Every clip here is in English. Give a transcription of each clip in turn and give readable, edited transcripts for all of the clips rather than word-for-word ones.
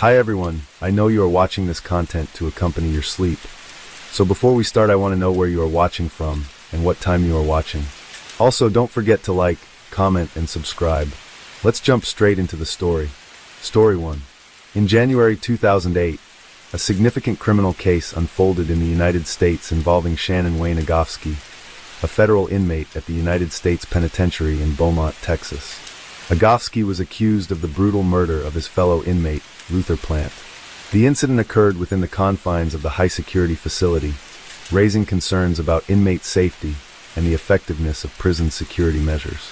Hi everyone, I know you are watching this content to accompany your sleep. So before we start, I want to know where you are watching from and what time you are watching. Also, don't forget to like, comment, and subscribe. Let's jump straight into the story. Story 1. In January 2008, a significant criminal case unfolded in the United States involving Shannon Wayne Agofsky, a federal inmate at the United States Penitentiary in Beaumont, Texas. Agofsky was accused of the brutal murder of his fellow inmate, Luther Plant. The incident occurred within the confines of the high-security facility, raising concerns about inmate safety and the effectiveness of prison security measures.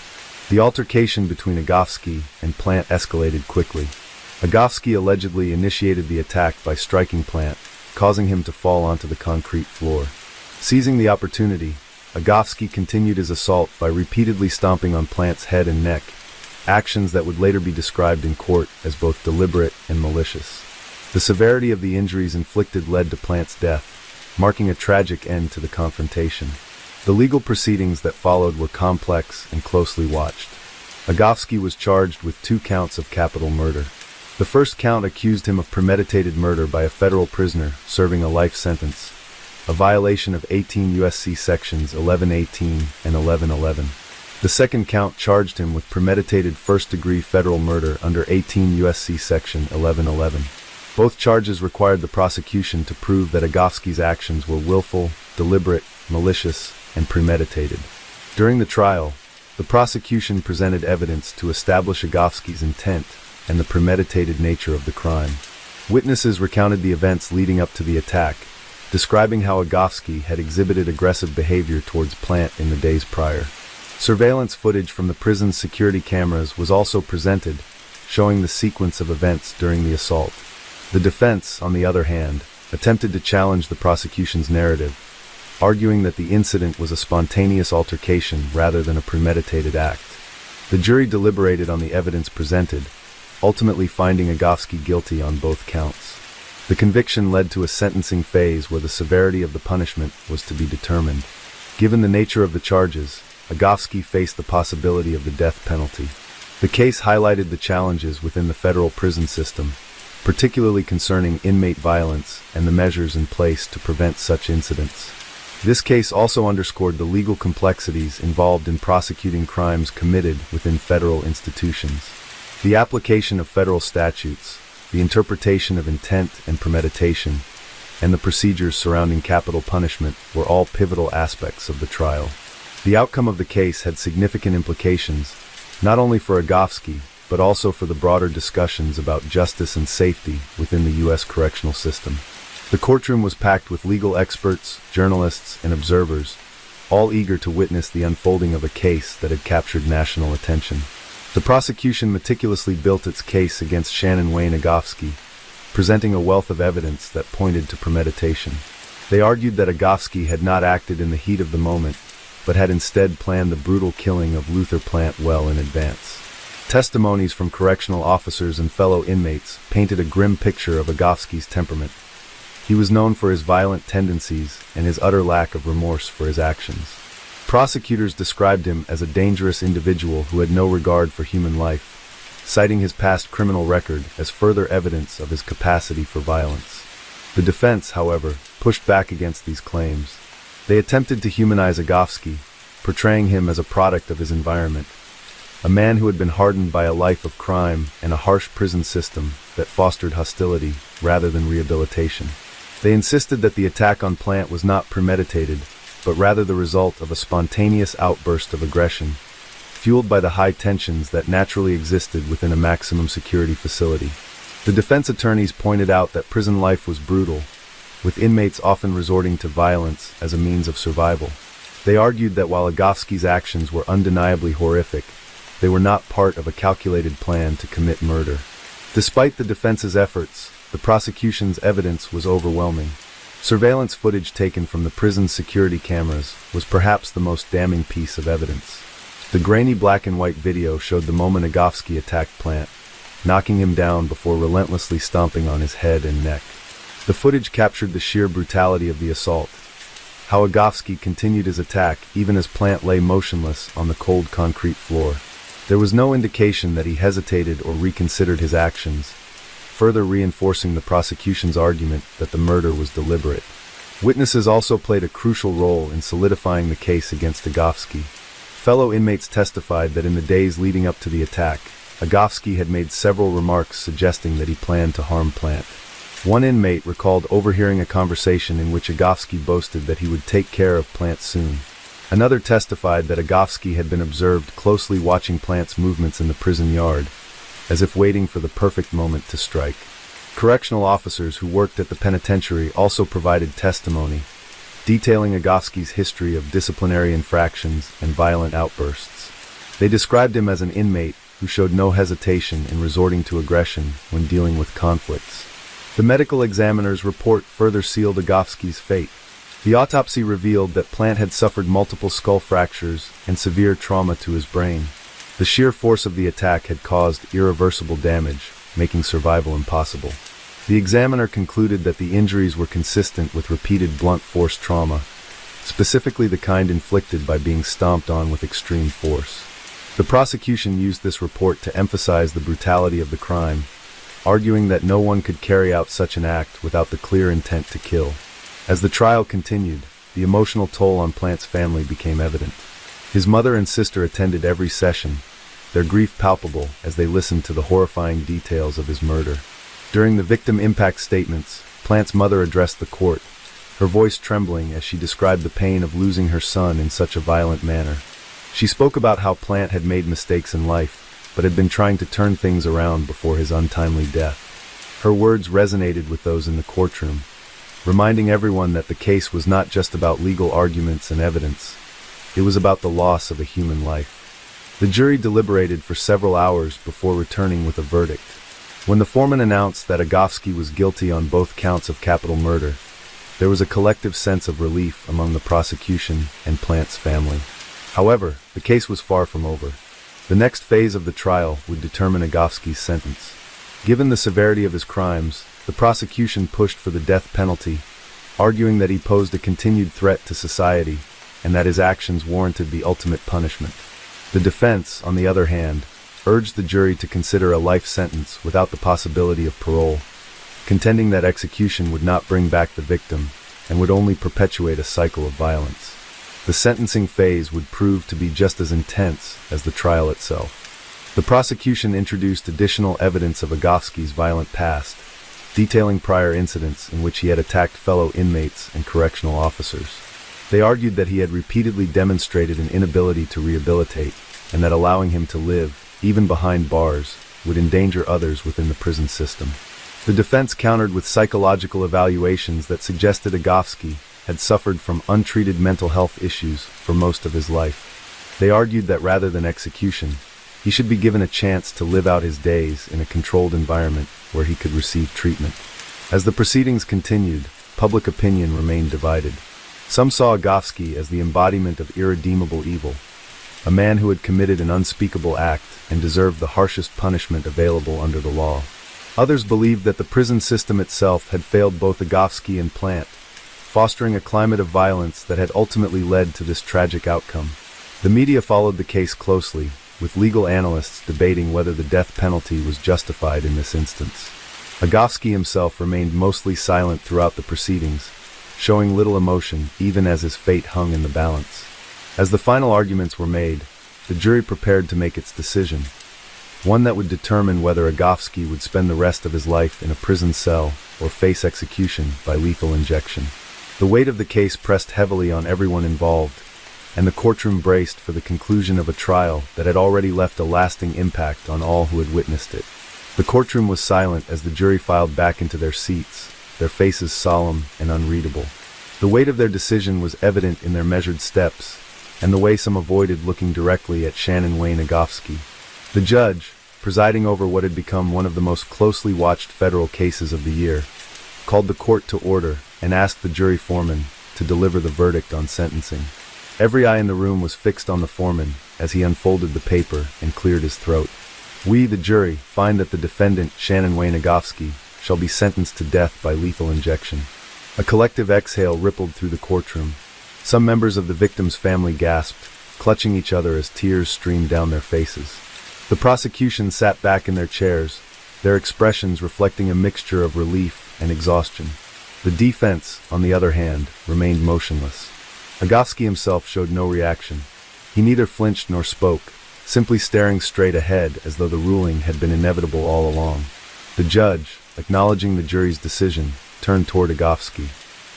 The altercation between Agofsky and Plant escalated quickly. Agofsky allegedly initiated the attack by striking Plant, causing him to fall onto the concrete floor. Seizing the opportunity, Agofsky continued his assault by repeatedly stomping on Plant's head and neck, actions that would later be described in court as both deliberate and malicious. The severity of the injuries inflicted led to Plant's death, marking a tragic end to the confrontation. The legal proceedings that followed were complex and closely watched. Agofsky was charged with 2 counts of capital murder. The first count accused him of premeditated murder by a federal prisoner serving a life sentence, a violation of 18 U.S.C. sections 1118 and 1111. The second count charged him with premeditated first-degree federal murder under 18 U.S.C. section 1111. Both charges required the prosecution to prove that Agofsky's actions were willful, deliberate, malicious, and premeditated. During the trial, the prosecution presented evidence to establish Agofsky's intent and the premeditated nature of the crime. Witnesses recounted the events leading up to the attack, describing how Agofsky had exhibited aggressive behavior towards Plant in the days prior. Surveillance footage from the prison's security cameras was also presented, showing the sequence of events during the assault. The defense, on the other hand, attempted to challenge the prosecution's narrative, arguing that the incident was a spontaneous altercation rather than a premeditated act. The jury deliberated on the evidence presented, ultimately finding Agofsky guilty on both counts. The conviction led to a sentencing phase where the severity of the punishment was to be determined. Given the nature of the charges, Agofsky faced the possibility of the death penalty. The case highlighted the challenges within the federal prison system, particularly concerning inmate violence and the measures in place to prevent such incidents. This case also underscored the legal complexities involved in prosecuting crimes committed within federal institutions. The application of federal statutes, the interpretation of intent and premeditation, and the procedures surrounding capital punishment were all pivotal aspects of the trial. The outcome of the case had significant implications, not only for Agofsky, but also for the broader discussions about justice and safety within the U.S. correctional system. The courtroom was packed with legal experts, journalists, and observers, all eager to witness the unfolding of a case that had captured national attention. The prosecution meticulously built its case against Shannon Wayne Agofsky, presenting a wealth of evidence that pointed to premeditation. They argued that Agofsky had not acted in the heat of the moment, but had instead planned the brutal killing of Luther Plant well in advance. Testimonies from correctional officers and fellow inmates painted a grim picture of Agofsky's temperament. He was known for his violent tendencies and his utter lack of remorse for his actions. Prosecutors described him as a dangerous individual who had no regard for human life, citing his past criminal record as further evidence of his capacity for violence. The defense, however, pushed back against these claims. They attempted to humanize Agofsky, portraying him as a product of his environment, a man who had been hardened by a life of crime and a harsh prison system that fostered hostility rather than rehabilitation. They insisted that the attack on Plant was not premeditated, but rather the result of a spontaneous outburst of aggression, fueled by the high tensions that naturally existed within a maximum security facility. The defense attorneys pointed out that prison life was brutal, with inmates often resorting to violence as a means of survival. They argued that while Agofsky's actions were undeniably horrific, they were not part of a calculated plan to commit murder. Despite the defense's efforts, the prosecution's evidence was overwhelming. Surveillance footage taken from the prison's security cameras was perhaps the most damning piece of evidence. The grainy black and white video showed the moment Agofsky attacked Plant, knocking him down before relentlessly stomping on his head and neck. The footage captured the sheer brutality of the assault, how Agofsky continued his attack even as Plant lay motionless on the cold concrete floor. There was no indication that he hesitated or reconsidered his actions, further reinforcing the prosecution's argument that the murder was deliberate. Witnesses also played a crucial role in solidifying the case against Agofsky. Fellow inmates testified that in the days leading up to the attack, Agofsky had made several remarks suggesting that he planned to harm Plant. One inmate recalled overhearing a conversation in which Agofsky boasted that he would take care of Plant soon. Another testified that Agofsky had been observed closely watching Plant's movements in the prison yard, as if waiting for the perfect moment to strike. Correctional officers who worked at the penitentiary also provided testimony, detailing Agofsky's history of disciplinary infractions and violent outbursts. They described him as an inmate who showed no hesitation in resorting to aggression when dealing with conflicts. The medical examiner's report further sealed Agofsky's fate. The autopsy revealed that Plant had suffered multiple skull fractures and severe trauma to his brain. The sheer force of the attack had caused irreversible damage, making survival impossible. The examiner concluded that the injuries were consistent with repeated blunt force trauma, specifically the kind inflicted by being stomped on with extreme force. The prosecution used this report to emphasize the brutality of the crime, arguing that no one could carry out such an act without the clear intent to kill. As the trial continued, the emotional toll on Plant's family became evident. His mother and sister attended every session, their grief palpable as they listened to the horrifying details of his murder. During the victim impact statements, Plant's mother addressed the court, her voice trembling as she described the pain of losing her son in such a violent manner. She spoke about how Plant had made mistakes in life, but had been trying to turn things around before his untimely death. Her words resonated with those in the courtroom, reminding everyone that the case was not just about legal arguments and evidence. It was about the loss of a human life. The jury deliberated for several hours before returning with a verdict. When the foreman announced that Agofsky was guilty on both counts of capital murder, there was a collective sense of relief among the prosecution and Plant's family. However, the case was far from over. The next phase of the trial would determine Agofsky's sentence. Given the severity of his crimes, the prosecution pushed for the death penalty, arguing that he posed a continued threat to society and that his actions warranted the ultimate punishment. The defense, on the other hand, urged the jury to consider a life sentence without the possibility of parole, contending that execution would not bring back the victim and would only perpetuate a cycle of violence. The sentencing phase would prove to be just as intense as the trial itself. The prosecution introduced additional evidence of Agofsky's violent past, detailing prior incidents in which he had attacked fellow inmates and correctional officers. They argued that he had repeatedly demonstrated an inability to rehabilitate, and that allowing him to live, even behind bars, would endanger others within the prison system. The defense countered with psychological evaluations that suggested Agofsky had suffered from untreated mental health issues for most of his life. They argued that rather than execution, he should be given a chance to live out his days in a controlled environment where he could receive treatment. As the proceedings continued, public opinion remained divided. Some saw Agofsky as the embodiment of irredeemable evil, a man who had committed an unspeakable act and deserved the harshest punishment available under the law. Others believed that the prison system itself had failed both Agofsky and Plant, fostering a climate of violence that had ultimately led to this tragic outcome. The media followed the case closely, with legal analysts debating whether the death penalty was justified in this instance. Agofsky himself remained mostly silent throughout the proceedings, showing little emotion even as his fate hung in the balance. As the final arguments were made, the jury prepared to make its decision, one that would determine whether Agofsky would spend the rest of his life in a prison cell or face execution by lethal injection. The weight of the case pressed heavily on everyone involved, and the courtroom braced for the conclusion of a trial that had already left a lasting impact on all who had witnessed it. The courtroom was silent as the jury filed back into their seats, their faces solemn and unreadable. The weight of their decision was evident in their measured steps, and the way some avoided looking directly at Shannon Wayne Agofsky. The judge, presiding over what had become one of the most closely watched federal cases of the year, called the court to order and asked the jury foreman to deliver the verdict on sentencing. Every eye in the room was fixed on the foreman as he unfolded the paper and cleared his throat. "We, the jury, find that the defendant, Shannon Wayne Agofsky, shall be sentenced to death by lethal injection." A collective exhale rippled through the courtroom. Some members of the victim's family gasped, clutching each other as tears streamed down their faces. The prosecution sat back in their chairs, their expressions reflecting a mixture of relief and exhaustion. The defense, on the other hand, remained motionless. Agofsky himself showed no reaction. He neither flinched nor spoke, simply staring straight ahead as though the ruling had been inevitable all along. The judge, acknowledging the jury's decision, turned toward Agofsky.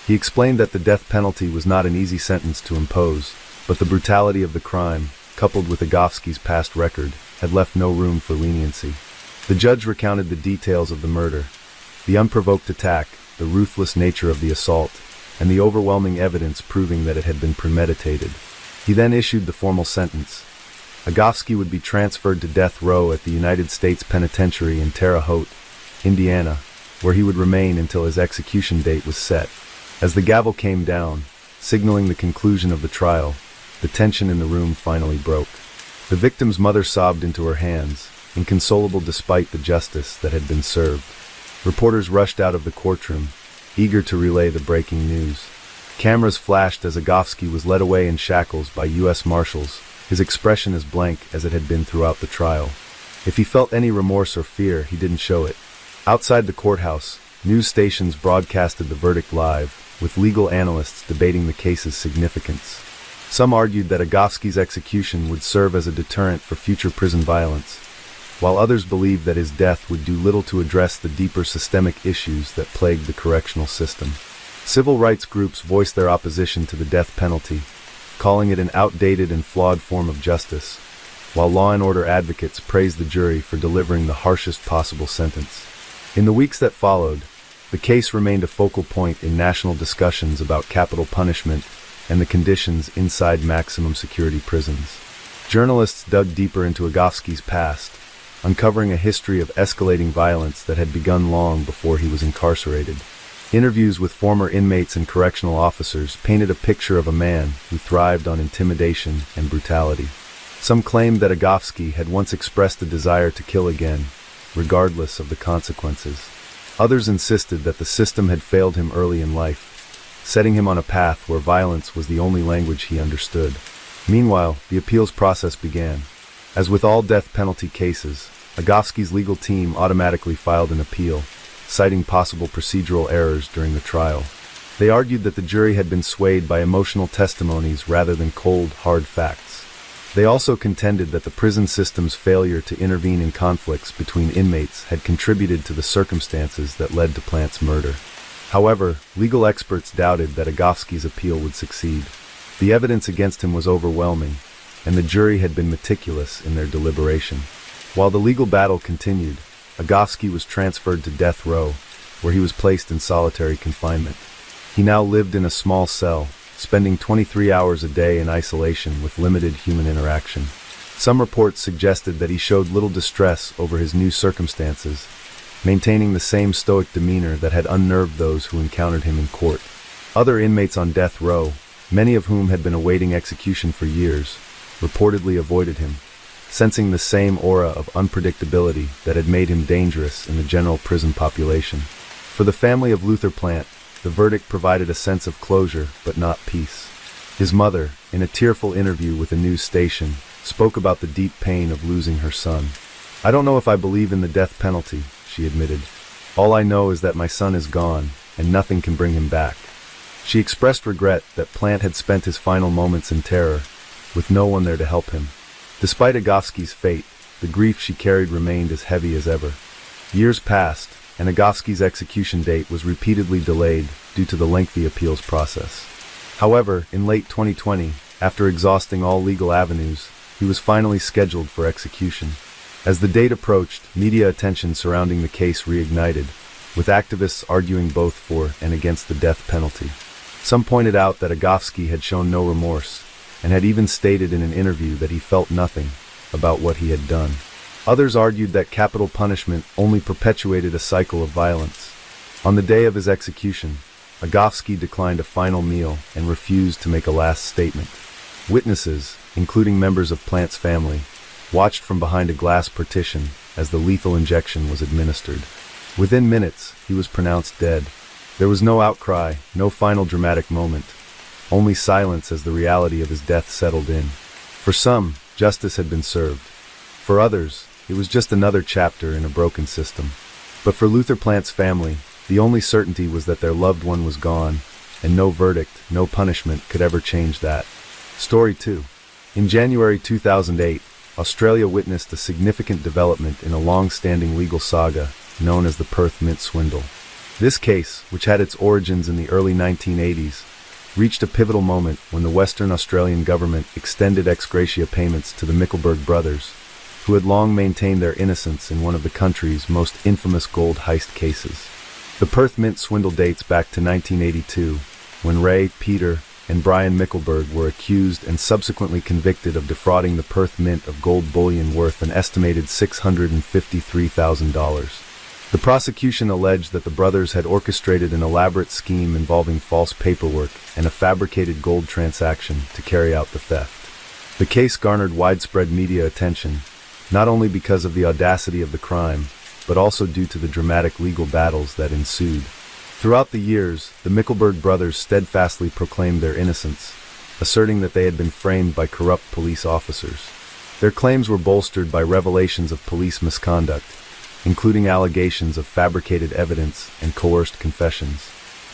He explained that the death penalty was not an easy sentence to impose, but the brutality of the crime, coupled with Agofsky's past record, had left no room for leniency. The judge recounted the details of the murder, the unprovoked attack, the ruthless nature of the assault, and the overwhelming evidence proving that it had been premeditated. He then issued the formal sentence. Agofsky would be transferred to death row at the United States Penitentiary in Terre Haute, Indiana, where he would remain until his execution date was set. As the gavel came down, signaling the conclusion of the trial, the tension in the room finally broke. The victim's mother sobbed into her hands, inconsolable despite the justice that had been served. Reporters rushed out of the courtroom, eager to relay the breaking news. Cameras flashed as Agofsky was led away in shackles by U.S. Marshals, his expression as blank as it had been throughout the trial. If he felt any remorse or fear, he didn't show it. Outside the courthouse, news stations broadcasted the verdict live, with legal analysts debating the case's significance. Some argued that Agofsky's execution would serve as a deterrent for future prison violence, while others believed that his death would do little to address the deeper systemic issues that plagued the correctional system. Civil rights groups voiced their opposition to the death penalty, calling it an outdated and flawed form of justice, while law and order advocates praised the jury for delivering the harshest possible sentence. In the weeks that followed, the case remained a focal point in national discussions about capital punishment and the conditions inside maximum security prisons. Journalists dug deeper into Agofsky's past, uncovering a history of escalating violence that had begun long before he was incarcerated. Interviews with former inmates and correctional officers painted a picture of a man who thrived on intimidation and brutality. Some claimed that Agofsky had once expressed a desire to kill again, regardless of the consequences. Others insisted that the system had failed him early in life, setting him on a path where violence was the only language he understood. Meanwhile, the appeals process began. As with all death penalty cases, Agofsky's legal team automatically filed an appeal, citing possible procedural errors during the trial. They argued that the jury had been swayed by emotional testimonies rather than cold, hard facts. They also contended that the prison system's failure to intervene in conflicts between inmates had contributed to the circumstances that led to Plant's murder. However, legal experts doubted that Agofsky's appeal would succeed. The evidence against him was overwhelming, and the jury had been meticulous in their deliberation. While the legal battle continued, Agofsky was transferred to death row, where he was placed in solitary confinement. He now lived in a small cell, spending 23 hours a day in isolation with limited human interaction. Some reports suggested that he showed little distress over his new circumstances, maintaining the same stoic demeanor that had unnerved those who encountered him in court. Other inmates on death row, many of whom had been awaiting execution for years, reportedly avoided him, sensing the same aura of unpredictability that had made him dangerous in the general prison population. For the family of Luther Plant, the verdict provided a sense of closure, but not peace. His mother, in a tearful interview with a news station, spoke about the deep pain of losing her son. "I don't know if I believe in the death penalty," she admitted. "All I know is that my son is gone, and nothing can bring him back." She expressed regret that Plant had spent his final moments in terror, with no one there to help him. Despite Agofsky's fate, the grief she carried remained as heavy as ever. Years passed, and Agofsky's execution date was repeatedly delayed due to the lengthy appeals process. However, in late 2020, after exhausting all legal avenues, he was finally scheduled for execution. As the date approached, media attention surrounding the case reignited, with activists arguing both for and against the death penalty. Some pointed out that Agofsky had shown no remorse, and had even stated in an interview that he felt nothing about what he had done. Others argued that capital punishment only perpetuated a cycle of violence. On the day of his execution, Agofsky declined a final meal and refused to make a last statement. Witnesses, including members of Plant's family, watched from behind a glass partition as the lethal injection was administered. Within minutes, he was pronounced dead. There was no outcry, no final dramatic moment, only silence as the reality of his death settled in. For some, justice had been served. For others, it was just another chapter in a broken system. But for Luther Plant's family, the only certainty was that their loved one was gone, and no verdict, no punishment could ever change that. Story 2. In January 2008, Australia witnessed a significant development in a long-standing legal saga known as the Perth Mint swindle. This case, which had its origins in the early 1980s, reached a pivotal moment when the Western Australian government extended ex gratia payments to the Mickelberg brothers, who had long maintained their innocence in one of the country's most infamous gold heist cases. The Perth Mint swindle dates back to 1982, when Ray, Peter, and Brian Mickelberg were accused and subsequently convicted of defrauding the Perth Mint of gold bullion worth an estimated $653,000. The prosecution alleged that the brothers had orchestrated an elaborate scheme involving false paperwork and a fabricated gold transaction to carry out the theft. The case garnered widespread media attention, not only because of the audacity of the crime, but also due to the dramatic legal battles that ensued. Throughout the years, the Mickelberg brothers steadfastly proclaimed their innocence, asserting that they had been framed by corrupt police officers. Their claims were bolstered by revelations of police misconduct, including allegations of fabricated evidence and coerced confessions.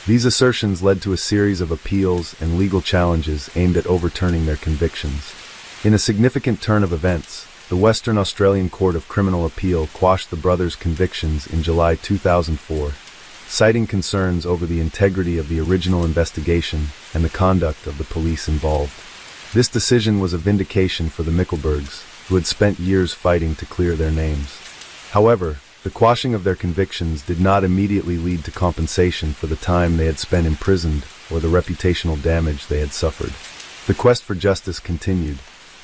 These assertions led to a series of appeals and legal challenges aimed at overturning their convictions. In a significant turn of events, the Western Australian Court of Criminal Appeal quashed the brothers' convictions in July 2004, citing concerns over the integrity of the original investigation and the conduct of the police involved. This decision was a vindication for the Mickelbergs, who had spent years fighting to clear their names. However, the quashing of their convictions did not immediately lead to compensation for the time they had spent imprisoned or the reputational damage they had suffered. The quest for justice continued,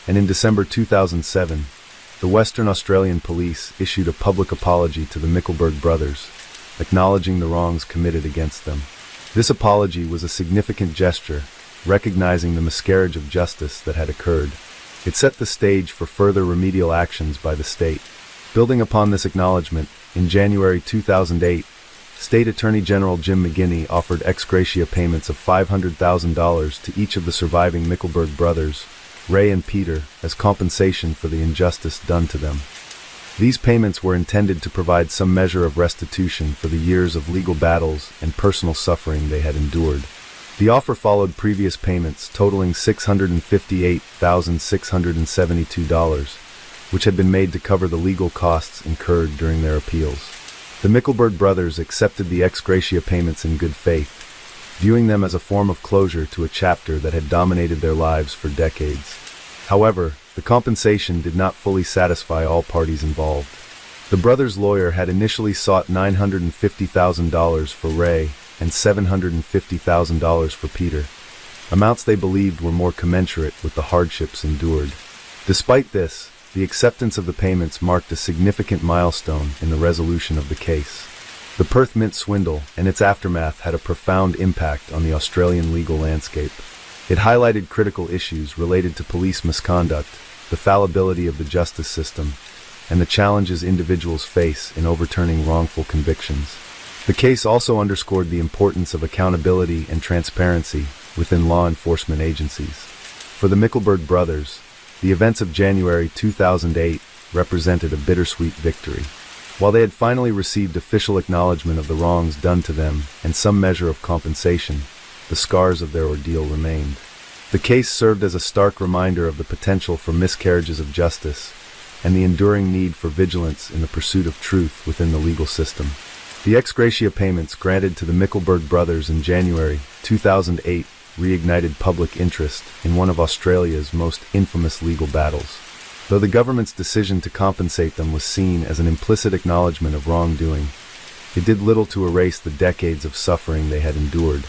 and in December 2007, the Western Australian Police issued a public apology to the Mickelberg brothers, acknowledging the wrongs committed against them. This apology was a significant gesture, recognizing the miscarriage of justice that had occurred. It set the stage for further remedial actions by the state. Building upon this acknowledgement, in January 2008, State Attorney General Jim McGinney offered ex gratia payments of $500,000 to each of the surviving Mickelberg brothers, Ray and Peter, as compensation for the injustice done to them. These payments were intended to provide some measure of restitution for the years of legal battles and personal suffering they had endured. The offer followed previous payments totaling $658,672, which had been made to cover the legal costs incurred during their appeals. The Mickelberg brothers accepted the ex gratia payments in good faith, viewing them as a form of closure to a chapter that had dominated their lives for decades. However, the compensation did not fully satisfy all parties involved. The brothers' lawyer had initially sought $950,000 for Ray and $750,000 for Peter, amounts they believed were more commensurate with the hardships endured. Despite this, the acceptance of the payments marked a significant milestone in the resolution of the case. The Perth Mint swindle and its aftermath had a profound impact on the Australian legal landscape. It highlighted critical issues related to police misconduct, the fallibility of the justice system, and the challenges individuals face in overturning wrongful convictions. The case also underscored the importance of accountability and transparency within law enforcement agencies. For the Mickelberg brothers, the events of January 2008 represented a bittersweet victory. While they had finally received official acknowledgement of the wrongs done to them and some measure of compensation, the scars of their ordeal remained. The case served as a stark reminder of the potential for miscarriages of justice and the enduring need for vigilance in the pursuit of truth within the legal system. The ex gratia payments granted to the Mickelberg brothers in January 2008 reignited public interest in one of Australia's most infamous legal battles. Though the government's decision to compensate them was seen as an implicit acknowledgement of wrongdoing, it did little to erase the decades of suffering they had endured.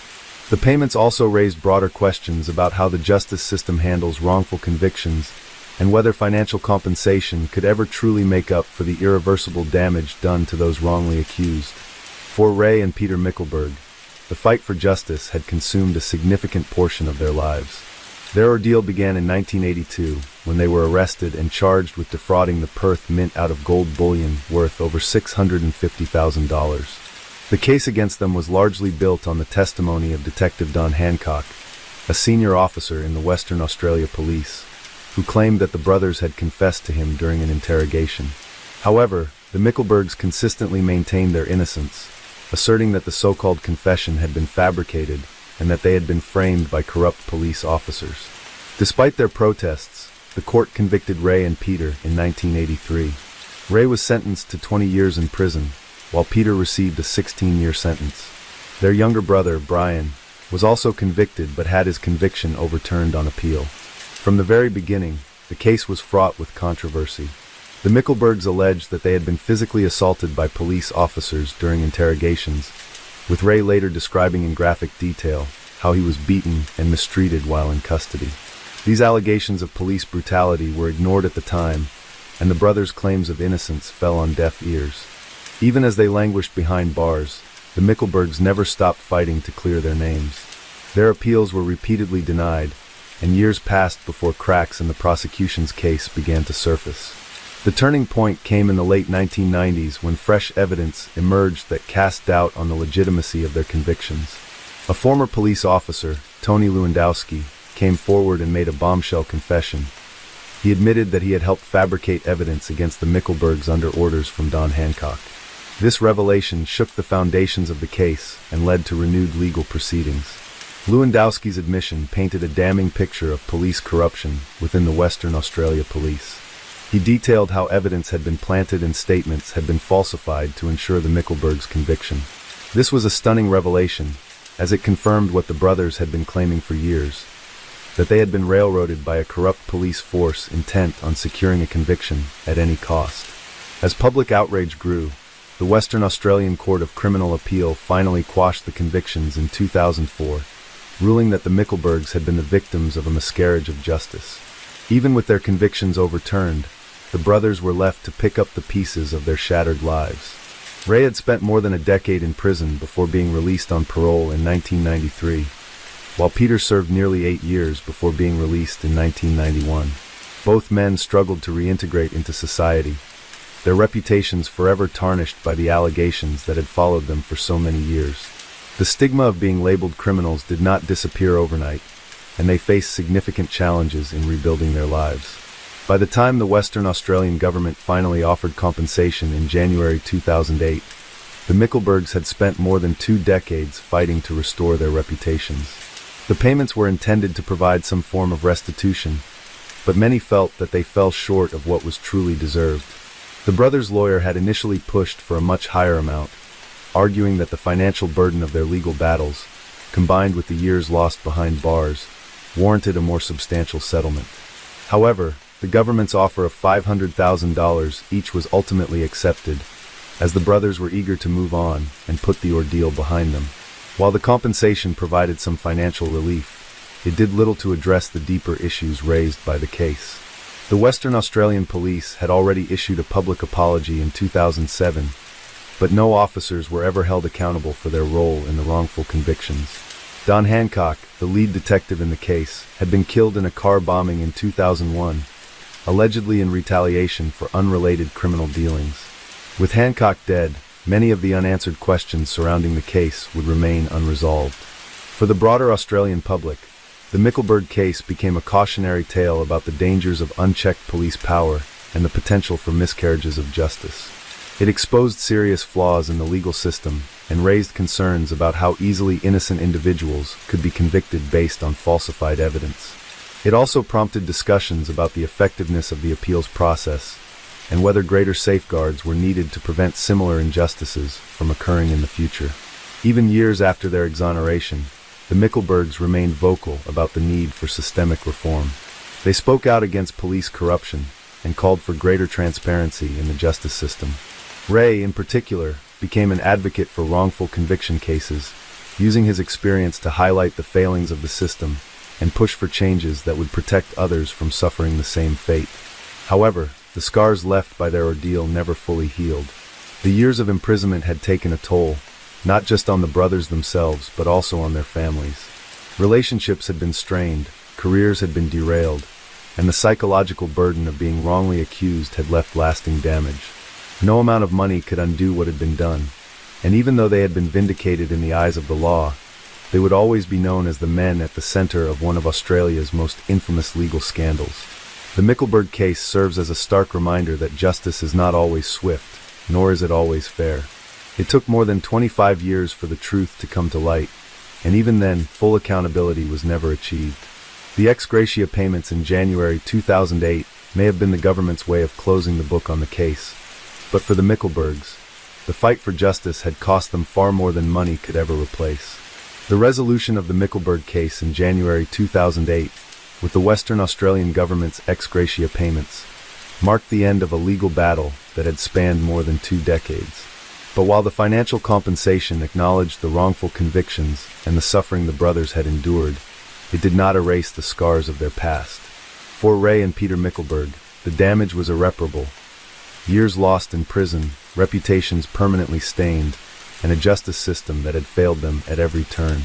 The payments also raised broader questions about how the justice system handles wrongful convictions and whether financial compensation could ever truly make up for the irreversible damage done to those wrongly accused. For Ray and Peter Mickelberg, the fight for justice had consumed a significant portion of their lives. Their ordeal began in 1982, when they were arrested and charged with defrauding the Perth Mint out of gold bullion worth over $650,000. The case against them was largely built on the testimony of Detective Don Hancock, a senior officer in the Western Australia Police, who claimed that the brothers had confessed to him during an interrogation. However, the Mickelbergs consistently maintained their innocence, asserting that the so-called confession had been fabricated and that they had been framed by corrupt police officers. Despite their protests, the court convicted Ray and Peter in 1983. Ray was sentenced to 20 years in prison, while Peter received a 16-year sentence. Their younger brother, Brian, was also convicted but had his conviction overturned on appeal. From the very beginning, the case was fraught with controversy. The Mickelbergs alleged that they had been physically assaulted by police officers during interrogations, with Ray later describing in graphic detail how he was beaten and mistreated while in custody. These allegations of police brutality were ignored at the time, and the brothers' claims of innocence fell on deaf ears. Even as they languished behind bars, the Mickelbergs never stopped fighting to clear their names. Their appeals were repeatedly denied, and years passed before cracks in the prosecution's case began to surface. The turning point came in the late 1990s when fresh evidence emerged that cast doubt on the legitimacy of their convictions. A former police officer, Tony Lewandowski, came forward and made a bombshell confession. He admitted that he had helped fabricate evidence against the Mickelbergs under orders from Don Hancock. This revelation shook the foundations of the case and led to renewed legal proceedings. Lewandowski's admission painted a damning picture of police corruption within the Western Australia Police. He detailed how evidence had been planted and statements had been falsified to ensure the Mickelbergs' conviction. This was a stunning revelation, as it confirmed what the brothers had been claiming for years, that they had been railroaded by a corrupt police force intent on securing a conviction at any cost. As public outrage grew, the Western Australian Court of Criminal Appeal finally quashed the convictions in 2004, ruling that the Mickelbergs had been the victims of a miscarriage of justice. Even with their convictions overturned, the brothers were left to pick up the pieces of their shattered lives. Ray had spent more than a decade in prison before being released on parole in 1993, while Peter served nearly 8 years before being released in 1991. Both men struggled to reintegrate into society, their reputations forever tarnished by the allegations that had followed them for so many years. The stigma of being labeled criminals did not disappear overnight, and they faced significant challenges in rebuilding their lives. By the time the Western Australian government finally offered compensation in January 2008, the Mickelbergs had spent more than 2 decades fighting to restore their reputations. The payments were intended to provide some form of restitution, but many felt that they fell short of what was truly deserved. The brothers' lawyer had initially pushed for a much higher amount, arguing that the financial burden of their legal battles, combined with the years lost behind bars, warranted a more substantial settlement. However, the government's offer of $500,000 each was ultimately accepted, as the brothers were eager to move on and put the ordeal behind them. While the compensation provided some financial relief, it did little to address the deeper issues raised by the case. The Western Australian Police had already issued a public apology in 2007, but no officers were ever held accountable for their role in the wrongful convictions. Don Hancock, the lead detective in the case, had been killed in a car bombing in 2001, allegedly in retaliation for unrelated criminal dealings. With Hancock dead, many of the unanswered questions surrounding the case would remain unresolved. For the broader Australian public, the Mickelberg case became a cautionary tale about the dangers of unchecked police power and the potential for miscarriages of justice. It exposed serious flaws in the legal system and raised concerns about how easily innocent individuals could be convicted based on falsified evidence. It also prompted discussions about the effectiveness of the appeals process and whether greater safeguards were needed to prevent similar injustices from occurring in the future. Even years after their exoneration, the Mickelbergs remained vocal about the need for systemic reform. They spoke out against police corruption and called for greater transparency in the justice system. Ray, in particular, became an advocate for wrongful conviction cases, using his experience to highlight the failings of the system and push for changes that would protect others from suffering the same fate. However, the scars left by their ordeal never fully healed. The years of imprisonment had taken a toll, not just on the brothers themselves, but also on their families. Relationships had been strained, careers had been derailed, and the psychological burden of being wrongly accused had left lasting damage. No amount of money could undo what had been done, and even though they had been vindicated in the eyes of the law, they would always be known as the men at the center of one of Australia's most infamous legal scandals. The Mickelberg case serves as a stark reminder that justice is not always swift, nor is it always fair. It took more than 25 years for the truth to come to light, and even then, full accountability was never achieved. The ex gratia payments in January 2008 may have been the government's way of closing the book on the case. But for the Mickelbergs, the fight for justice had cost them far more than money could ever replace. The resolution of the Mickelberg case in January 2008, with the Western Australian government's ex gratia payments, marked the end of a legal battle that had spanned more than 2 decades. But while the financial compensation acknowledged the wrongful convictions and the suffering the brothers had endured, it did not erase the scars of their past. For Ray and Peter Mickelberg, the damage was irreparable. Years lost in prison, reputations permanently stained, and a justice system that had failed them at every turn.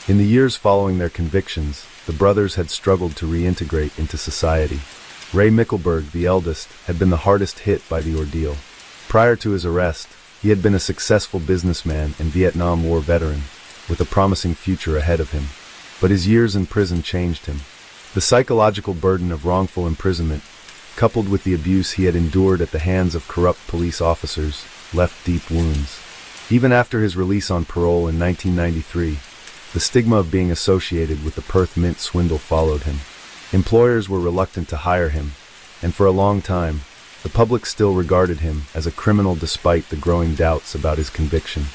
In the years following their convictions, the brothers had struggled to reintegrate into society. Ray Mickelberg, the eldest, had been the hardest hit by the ordeal. Prior to his arrest, he had been a successful businessman and Vietnam War veteran, with a promising future ahead of him. But his years in prison changed him. The psychological burden of wrongful imprisonment, coupled with the abuse he had endured at the hands of corrupt police officers, left deep wounds. Even after his release on parole in 1993, the stigma of being associated with the Perth Mint swindle followed him. Employers were reluctant to hire him, and for a long time, the public still regarded him as a criminal despite the growing doubts about his conviction.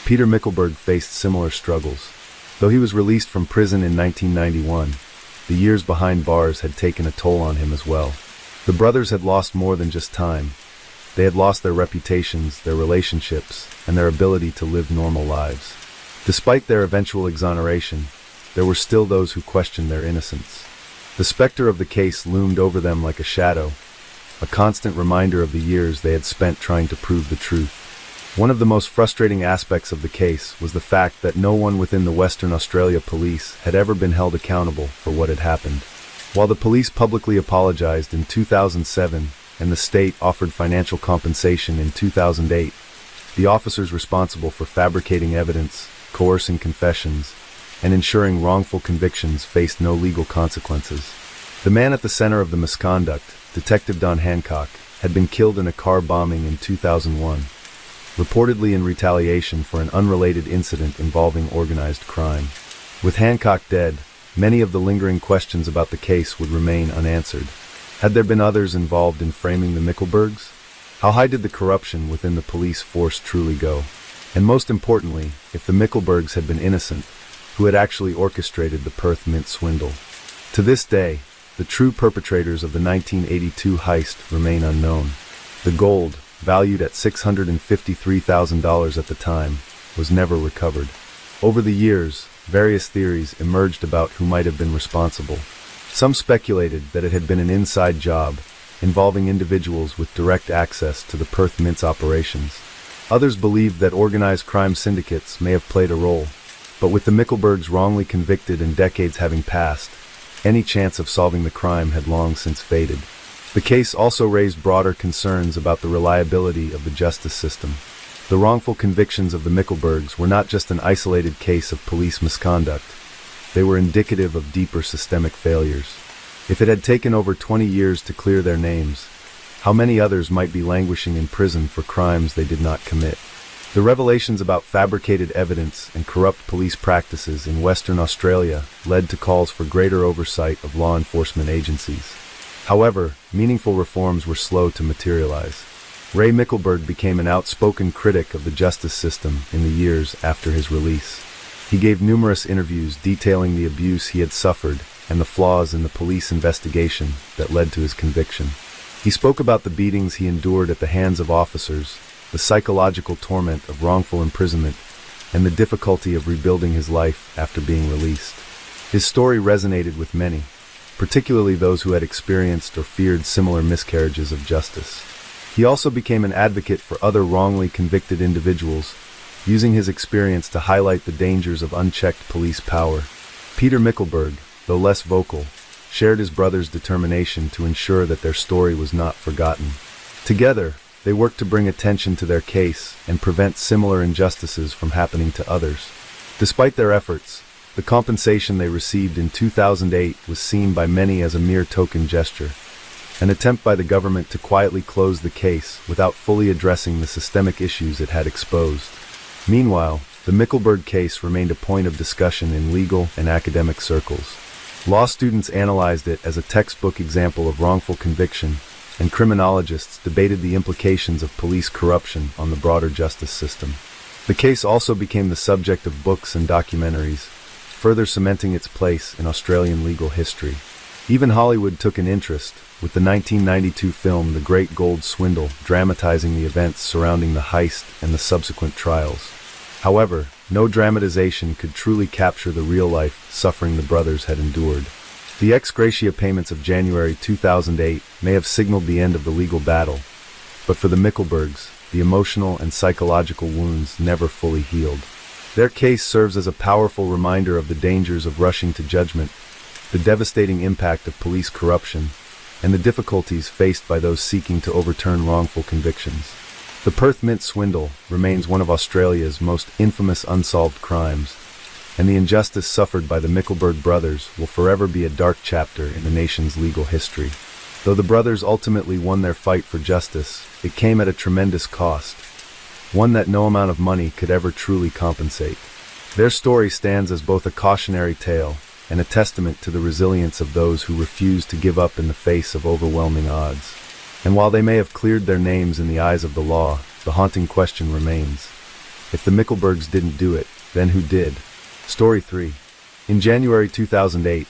Peter Mickelberg faced similar struggles. Though he was released from prison in 1991, the years behind bars had taken a toll on him as well. The brothers had lost more than just time. They had lost their reputations, their relationships, and their ability to live normal lives. Despite their eventual exoneration, there were still those who questioned their innocence. The specter of the case loomed over them like a shadow, a constant reminder of the years they had spent trying to prove the truth. One of the most frustrating aspects of the case was the fact that no one within the Western Australia police had ever been held accountable for what had happened. While the police publicly apologized in 2007 and the state offered financial compensation in 2008, the officers responsible for fabricating evidence, coercing confessions, and ensuring wrongful convictions faced no legal consequences. The man at the center of the misconduct, Detective Don Hancock, had been killed in a car bombing in 2001, reportedly in retaliation for an unrelated incident involving organized crime. With Hancock dead, many of the lingering questions about the case would remain unanswered. Had there been others involved in framing the Mickelbergs? How high did the corruption within the police force truly go? And most importantly, if the Mickelbergs had been innocent, who had actually orchestrated the Perth Mint swindle? To this day, the true perpetrators of the 1982 heist remain unknown. The gold, valued at $653,000 at the time, was never recovered. Over the years, various theories emerged about who might have been responsible. Some speculated that it had been an inside job, involving individuals with direct access to the Perth Mint's operations. Others believed that organized crime syndicates may have played a role. But with the Mickelbergs wrongly convicted and decades having passed, any chance of solving the crime had long since faded. The case also raised broader concerns about the reliability of the justice system. The wrongful convictions of the Mickelbergs were not just an isolated case of police misconduct. They were indicative of deeper systemic failures. If it had taken over 20 years to clear their names, how many others might be languishing in prison for crimes they did not commit? The revelations about fabricated evidence and corrupt police practices in Western Australia led to calls for greater oversight of law enforcement agencies. However, meaningful reforms were slow to materialize. Ray Mickelberg became an outspoken critic of the justice system in the years after his release. He gave numerous interviews detailing the abuse he had suffered and the flaws in the police investigation that led to his conviction. He spoke about the beatings he endured at the hands of officers, the psychological torment of wrongful imprisonment, and the difficulty of rebuilding his life after being released. His story resonated with many, particularly those who had experienced or feared similar miscarriages of justice. He also became an advocate for other wrongly convicted individuals, using his experience to highlight the dangers of unchecked police power. Peter Mickelberg, though less vocal, shared his brother's determination to ensure that their story was not forgotten. Together, they worked to bring attention to their case and prevent similar injustices from happening to others. Despite their efforts, the compensation they received in 2008 was seen by many as a mere token gesture. an attempt by the government to quietly close the case without fully addressing the systemic issues it had exposed. Meanwhile, the Michelberg case remained a point of discussion in legal and academic circles. Law students analyzed it as a textbook example of wrongful conviction, and criminologists debated the implications of police corruption on the broader justice system. The case also became the subject of books and documentaries, further cementing its place in Australian legal history. Even Hollywood took an interest, with the 1992 film The Great Gold Swindle dramatizing the events surrounding the heist and the subsequent trials. However, no dramatization could truly capture the real-life suffering the brothers had endured. The ex gratia payments of January 2008 may have signaled the end of the legal battle, but for the Michelbergs, the emotional and psychological wounds never fully healed. Their case serves as a powerful reminder of the dangers of rushing to judgment, the devastating impact of police corruption, and the difficulties faced by those seeking to overturn wrongful convictions. The Perth Mint swindle remains one of Australia's most infamous unsolved crimes, and the injustice suffered by the Michelberg brothers will forever be a dark chapter in the nation's legal history. Though the brothers ultimately won their fight for justice, it came at a tremendous cost, one that no amount of money could ever truly compensate. Their story stands as both a cautionary tale and a testament to the resilience of those who refuse to give up in the face of overwhelming odds. And while they may have cleared their names in the eyes of the law, the haunting question remains. If the Michelbergs didn't do it, then who did? Story 3. In January 2008,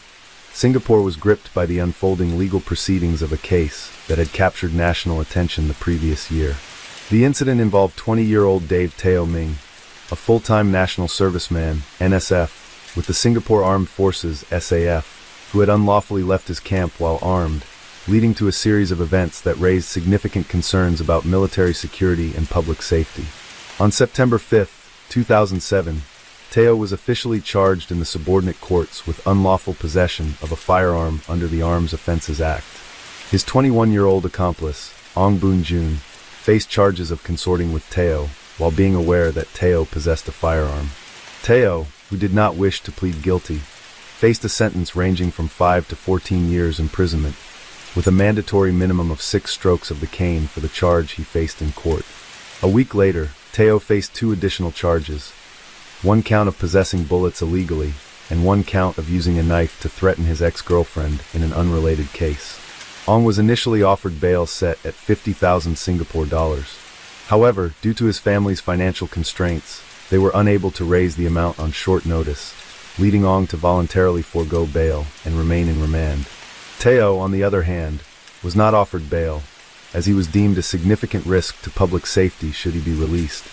Singapore was gripped by the unfolding legal proceedings of a case that had captured national attention the previous year. The incident involved 20-year-old Dave Teo Ming, a full-time national serviceman, NSF, with the Singapore Armed Forces, SAF, who had unlawfully left his camp while armed, leading to a series of events that raised significant concerns about military security and public safety. On September 5, 2007, Teo was officially charged in the subordinate courts with unlawful possession of a firearm under the Arms Offences Act. His 21-year-old accomplice, Ong Boon Jun, faced charges of consorting with Teo while being aware that Teo possessed a firearm. Teo, who did not wish to plead guilty, faced a sentence ranging from 5 to 14 years imprisonment, with a mandatory minimum of 6 strokes of the cane for the charge he faced in court. A week later, Teo faced 2 additional charges, 1 count of possessing bullets illegally, and 1 count of using a knife to threaten his ex-girlfriend in an unrelated case. Ong was initially offered bail set at 50,000 Singapore dollars. However, due to his family's financial constraints, they were unable to raise the amount on short notice, leading Ong to voluntarily forego bail and remain in remand. Teo, on the other hand, was not offered bail, as he was deemed a significant risk to public safety should he be released,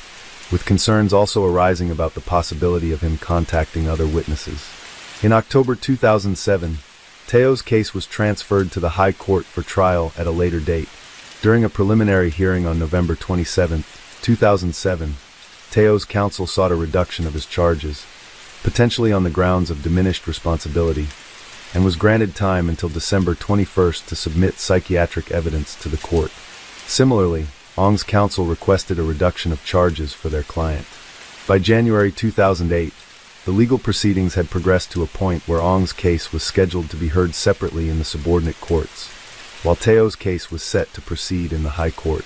with concerns also arising about the possibility of him contacting other witnesses. In October 2007, Teo's case was transferred to the High Court for trial at a later date. During a preliminary hearing on November 27, 2007, Teo's counsel sought a reduction of his charges, potentially on the grounds of diminished responsibility, and was granted time until December 21 to submit psychiatric evidence to the court. Similarly, Ong's counsel requested a reduction of charges for their client. By January 2008, the legal proceedings had progressed to a point where Ong's case was scheduled to be heard separately in the subordinate courts, while Teo's case was set to proceed in the High Court.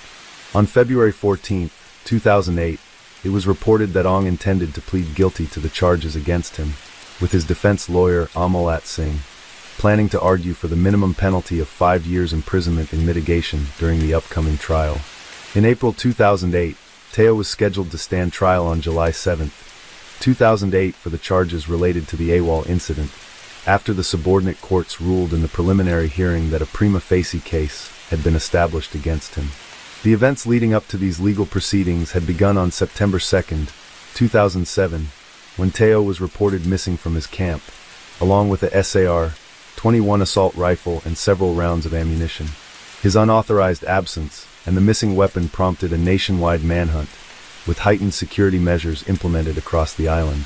On February 14, 2008, it was reported that Ong intended to plead guilty to the charges against him, with his defense lawyer Amalat Singh planning to argue for the minimum penalty of 5 years imprisonment in mitigation during the upcoming trial. In April 2008, Teo was scheduled to stand trial on July 7, 2008 for the charges related to the AWOL incident, after the subordinate courts ruled in the preliminary hearing that a prima facie case had been established against him. The events leading up to these legal proceedings had begun on September 2, 2007, when Teo was reported missing from his camp, along with a SAR-21 assault rifle and several rounds of ammunition. His unauthorized absence and the missing weapon prompted a nationwide manhunt, with heightened security measures implemented across the island.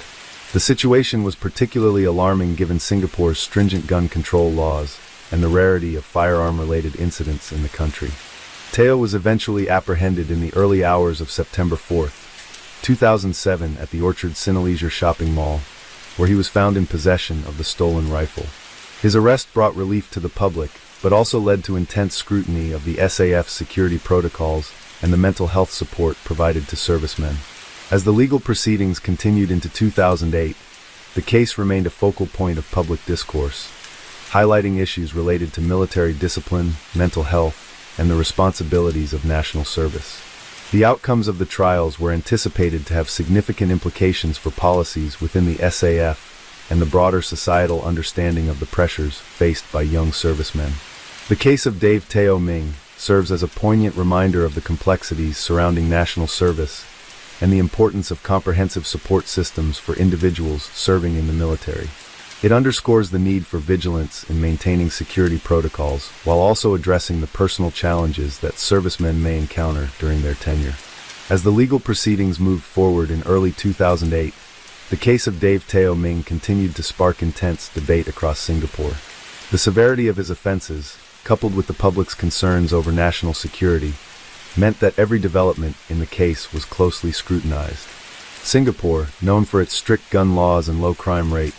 The situation was particularly alarming given Singapore's stringent gun control laws and the rarity of firearm-related incidents in the country. Teo was eventually apprehended in the early hours of September 4, 2007 at the Orchard Cineleisure shopping mall, where he was found in possession of the stolen rifle. His arrest brought relief to the public, but also led to intense scrutiny of the SAF's security protocols and the mental health support provided to servicemen. As the legal proceedings continued into 2008, the case remained a focal point of public discourse, highlighting issues related to military discipline, mental health, and the responsibilities of national service. The outcomes of the trials were anticipated to have significant implications for policies within the SAF and the broader societal understanding of the pressures faced by young servicemen. The case of Dave Teo Ming serves as a poignant reminder of the complexities surrounding national service and the importance of comprehensive support systems for individuals serving in the military. It underscores the need for vigilance in maintaining security protocols while also addressing the personal challenges that servicemen may encounter during their tenure. As the legal proceedings moved forward in early 2008, the case of Dave Teo Ming continued to spark intense debate across Singapore. The severity of his offenses, coupled with the public's concerns over national security, meant that every development in the case was closely scrutinized. Singapore, known for its strict gun laws and low crime rate,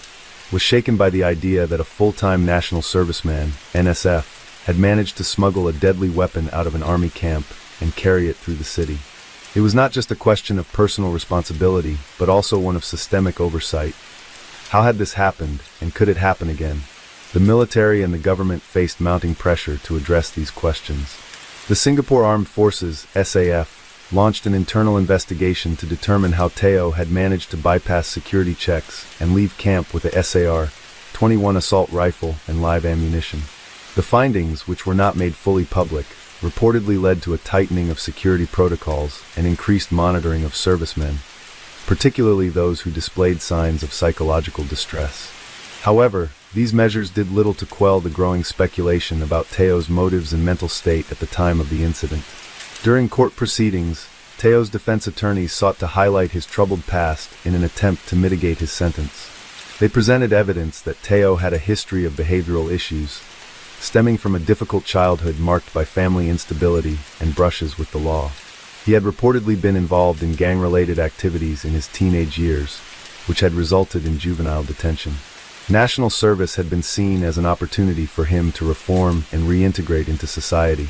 was shaken by the idea that a full-time national serviceman, NSF, had managed to smuggle a deadly weapon out of an army camp and carry it through the city. It was not just a question of personal responsibility, but also one of systemic oversight. How had this happened, and could it happen again? The military and the government faced mounting pressure to address these questions. The Singapore Armed Forces, SAF, launched an internal investigation to determine how Teo had managed to bypass security checks and leave camp with a SAR-21 assault rifle and live ammunition. The findings, which were not made fully public, reportedly led to a tightening of security protocols and increased monitoring of servicemen, particularly those who displayed signs of psychological distress. However, these measures did little to quell the growing speculation about Teo's motives and mental state at the time of the incident. During court proceedings, Teo's defense attorneys sought to highlight his troubled past in an attempt to mitigate his sentence. They presented evidence that Teo had a history of behavioral issues, stemming from a difficult childhood marked by family instability and brushes with the law. He had reportedly been involved in gang-related activities in his teenage years, which had resulted in juvenile detention. National service had been seen as an opportunity for him to reform and reintegrate into society,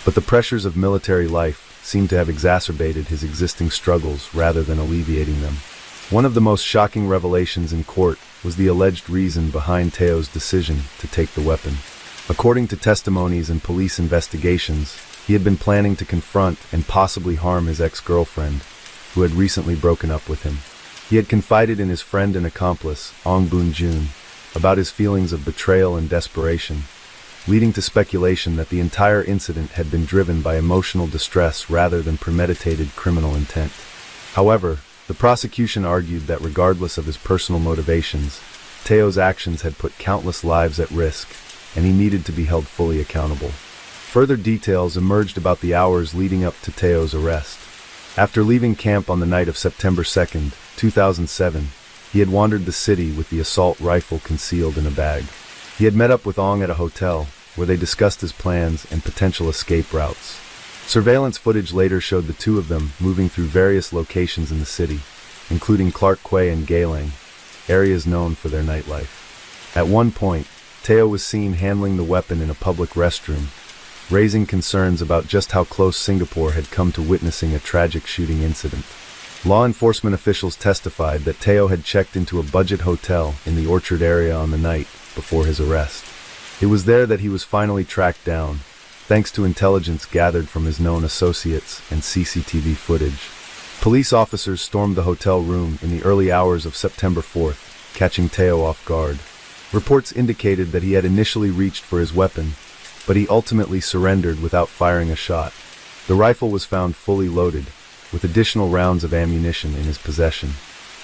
but the pressures of military life seemed to have exacerbated his existing struggles rather than alleviating them. One of the most shocking revelations in court was the alleged reason behind Teo's decision to take the weapon. According to testimonies and police investigations, he had been planning to confront and possibly harm his ex-girlfriend, who had recently broken up with him. He had confided in his friend and accomplice, Ong Boon Jun, about his feelings of betrayal and desperation, leading to speculation that the entire incident had been driven by emotional distress rather than premeditated criminal intent. However, the prosecution argued that regardless of his personal motivations, Teo's actions had put countless lives at risk, and he needed to be held fully accountable. Further details emerged about the hours leading up to Teo's arrest. After leaving camp on the night of September 2, 2007, he had wandered the city with the assault rifle concealed in a bag. He had met up with Ong at a hotel, where they discussed his plans and potential escape routes. Surveillance footage later showed the two of them moving through various locations in the city, including Clark Quay and Geylang, areas known for their nightlife. At one point, Teo was seen handling the weapon in a public restroom, raising concerns about just how close Singapore had come to witnessing a tragic shooting incident. Law enforcement officials testified that Teo had checked into a budget hotel in the Orchard area on the night before his arrest. It was there that he was finally tracked down, thanks to intelligence gathered from his known associates and CCTV footage. Police officers stormed the hotel room in the early hours of September 4th, catching Teo off guard. Reports indicated that he had initially reached for his weapon, but he ultimately surrendered without firing a shot. The rifle was found fully loaded, with additional rounds of ammunition in his possession.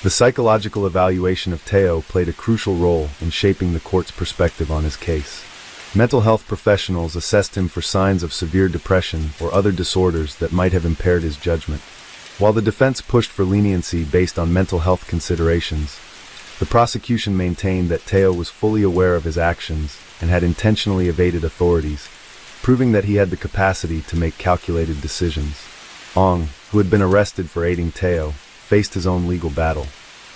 The psychological evaluation of Teo played a crucial role in shaping the court's perspective on his case. Mental health professionals assessed him for signs of severe depression or other disorders that might have impaired his judgment. While the defense pushed for leniency based on mental health considerations, the prosecution maintained that Teo was fully aware of his actions and had intentionally evaded authorities, proving that he had the capacity to make calculated decisions. Ong, who had been arrested for aiding Teo, faced his own legal battle.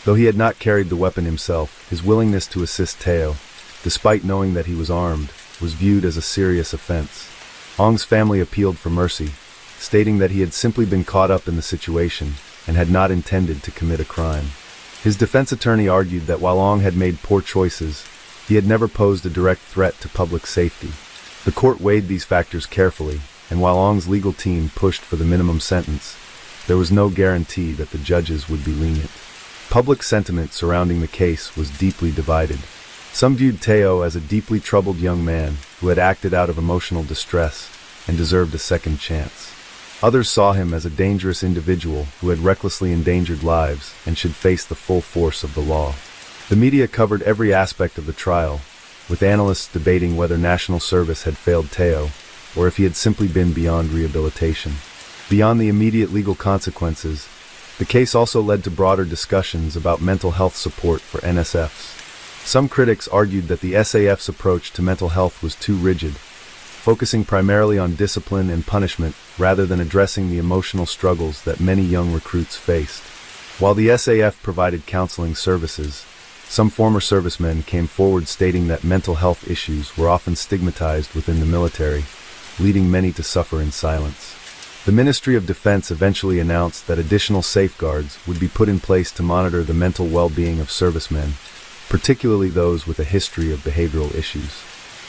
Though he had not carried the weapon himself, his willingness to assist Teo, despite knowing that he was armed, was viewed as a serious offense. Ong's family appealed for mercy, stating that he had simply been caught up in the situation and had not intended to commit a crime. His defense attorney argued that while Ong had made poor choices, he had never posed a direct threat to public safety. The court weighed these factors carefully, and while Ong's legal team pushed for the minimum sentence, there was no guarantee that the judges would be lenient. Public sentiment surrounding the case was deeply divided. Some viewed Teo as a deeply troubled young man who had acted out of emotional distress and deserved a second chance. Others saw him as a dangerous individual who had recklessly endangered lives and should face the full force of the law. The media covered every aspect of the trial, with analysts debating whether national service had failed Teo or if he had simply been beyond rehabilitation. Beyond the immediate legal consequences, the case also led to broader discussions about mental health support for NSFs. Some critics argued that the SAF's approach to mental health was too rigid, focusing primarily on discipline and punishment rather than addressing the emotional struggles that many young recruits faced. While the SAF provided counseling services, some former servicemen came forward stating that mental health issues were often stigmatized within the military, leading many to suffer in silence. The Ministry of Defense eventually announced that additional safeguards would be put in place to monitor the mental well-being of servicemen, particularly those with a history of behavioral issues.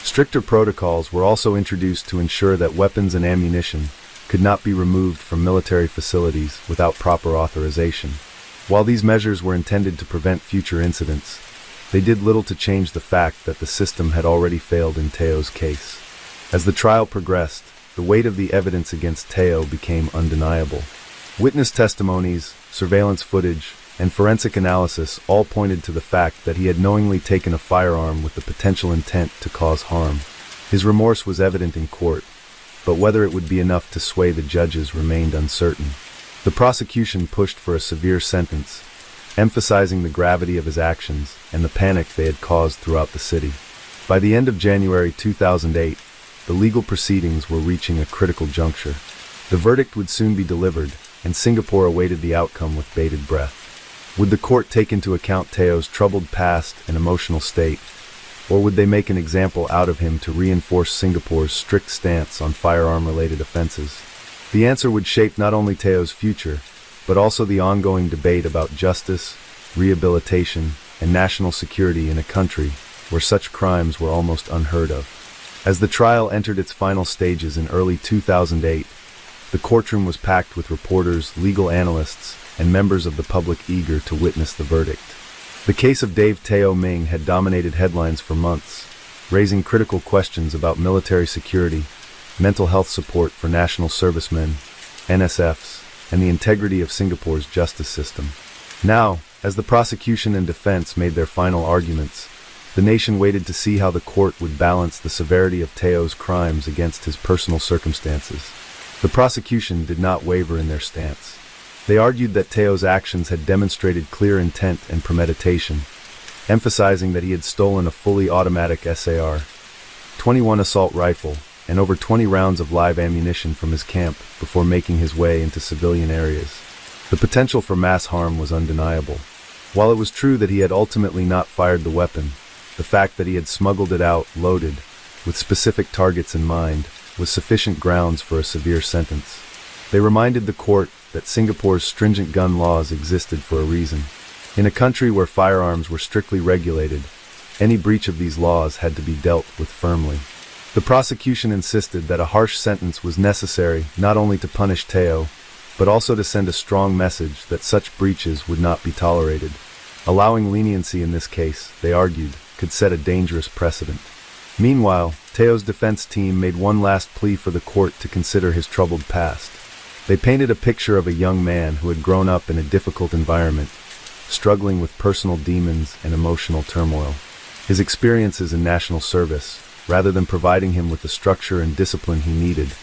Stricter protocols were also introduced to ensure that weapons and ammunition could not be removed from military facilities without proper authorization. While these measures were intended to prevent future incidents, they did little to change the fact that the system had already failed in Teo's case. As the trial progressed, the weight of the evidence against Teo became undeniable. Witness testimonies, surveillance footage, and forensic analysis all pointed to the fact that he had knowingly taken a firearm with the potential intent to cause harm. His remorse was evident in court, but whether it would be enough to sway the judges remained uncertain. The prosecution pushed for a severe sentence, emphasizing the gravity of his actions and the panic they had caused throughout the city. By the end of January 2008, the legal proceedings were reaching a critical juncture. The verdict would soon be delivered, and Singapore awaited the outcome with bated breath. Would the court take into account Teo's troubled past and emotional state, or would they make an example out of him to reinforce Singapore's strict stance on firearm-related offenses? The answer would shape not only Teo's future, but also the ongoing debate about justice, rehabilitation, and national security in a country where such crimes were almost unheard of. As the trial entered its final stages in early 2008, the courtroom was packed with reporters, legal analysts, and members of the public eager to witness the verdict. The case of Dave Teo Ming had dominated headlines for months, raising critical questions about military security, mental health support for national servicemen, NSFs, and the integrity of Singapore's justice system. Now, as the prosecution and defense made their final arguments, the nation waited to see how the court would balance the severity of Teo's crimes against his personal circumstances. The prosecution did not waver in their stance. They argued that Teo's actions had demonstrated clear intent and premeditation, emphasizing that he had stolen a fully automatic SAR-21 assault rifle and over 20 rounds of live ammunition from his camp before making his way into civilian areas. The potential for mass harm was undeniable. While it was true that he had ultimately not fired the weapon, the fact that he had smuggled it out, loaded, with specific targets in mind, was sufficient grounds for a severe sentence. They reminded the court that Singapore's stringent gun laws existed for a reason. In a country where firearms were strictly regulated, any breach of these laws had to be dealt with firmly. The prosecution insisted that a harsh sentence was necessary not only to punish Teo, but also to send a strong message that such breaches would not be tolerated. Allowing leniency in this case, they argued, could set a dangerous precedent. Meanwhile, Teo's defense team made one last plea for the court to consider his troubled past. They painted a picture of a young man who had grown up in a difficult environment, struggling with personal demons and emotional turmoil. His experiences in national service, rather than providing him with the structure and discipline he needed,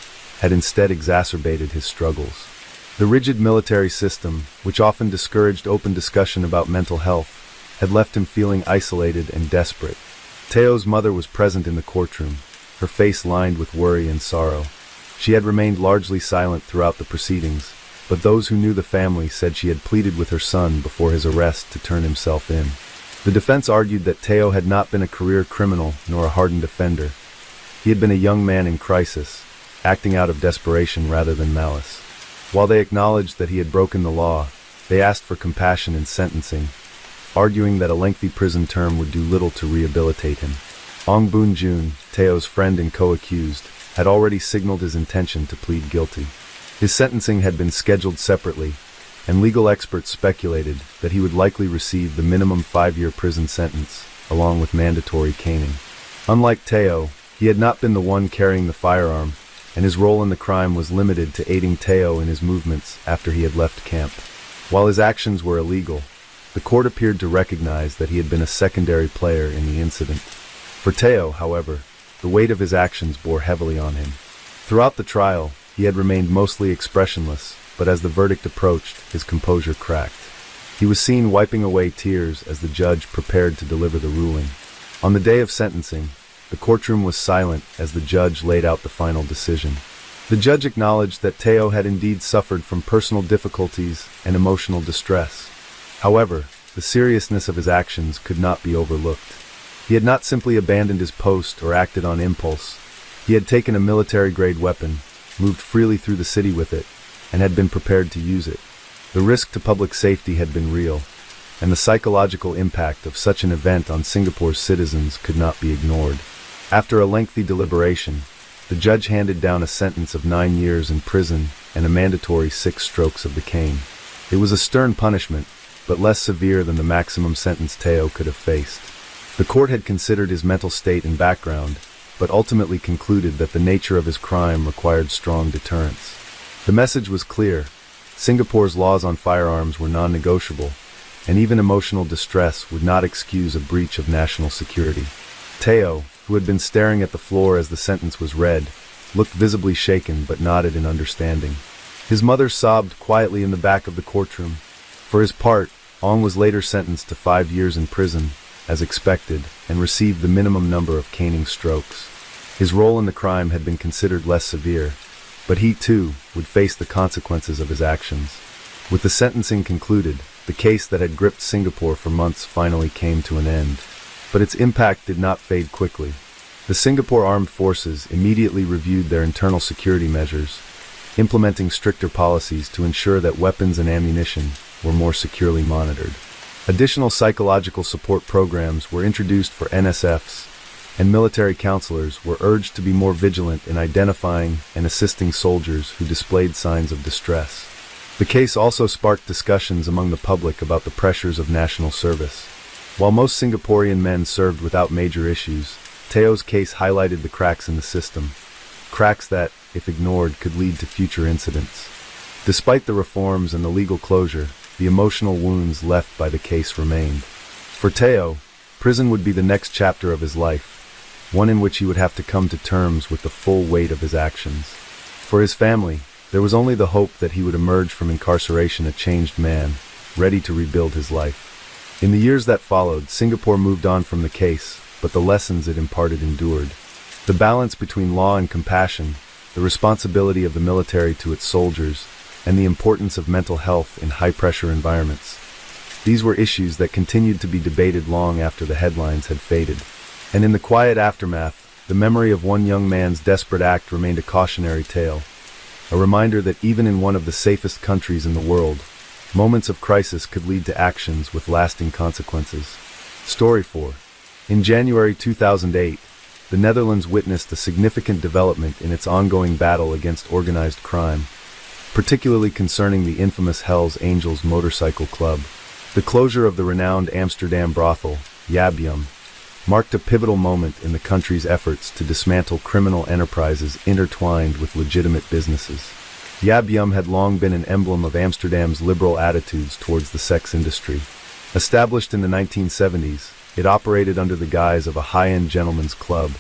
had instead exacerbated his struggles. The rigid military system, which often discouraged open discussion about mental health, had left him feeling isolated and desperate. Teo's mother was present in the courtroom, her face lined with worry and sorrow. She had remained largely silent throughout the proceedings, but those who knew the family said she had pleaded with her son before his arrest to turn himself in. The defense argued that Teo had not been a career criminal nor a hardened offender. He had been a young man in crisis, acting out of desperation rather than malice. While they acknowledged that he had broken the law, they asked for compassion in sentencing, arguing that a lengthy prison term would do little to rehabilitate him. Ong Boon-jun, Taeo's friend and co-accused, had already signaled his intention to plead guilty. His sentencing had been scheduled separately, and legal experts speculated that he would likely receive the minimum 5-year prison sentence, along with mandatory caning. Unlike Taeo, he had not been the one carrying the firearm, and his role in the crime was limited to aiding Taeo in his movements after he had left camp. While his actions were illegal, the court appeared to recognize that he had been a secondary player in the incident. For Taeo, however, the weight of his actions bore heavily on him. Throughout the trial, he had remained mostly expressionless, but as the verdict approached, his composure cracked. He was seen wiping away tears as the judge prepared to deliver the ruling. On the day of sentencing, the courtroom was silent as the judge laid out the final decision. The judge acknowledged that Taeo had indeed suffered from personal difficulties and emotional distress. However, the seriousness of his actions could not be overlooked. He had not simply abandoned his post or acted on impulse. He had taken a military-grade weapon, moved freely through the city with it, and had been prepared to use it. The risk to public safety had been real, and the psychological impact of such an event on Singapore's citizens could not be ignored. After a lengthy deliberation, the judge handed down a sentence of 9 years in prison and a mandatory 6 strokes of the cane. It was a stern punishment, but less severe than the maximum sentence Taeo could have faced. The court had considered his mental state and background, but ultimately concluded that the nature of his crime required strong deterrence. The message was clear. Singapore's laws on firearms were non-negotiable, and even emotional distress would not excuse a breach of national security. Taeo, who had been staring at the floor as the sentence was read, looked visibly shaken but nodded in understanding. His mother sobbed quietly in the back of the courtroom. For his part, Ong was later sentenced to 5 years in prison, as expected, and received the minimum number of caning strokes. His role in the crime had been considered less severe, but he too would face the consequences of his actions. With the sentencing concluded, the case that had gripped Singapore for months finally came to an end. But its impact did not fade quickly. The Singapore Armed Forces immediately reviewed their internal security measures, implementing stricter policies to ensure that weapons and ammunition were more securely monitored. Additional psychological support programs were introduced for NSFs, and military counselors were urged to be more vigilant in identifying and assisting soldiers who displayed signs of distress. The case also sparked discussions among the public about the pressures of national service. While most Singaporean men served without major issues, Taeo's case highlighted the cracks in the system, cracks that, if ignored, could lead to future incidents. Despite the reforms and the legal closure, the emotional wounds left by the case remained. For Taeo, prison would be the next chapter of his life, one in which he would have to come to terms with the full weight of his actions. For his family, there was only the hope that he would emerge from incarceration a changed man, ready to rebuild his life. In the years that followed, Singapore moved on from the case, but the lessons it imparted endured. The balance between law and compassion, the responsibility of the military to its soldiers, and the importance of mental health in high-pressure environments. These were issues that continued to be debated long after the headlines had faded. And in the quiet aftermath, the memory of one young man's desperate act remained a cautionary tale, a reminder that even in one of the safest countries in the world, moments of crisis could lead to actions with lasting consequences. Story 4. In January 2008, the Netherlands witnessed a significant development in its ongoing battle against organized crime, particularly concerning the infamous Hells Angels motorcycle club. The closure of the renowned Amsterdam brothel, Yabyum, marked a pivotal moment in the country's efforts to dismantle criminal enterprises intertwined with legitimate businesses. Yabyum had long been an emblem of Amsterdam's liberal attitudes towards the sex industry. Established in the 1970s, it operated under the guise of a high-end gentlemen's club,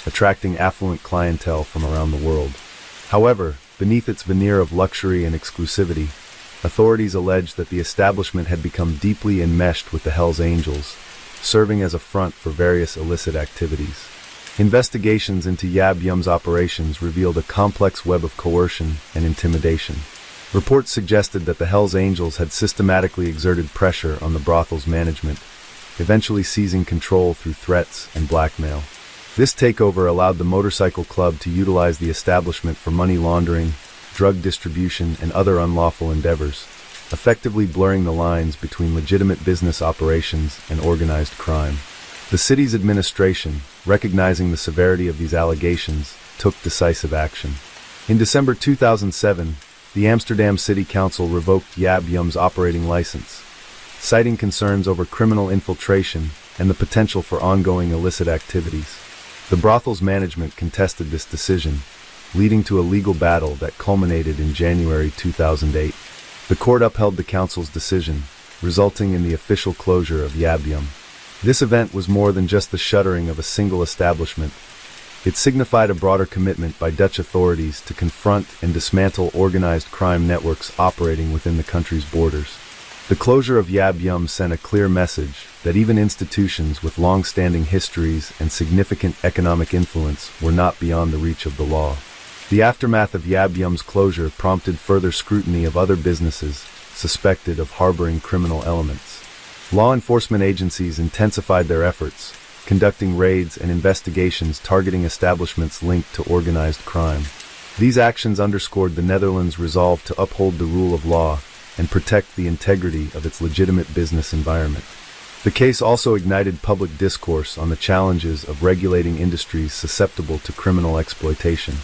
attracting affluent clientele from around the world. However, beneath its veneer of luxury and exclusivity, authorities alleged that the establishment had become deeply enmeshed with the Hells Angels, serving as a front for various illicit activities. Investigations into Yabyum's operations revealed a complex web of coercion and intimidation. Reports suggested that the Hells Angels had systematically exerted pressure on the brothel's management, eventually seizing control through threats and blackmail. This takeover allowed the motorcycle club to utilize the establishment for money laundering, drug distribution, and other unlawful endeavors, effectively blurring the lines between legitimate business operations and organized crime. The city's administration, recognizing the severity of these allegations, took decisive action. In December 2007, the Amsterdam City Council revoked Yab Yum's operating license, citing concerns over criminal infiltration and the potential for ongoing illicit activities. The brothel's management contested this decision, leading to a legal battle that culminated in January 2008. The court upheld the council's decision, resulting in the official closure of Yab Yum. This event was more than just the shuttering of a single establishment. It signified a broader commitment by Dutch authorities to confront and dismantle organized crime networks operating within the country's borders. The closure of Yab Yum sent a clear message that even institutions with long-standing histories and significant economic influence were not beyond the reach of the law. The aftermath of Yab Yum's closure prompted further scrutiny of other businesses suspected of harboring criminal elements. Law enforcement agencies intensified their efforts, conducting raids and investigations targeting establishments linked to organized crime. These actions underscored the Netherlands' resolve to uphold the rule of law and protect the integrity of its legitimate business environment. The case also ignited public discourse on the challenges of regulating industries susceptible to criminal exploitation.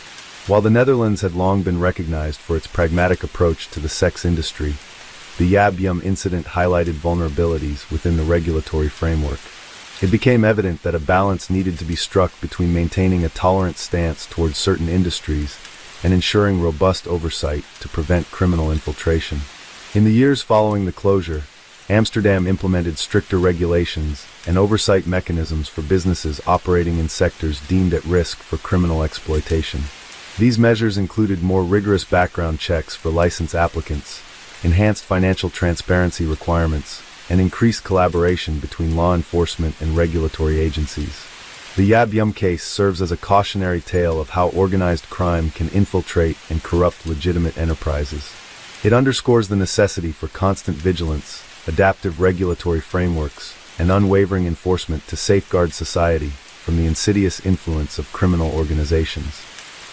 While the Netherlands had long been recognized for its pragmatic approach to the sex industry, the Yab Yum incident highlighted vulnerabilities within the regulatory framework. It became evident that a balance needed to be struck between maintaining a tolerant stance towards certain industries and ensuring robust oversight to prevent criminal infiltration. In the years following the closure, Amsterdam implemented stricter regulations and oversight mechanisms for businesses operating in sectors deemed at risk for criminal exploitation. These measures included more rigorous background checks for license applicants, enhanced financial transparency requirements, and increased collaboration between law enforcement and regulatory agencies. The Yab Yum case serves as a cautionary tale of how organized crime can infiltrate and corrupt legitimate enterprises. It underscores the necessity for constant vigilance, adaptive regulatory frameworks, and unwavering enforcement to safeguard society from the insidious influence of criminal organizations.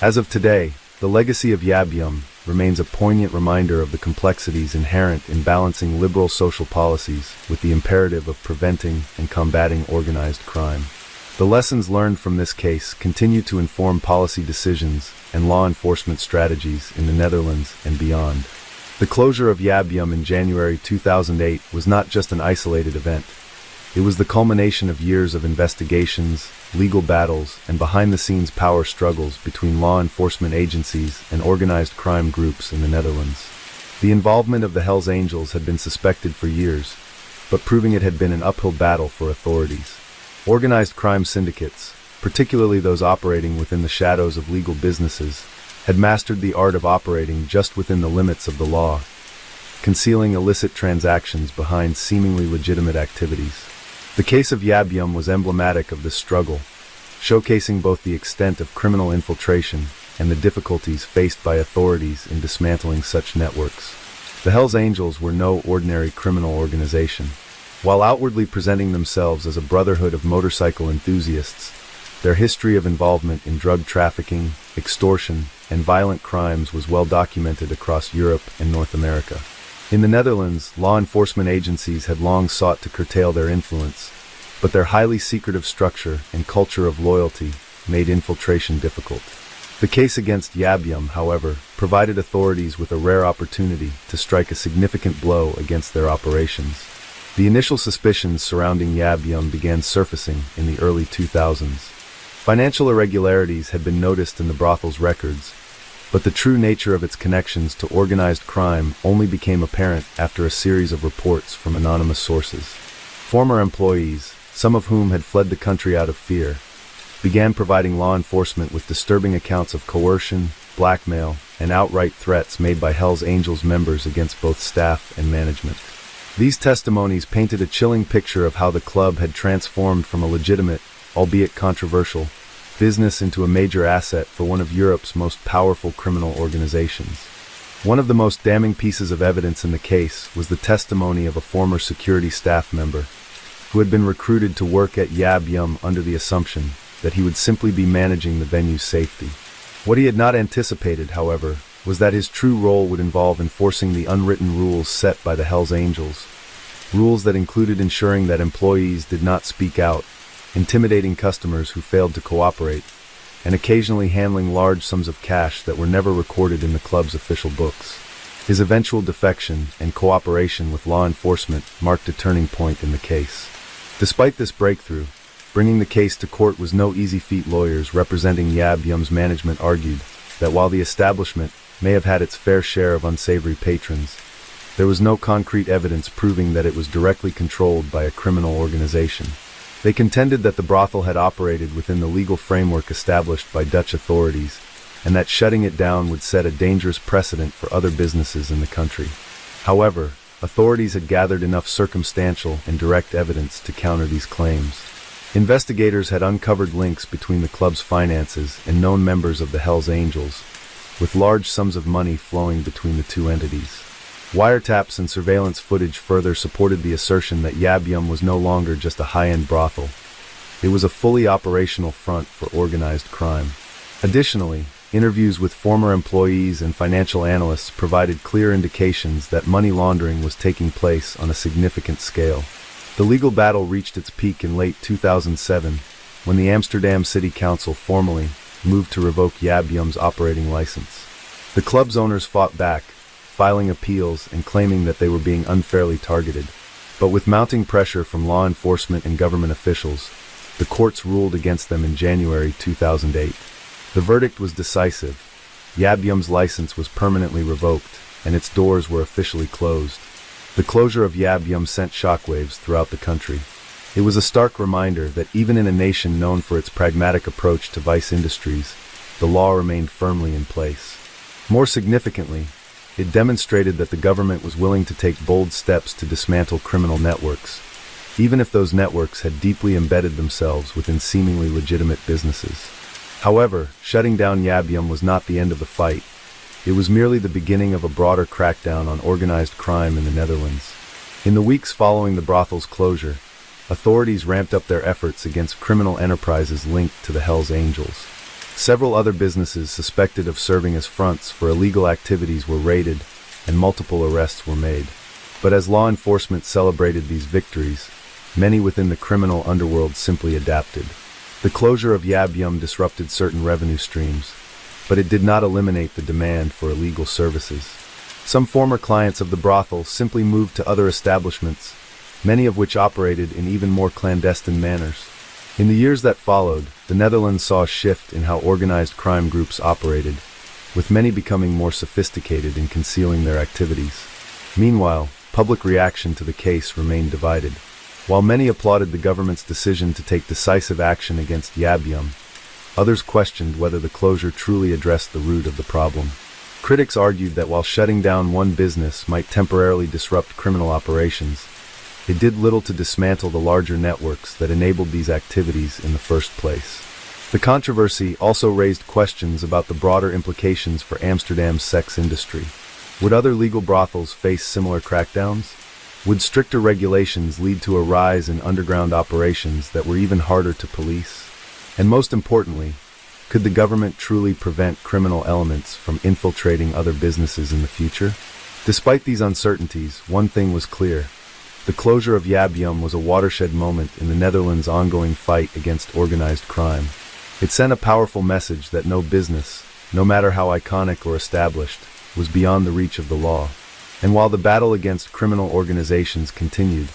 As of today, the legacy of Yab Yum remains a poignant reminder of the complexities inherent in balancing liberal social policies with the imperative of preventing and combating organized crime. The lessons learned from this case continue to inform policy decisions and law enforcement strategies in the Netherlands and beyond. The closure of Yab Yum in January 2008 was not just an isolated event. It was the culmination of years of investigations, legal battles, and behind-the-scenes power struggles between law enforcement agencies and organized crime groups in the Netherlands. The involvement of the Hells Angels had been suspected for years, but proving it had been an uphill battle for authorities. Organized crime syndicates, particularly those operating within the shadows of legal businesses, had mastered the art of operating just within the limits of the law, concealing illicit transactions behind seemingly legitimate activities. The case of Yab Yum was emblematic of this struggle, showcasing both the extent of criminal infiltration and the difficulties faced by authorities in dismantling such networks. The Hells Angels were no ordinary criminal organization. While outwardly presenting themselves as a brotherhood of motorcycle enthusiasts, their history of involvement in drug trafficking, extortion, and violent crimes was well documented across Europe and North America. In the Netherlands, law enforcement agencies had long sought to curtail their influence, but their highly secretive structure and culture of loyalty made infiltration difficult. The case against Yab Yum, however, provided authorities with a rare opportunity to strike a significant blow against their operations. The initial suspicions surrounding Yab Yum began surfacing in the early 2000s. Financial irregularities had been noticed in the brothel's records, but the true nature of its connections to organized crime only became apparent after a series of reports from anonymous sources. Former employees, some of whom had fled the country out of fear, began providing law enforcement with disturbing accounts of coercion, blackmail, and outright threats made by Hells Angels members against both staff and management. These testimonies painted a chilling picture of how the club had transformed from a legitimate, albeit controversial, business into a major asset for one of Europe's most powerful criminal organizations. One of the most damning pieces of evidence in the case was the testimony of a former security staff member who had been recruited to work at Yab Yum under the assumption that he would simply be managing the venue's safety. What he had not anticipated, however, was that his true role would involve enforcing the unwritten rules set by the Hells Angels. Rules that included ensuring that employees did not speak out, intimidating customers who failed to cooperate, and occasionally handling large sums of cash that were never recorded in the club's official books. His eventual defection and cooperation with law enforcement marked a turning point in the case. Despite this breakthrough, bringing the case to court was no easy feat. Lawyers representing Yab Yum's management argued that while the establishment may have had its fair share of unsavory patrons, there was no concrete evidence proving that it was directly controlled by a criminal organization. They contended that the brothel had operated within the legal framework established by Dutch authorities, and that shutting it down would set a dangerous precedent for other businesses in the country. However, authorities had gathered enough circumstantial and direct evidence to counter these claims. Investigators had uncovered links between the club's finances and known members of the Hells Angels, with large sums of money flowing between the two entities. Wiretaps and surveillance footage further supported the assertion that Yab Yum was no longer just a high-end brothel. It was a fully operational front for organized crime. Additionally, interviews with former employees and financial analysts provided clear indications that money laundering was taking place on a significant scale. The legal battle reached its peak in late 2007, when the Amsterdam City Council formally moved to revoke Yab Yum's operating license. The club's owners fought back, filing appeals and claiming that they were being unfairly targeted. But with mounting pressure from law enforcement and government officials, the courts ruled against them in January 2008. The verdict was decisive. Yab Yum's license was permanently revoked, and its doors were officially closed. The closure of Yab Yum sent shockwaves throughout the country. It was a stark reminder that even in a nation known for its pragmatic approach to vice industries, the law remained firmly in place. More significantly, it demonstrated that the government was willing to take bold steps to dismantle criminal networks, even if those networks had deeply embedded themselves within seemingly legitimate businesses. However, shutting down Yab Yum was not the end of the fight. It was merely the beginning of a broader crackdown on organized crime in the Netherlands. In the weeks following the brothel's closure, authorities ramped up their efforts against criminal enterprises linked to the Hells Angels. Several other businesses suspected of serving as fronts for illegal activities were raided, and multiple arrests were made. But as law enforcement celebrated these victories, many within the criminal underworld simply adapted. The closure of Yab Yum disrupted certain revenue streams, but it did not eliminate the demand for illegal services. Some former clients of the brothel simply moved to other establishments, many of which operated in even more clandestine manners. In the years that followed, the Netherlands saw a shift in how organized crime groups operated, with many becoming more sophisticated in concealing their activities. Meanwhile, public reaction to the case remained divided. While many applauded the government's decision to take decisive action against Yab Yum, others questioned whether the closure truly addressed the root of the problem. Critics argued that while shutting down one business might temporarily disrupt criminal operations, it did little to dismantle the larger networks that enabled these activities in the first place. The controversy also raised questions about the broader implications for Amsterdam's sex industry. Would other legal brothels face similar crackdowns? Would stricter regulations lead to a rise in underground operations that were even harder to police? And most importantly, could the government truly prevent criminal elements from infiltrating other businesses in the future? Despite these uncertainties, one thing was clear. The closure of Yab Yum was a watershed moment in the Netherlands' ongoing fight against organized crime. It sent a powerful message that no business, no matter how iconic or established, was beyond the reach of the law. And while the battle against criminal organizations continued,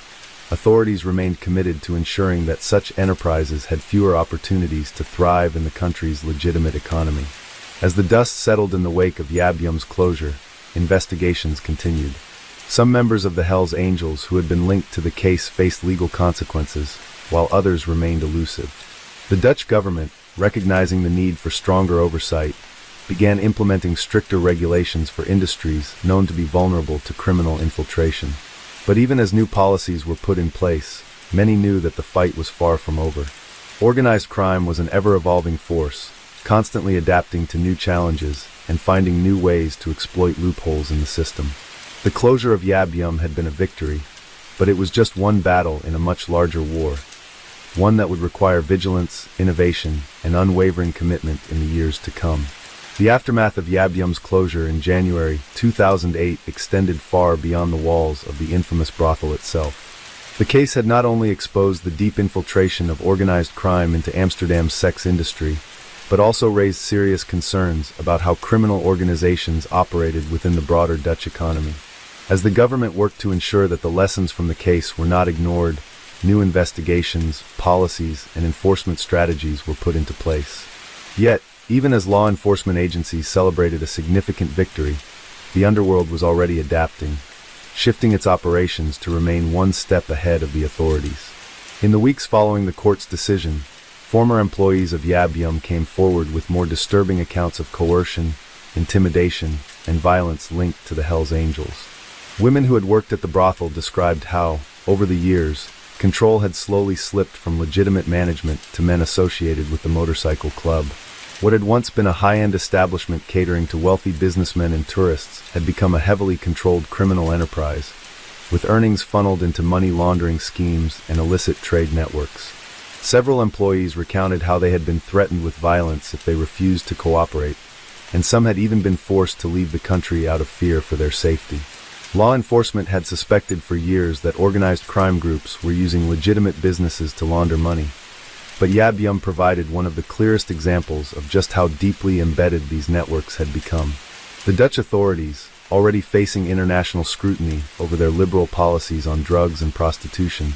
authorities remained committed to ensuring that such enterprises had fewer opportunities to thrive in the country's legitimate economy. As the dust settled in the wake of Yab Yum's closure, investigations continued. Some members of the Hells Angels who had been linked to the case faced legal consequences, while others remained elusive. The Dutch government, recognizing the need for stronger oversight, began implementing stricter regulations for industries known to be vulnerable to criminal infiltration. But even as new policies were put in place, many knew that the fight was far from over. Organized crime was an ever-evolving force, constantly adapting to new challenges and finding new ways to exploit loopholes in the system. The closure of Yab Yum had been a victory, but it was just one battle in a much larger war. one that would require vigilance, innovation, and unwavering commitment in the years to come. The aftermath of Yab Yum's closure in January 2008 extended far beyond the walls of the infamous brothel itself. The case had not only exposed the deep infiltration of organized crime into Amsterdam's sex industry, but also raised serious concerns about how criminal organizations operated within the broader Dutch economy. As the government worked to ensure that the lessons from the case were not ignored, new investigations, policies, and enforcement strategies were put into place. Yet, even as law enforcement agencies celebrated a significant victory, the underworld was already adapting, shifting its operations to remain one step ahead of the authorities. In the weeks following the court's decision, former employees of Yab Yum came forward with more disturbing accounts of coercion, intimidation, and violence linked to the Hells Angels. Women who had worked at the brothel described how, over the years, control had slowly slipped from legitimate management to men associated with the motorcycle club. What had once been a high-end establishment catering to wealthy businessmen and tourists had become a heavily controlled criminal enterprise, with earnings funneled into money laundering schemes and illicit trade networks. Several employees recounted how they had been threatened with violence if they refused to cooperate, and some had even been forced to leave the country out of fear for their safety. Law enforcement had suspected for years that organized crime groups were using legitimate businesses to launder money, but Yab Yum provided one of the clearest examples of just how deeply embedded these networks had become. The Dutch authorities, already facing international scrutiny over their liberal policies on drugs and prostitution,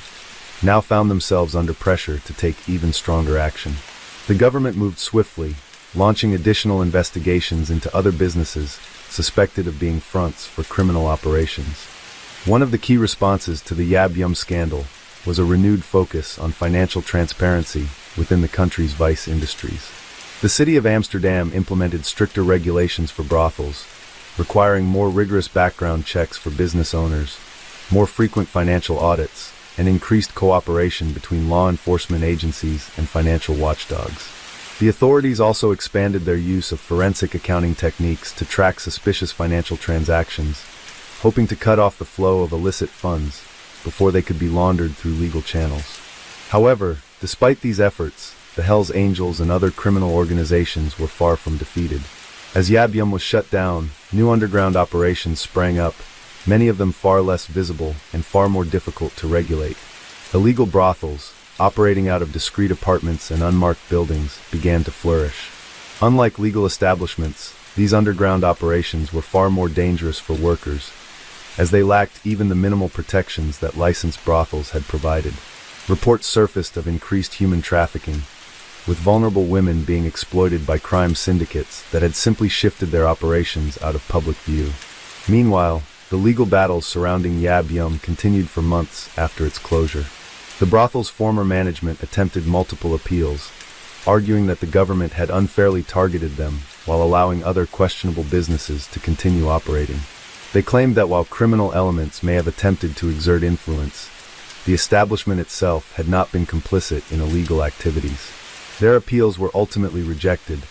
now found themselves under pressure to take even stronger action. The government moved swiftly, launching additional investigations into other businesses suspected of being fronts for criminal operations. One of the key responses to the Yab Yum scandal was a renewed focus on financial transparency within the country's vice industries. The city of Amsterdam implemented stricter regulations for brothels, requiring more rigorous background checks for business owners, more frequent financial audits, and increased cooperation between law enforcement agencies and financial watchdogs. The authorities also expanded their use of forensic accounting techniques to track suspicious financial transactions, hoping to cut off the flow of illicit funds before they could be laundered through legal channels. However, despite these efforts, the Hells Angels and other criminal organizations were far from defeated. As Yab Yum was shut down, new underground operations sprang up, many of them far less visible and far more difficult to regulate. Illegal brothels, operating out of discreet apartments and unmarked buildings, began to flourish. Unlike legal establishments, these underground operations were far more dangerous for workers, as they lacked even the minimal protections that licensed brothels had provided. Reports surfaced of increased human trafficking, with vulnerable women being exploited by crime syndicates that had simply shifted their operations out of public view. Meanwhile, the legal battles surrounding Yab Yum continued for months after its closure. The brothel's former management attempted multiple appeals, arguing that the government had unfairly targeted them while allowing other questionable businesses to continue operating. They claimed that while criminal elements may have attempted to exert influence, the establishment itself had not been complicit in illegal activities. Their appeals were ultimately rejected,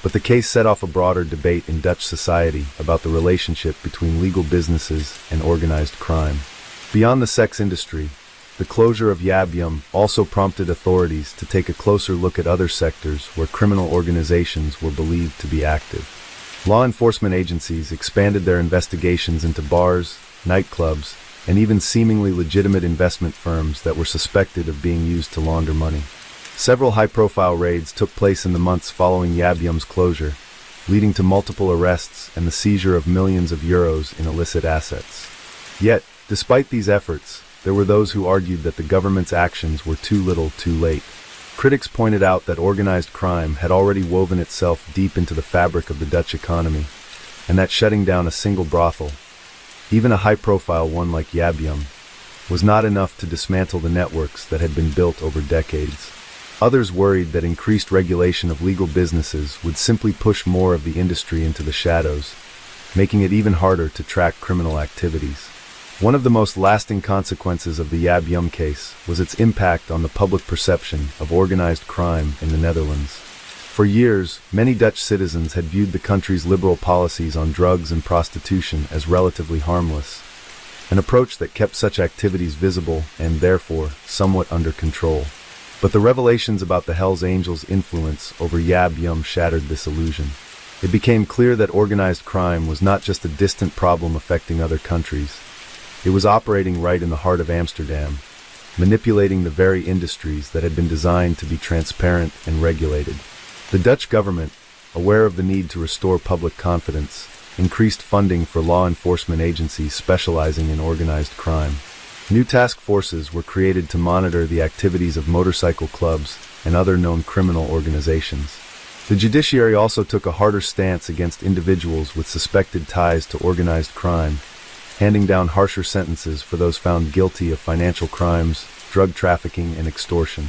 but the case set off a broader debate in Dutch society about the relationship between legal businesses and organized crime. Beyond the sex industry, the closure of Yab Yum also prompted authorities to take a closer look at other sectors where criminal organizations were believed to be active. Law enforcement agencies expanded their investigations into bars, nightclubs, and even seemingly legitimate investment firms that were suspected of being used to launder money. Several high-profile raids took place in the months following Yab Yum's closure, leading to multiple arrests and the seizure of millions of euros in illicit assets. Yet, despite these efforts, there were those who argued that the government's actions were too little, too late. Critics pointed out that organized crime had already woven itself deep into the fabric of the Dutch economy, and that shutting down a single brothel, even a high-profile one like Yab Yum, was not enough to dismantle the networks that had been built over decades. Others worried that increased regulation of legal businesses would simply push more of the industry into the shadows, making it even harder to track criminal activities. One of the most lasting consequences of the Yab Yum case was its impact on the public perception of organized crime in the Netherlands. For years, many Dutch citizens had viewed the country's liberal policies on drugs and prostitution as relatively harmless, an approach that kept such activities visible and, therefore, somewhat under control. But the revelations about the Hells Angels' influence over Yab Yum shattered this illusion. It became clear that organized crime was not just a distant problem affecting other countries. It was operating right in the heart of Amsterdam, manipulating the very industries that had been designed to be transparent and regulated. The Dutch government, aware of the need to restore public confidence, increased funding for law enforcement agencies specializing in organized crime. New task forces were created to monitor the activities of motorcycle clubs and other known criminal organizations. The judiciary also took a harder stance against individuals with suspected ties to organized crime, handing down harsher sentences for those found guilty of financial crimes, drug trafficking, and extortion.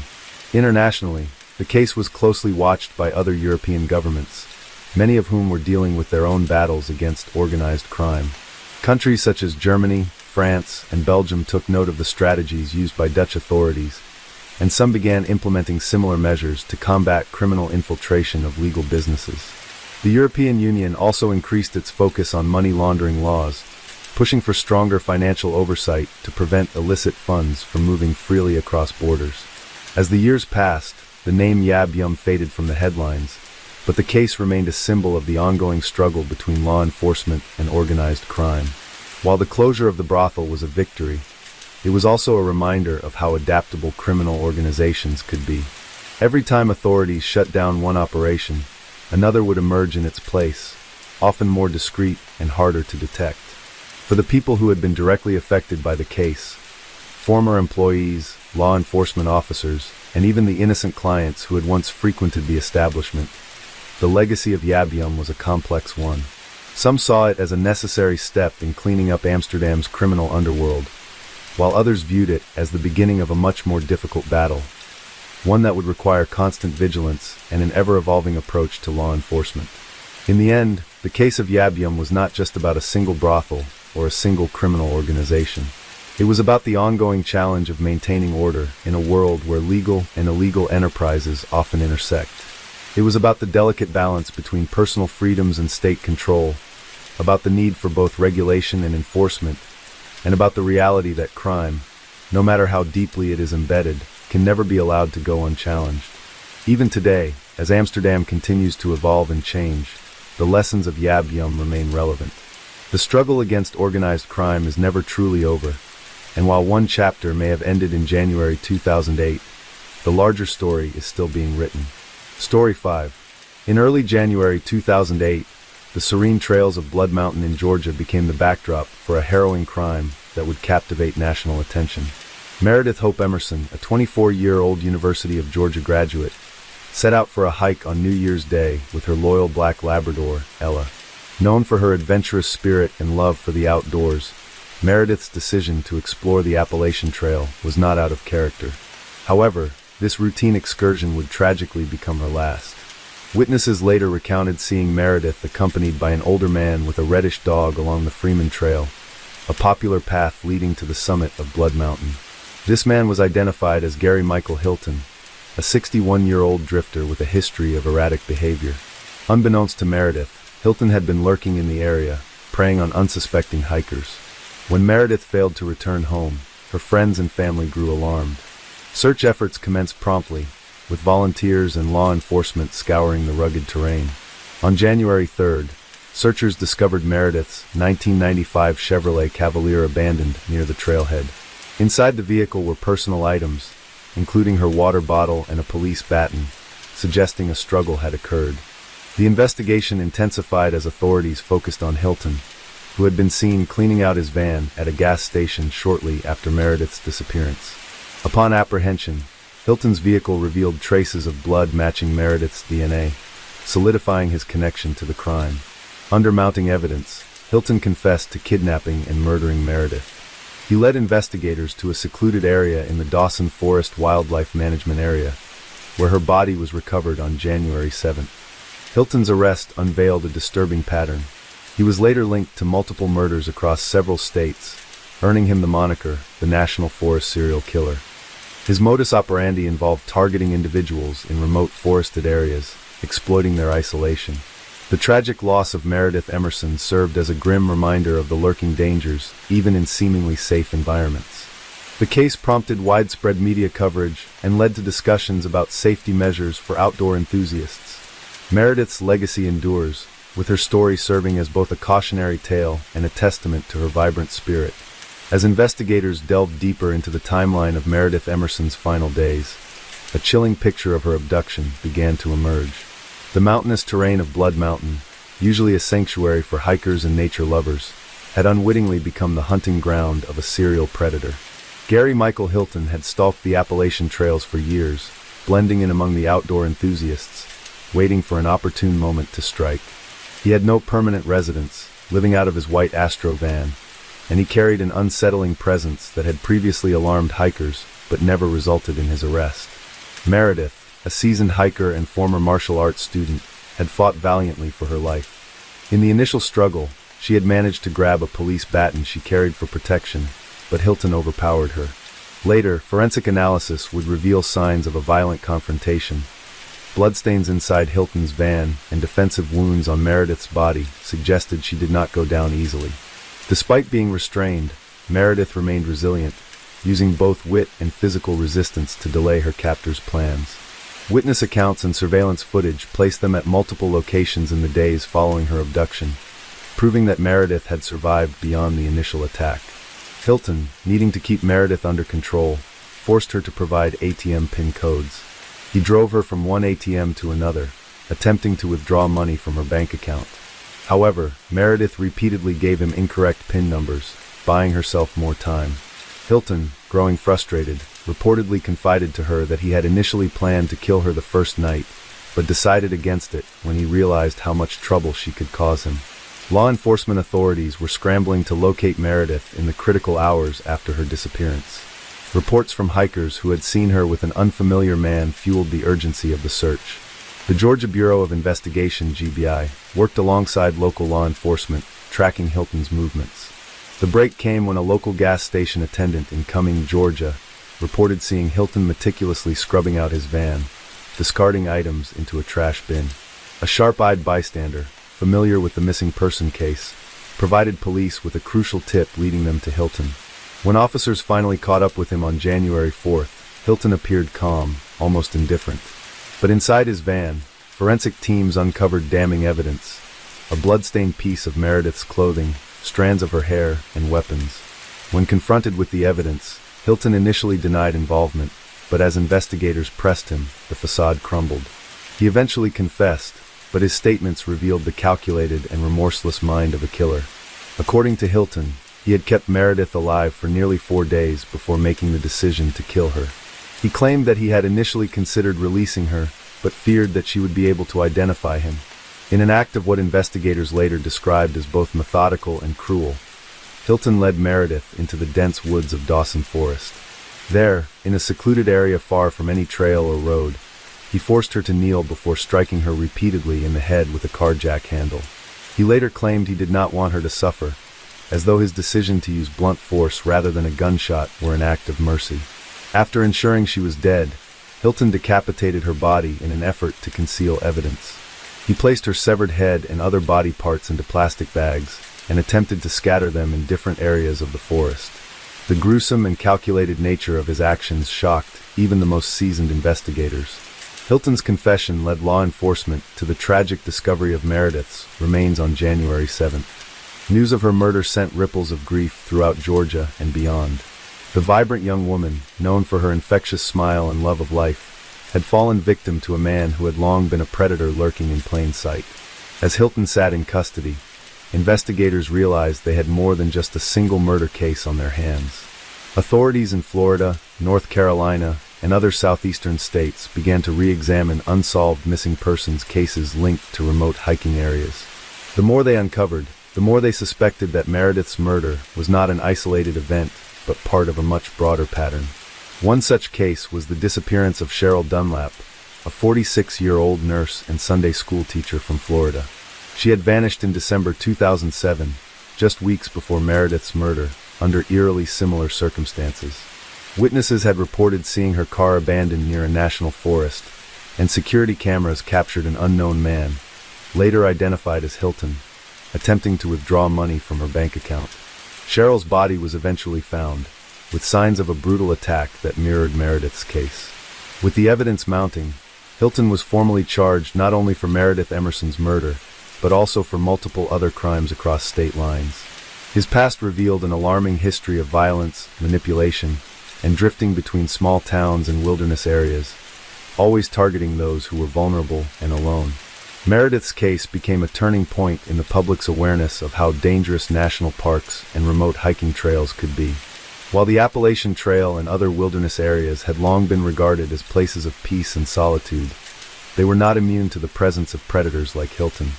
Internationally, the case was closely watched by other European governments, many of whom were dealing with their own battles against organized crime. Countries such as Germany, France, and Belgium took note of the strategies used by Dutch authorities, and some began implementing similar measures to combat criminal infiltration of legal businesses. The European Union also increased its focus on money laundering laws, pushing for stronger financial oversight to prevent illicit funds from moving freely across borders. As the years passed, the name Yab Yum faded from the headlines, but the case remained a symbol of the ongoing struggle between law enforcement and organized crime. While the closure of the brothel was a victory, it was also a reminder of how adaptable criminal organizations could be. Every time authorities shut down one operation, another would emerge in its place, often more discreet and harder to detect. For the people who had been directly affected by the case, former employees, law enforcement officers, and even the innocent clients who had once frequented the establishment, the legacy of Yab Yum was a complex one. Some saw it as a necessary step in cleaning up Amsterdam's criminal underworld, while others viewed it as the beginning of a much more difficult battle, one that would require constant vigilance and an ever-evolving approach to law enforcement. In the end, the case of Yab Yum was not just about a single brothel or a single criminal organization. It was about the ongoing challenge of maintaining order in a world where legal and illegal enterprises often intersect. It was about the delicate balance between personal freedoms and state control, about the need for both regulation and enforcement, and about the reality that crime, no matter how deeply it is embedded, can never be allowed to go unchallenged. Even today, as Amsterdam continues to evolve and change, the lessons of Yab Yum remain relevant. The struggle against organized crime is never truly over, and while one chapter may have ended in January 2008, the larger story is still being written. Story 5. In early January 2008, the serene trails of Blood Mountain in Georgia became the backdrop for a harrowing crime that would captivate national attention. Meredith Hope Emerson, a 24-year-old University of Georgia graduate, set out for a hike on New Year's Day with her loyal black Labrador, Ella. Known for her adventurous spirit and love for the outdoors, Meredith's decision to explore the Appalachian Trail was not out of character. However, this routine excursion would tragically become her last. Witnesses later recounted seeing Meredith accompanied by an older man with a reddish dog along the Freeman Trail, a popular path leading to the summit of Blood Mountain. This man was identified as Gary Michael Hilton, a 61-year-old drifter with a history of erratic behavior. Unbeknownst to Meredith, Hilton had been lurking in the area, preying on unsuspecting hikers. When Meredith failed to return home, her friends and family grew alarmed. Search efforts commenced promptly, with volunteers and law enforcement scouring the rugged terrain. On January 3rd, searchers discovered Meredith's 1995 Chevrolet Cavalier abandoned near the trailhead. Inside the vehicle were personal items, including her water bottle and a police baton, suggesting a struggle had occurred. The investigation intensified as authorities focused on Hilton, who had been seen cleaning out his van at a gas station shortly after Meredith's disappearance. Upon apprehension, Hilton's vehicle revealed traces of blood matching Meredith's DNA, solidifying his connection to the crime. Under mounting evidence, Hilton confessed to kidnapping and murdering Meredith. He led investigators to a secluded area in the Dawson Forest Wildlife Management Area, where her body was recovered on January 7th. Hilton's arrest unveiled a disturbing pattern. He was later linked to multiple murders across several states, earning him the moniker, the National Forest Serial Killer. His modus operandi involved targeting individuals in remote forested areas, exploiting their isolation. The tragic loss of Meredith Emerson served as a grim reminder of the lurking dangers, even in seemingly safe environments. The case prompted widespread media coverage and led to discussions about safety measures for outdoor enthusiasts. Meredith's legacy endures, with her story serving as both a cautionary tale and a testament to her vibrant spirit. As investigators delved deeper into the timeline of Meredith Emerson's final days, a chilling picture of her abduction began to emerge. The mountainous terrain of Blood Mountain, usually a sanctuary for hikers and nature lovers, had unwittingly become the hunting ground of a serial predator. Gary Michael Hilton had stalked the Appalachian trails for years, blending in among the outdoor enthusiasts, waiting for an opportune moment to strike. He had no permanent residence, living out of his white Astro van, and he carried an unsettling presence that had previously alarmed hikers but never resulted in his arrest. Meredith, a seasoned hiker and former martial arts student, had fought valiantly for her life. In the initial struggle, she had managed to grab a police baton she carried for protection, but Hilton overpowered her. Later, forensic analysis would reveal signs of a violent confrontation. Bloodstains inside Hilton's van and defensive wounds on Meredith's body suggested she did not go down easily. Despite being restrained, Meredith remained resilient, using both wit and physical resistance to delay her captor's plans. Witness accounts and surveillance footage placed them at multiple locations in the days following her abduction, proving that Meredith had survived beyond the initial attack. Hilton, needing to keep Meredith under control, forced her to provide ATM PIN codes. He drove her from one ATM to another, attempting to withdraw money from her bank account. However, Meredith repeatedly gave him incorrect PIN numbers, buying herself more time. Hilton, growing frustrated, reportedly confided to her that he had initially planned to kill her the first night, but decided against it when he realized how much trouble she could cause him. Law enforcement authorities were scrambling to locate Meredith in the critical hours after her disappearance. Reports from hikers who had seen her with an unfamiliar man fueled the urgency of the search. The Georgia Bureau of Investigation (GBI) worked alongside local law enforcement, tracking Hilton's movements. The break came when a local gas station attendant in Cumming, Georgia, reported seeing Hilton meticulously scrubbing out his van, discarding items into a trash bin. A sharp-eyed bystander, familiar with the missing person case, provided police with a crucial tip leading them to Hilton. When officers finally caught up with him on January 4th, Hilton appeared calm, almost indifferent. But inside his van, forensic teams uncovered damning evidence: a blood-stained piece of Meredith's clothing, strands of her hair, and weapons. When confronted with the evidence, Hilton initially denied involvement, but as investigators pressed him, the facade crumbled. He eventually confessed, but his statements revealed the calculated and remorseless mind of a killer. According to Hilton, he had kept Meredith alive for nearly 4 days before making the decision to kill her. He claimed that he had initially considered releasing her, but feared that she would be able to identify him. In an act of what investigators later described as both methodical and cruel, Hilton led Meredith into the dense woods of Dawson Forest. There, in a secluded area far from any trail or road, he forced her to kneel before striking her repeatedly in the head with a car jack handle. He later claimed he did not want her to suffer, as though his decision to use blunt force rather than a gunshot were an act of mercy. After ensuring she was dead, Hilton decapitated her body in an effort to conceal evidence. He placed her severed head and other body parts into plastic bags and attempted to scatter them in different areas of the forest. The gruesome and calculated nature of his actions shocked even the most seasoned investigators. Hilton's confession led law enforcement to the tragic discovery of Meredith's remains on January 7th. News of her murder sent ripples of grief throughout Georgia and beyond. The vibrant young woman, known for her infectious smile and love of life, had fallen victim to a man who had long been a predator lurking in plain sight. As Hilton sat in custody, investigators realized they had more than just a single murder case on their hands. Authorities in Florida, North Carolina, and other southeastern states began to re-examine unsolved missing persons cases linked to remote hiking areas. The more they uncovered, the more they suspected that Meredith's murder was not an isolated event, but part of a much broader pattern. One such case was the disappearance of Cheryl Dunlap, a 46-year-old nurse and Sunday school teacher from Florida. She had vanished in December 2007, just weeks before Meredith's murder, under eerily similar circumstances. Witnesses had reported seeing her car abandoned near a national forest, and security cameras captured an unknown man, later identified as Hilton, attempting to withdraw money from her bank account. Cheryl's body was eventually found, with signs of a brutal attack that mirrored Meredith's case. With the evidence mounting, Hilton was formally charged not only for Meredith Emerson's murder, but also for multiple other crimes across state lines. His past revealed an alarming history of violence, manipulation, and drifting between small towns and wilderness areas, always targeting those who were vulnerable and alone. Meredith's case became a turning point in the public's awareness of how dangerous national parks and remote hiking trails could be. While the Appalachian Trail and other wilderness areas had long been regarded as places of peace and solitude, they were not immune to the presence of predators like Hilton.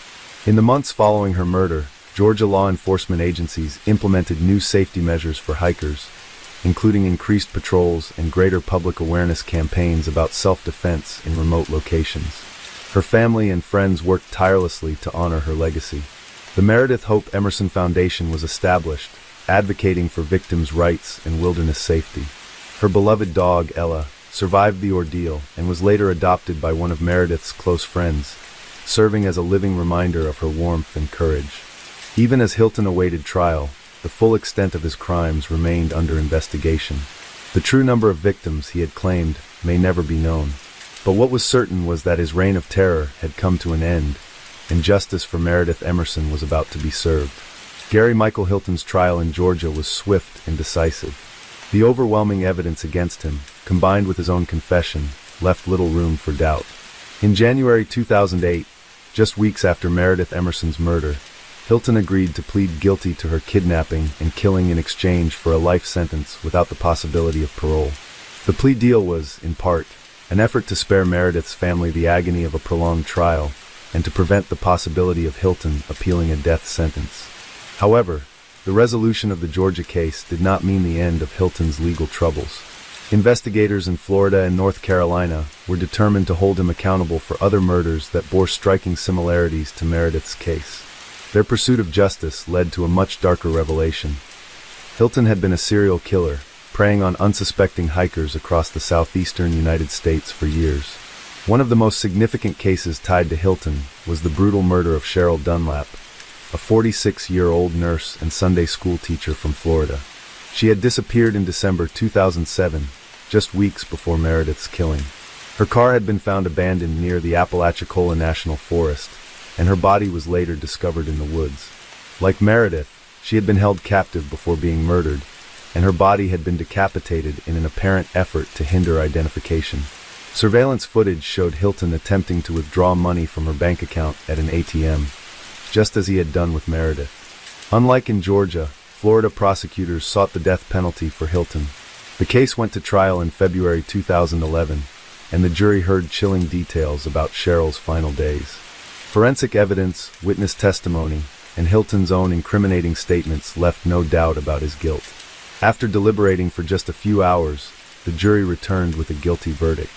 In the months following her murder, Georgia law enforcement agencies implemented new safety measures for hikers, including increased patrols and greater public awareness campaigns about self-defense in remote locations. Her family and friends worked tirelessly to honor her legacy. The Meredith Hope Emerson Foundation was established, advocating for victims' rights and wilderness safety. Her beloved dog, Ella, survived the ordeal and was later adopted by one of Meredith's close friends, serving as a living reminder of her warmth and courage. Even as Hilton awaited trial, the full extent of his crimes remained under investigation. The true number of victims he had claimed may never be known. But what was certain was that his reign of terror had come to an end, and justice for Meredith Emerson was about to be served. Gary Michael Hilton's trial in Georgia was swift and decisive. The overwhelming evidence against him, combined with his own confession, left little room for doubt. In January 2008, just weeks after Meredith Emerson's murder, Hilton agreed to plead guilty to her kidnapping and killing in exchange for a life sentence without the possibility of parole. The plea deal was, in part, an effort to spare Meredith's family the agony of a prolonged trial and to prevent the possibility of Hilton appealing a death sentence. However, the resolution of the Georgia case did not mean the end of Hilton's legal troubles. Investigators in Florida and North Carolina were determined to hold him accountable for other murders that bore striking similarities to Meredith's case. Their pursuit of justice led to a much darker revelation. Hilton had been a serial killer, preying on unsuspecting hikers across the southeastern United States for years. One of the most significant cases tied to Hilton was the brutal murder of Cheryl Dunlap, a 46-year-old nurse and Sunday school teacher from Florida. She had disappeared in December 2007, just weeks before Meredith's killing. Her car had been found abandoned near the Apalachicola National Forest, and her body was later discovered in the woods. Like Meredith, she had been held captive before being murdered, and her body had been decapitated in an apparent effort to hinder identification. Surveillance footage showed Hilton attempting to withdraw money from her bank account at an ATM, just as he had done with Meredith. Unlike in Georgia, Florida prosecutors sought the death penalty for Hilton. The case went to trial in February 2011, and the jury heard chilling details about Cheryl's final days. Forensic evidence, witness testimony, and Hilton's own incriminating statements left no doubt about his guilt. After deliberating for just a few hours, the jury returned with a guilty verdict.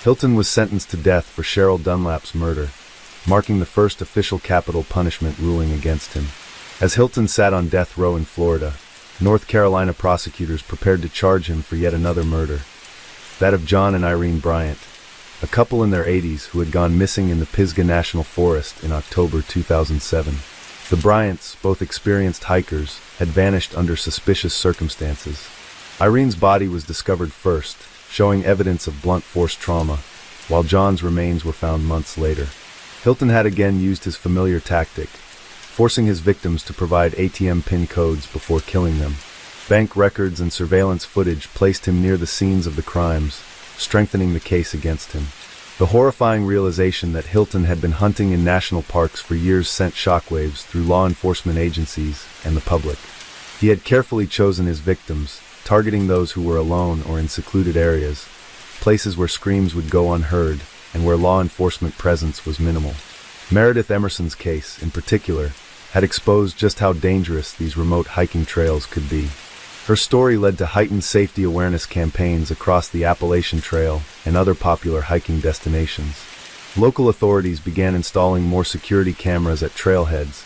Hilton was sentenced to death for Cheryl Dunlap's murder, marking the first official capital punishment ruling against him. As Hilton sat on death row in Florida, North Carolina prosecutors prepared to charge him for yet another murder, that of John and Irene Bryant, a couple in their 80s who had gone missing in the Pisgah National Forest in October 2007. The Bryants, both experienced hikers, had vanished under suspicious circumstances. Irene's body was discovered first, showing evidence of blunt force trauma, while John's remains were found months later. Hilton had again used his familiar tactic, forcing his victims to provide ATM PIN codes before killing them. Bank records and surveillance footage placed him near the scenes of the crimes, strengthening the case against him. The horrifying realization that Hilton had been hunting in national parks for years sent shockwaves through law enforcement agencies and the public. He had carefully chosen his victims, targeting those who were alone or in secluded areas, places where screams would go unheard and where law enforcement presence was minimal. Meredith Emerson's case, in particular, had exposed just how dangerous these remote hiking trails could be. Her story led to heightened safety awareness campaigns across the Appalachian Trail and other popular hiking destinations. Local authorities began installing more security cameras at trailheads,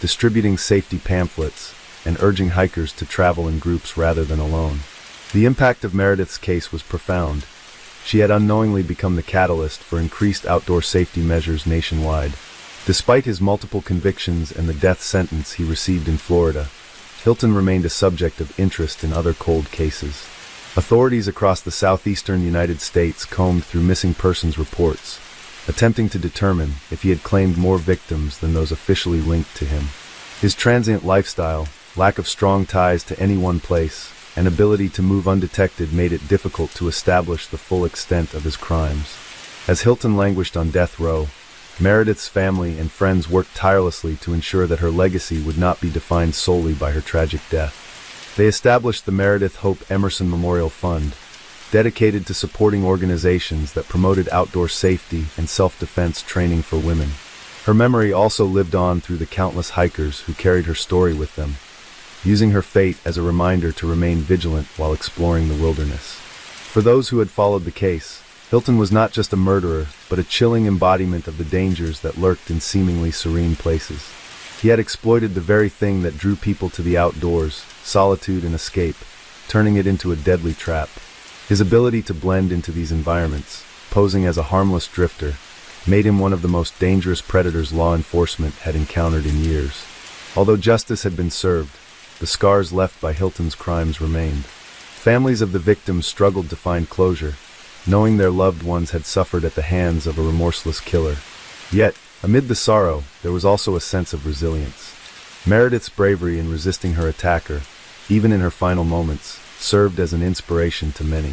distributing safety pamphlets, and urging hikers to travel in groups rather than alone. The impact of Meredith's case was profound. She had unknowingly become the catalyst for increased outdoor safety measures nationwide. Despite his multiple convictions and the death sentence he received in Florida, Hilton remained a subject of interest in other cold cases. Authorities across the southeastern United States combed through missing persons reports, attempting to determine if he had claimed more victims than those officially linked to him. His transient lifestyle, lack of strong ties to any one place, and ability to move undetected made it difficult to establish the full extent of his crimes. As Hilton languished on death row, Meredith's family and friends worked tirelessly to ensure that her legacy would not be defined solely by her tragic death. They established the Meredith Hope Emerson Memorial Fund, dedicated to supporting organizations that promoted outdoor safety and self-defense training for women. Her memory also lived on through the countless hikers who carried her story with them, using her fate as a reminder to remain vigilant while exploring the wilderness. For those who had followed the case, Hilton was not just a murderer, but a chilling embodiment of the dangers that lurked in seemingly serene places. He had exploited the very thing that drew people to the outdoors, solitude and escape, turning it into a deadly trap. His ability to blend into these environments, posing as a harmless drifter, made him one of the most dangerous predators law enforcement had encountered in years. Although justice had been served, the scars left by Hilton's crimes remained. Families of the victims struggled to find closure, knowing their loved ones had suffered at the hands of a remorseless killer. Yet, amid the sorrow, there was also a sense of resilience. Meredith's bravery in resisting her attacker, even in her final moments, served as an inspiration to many.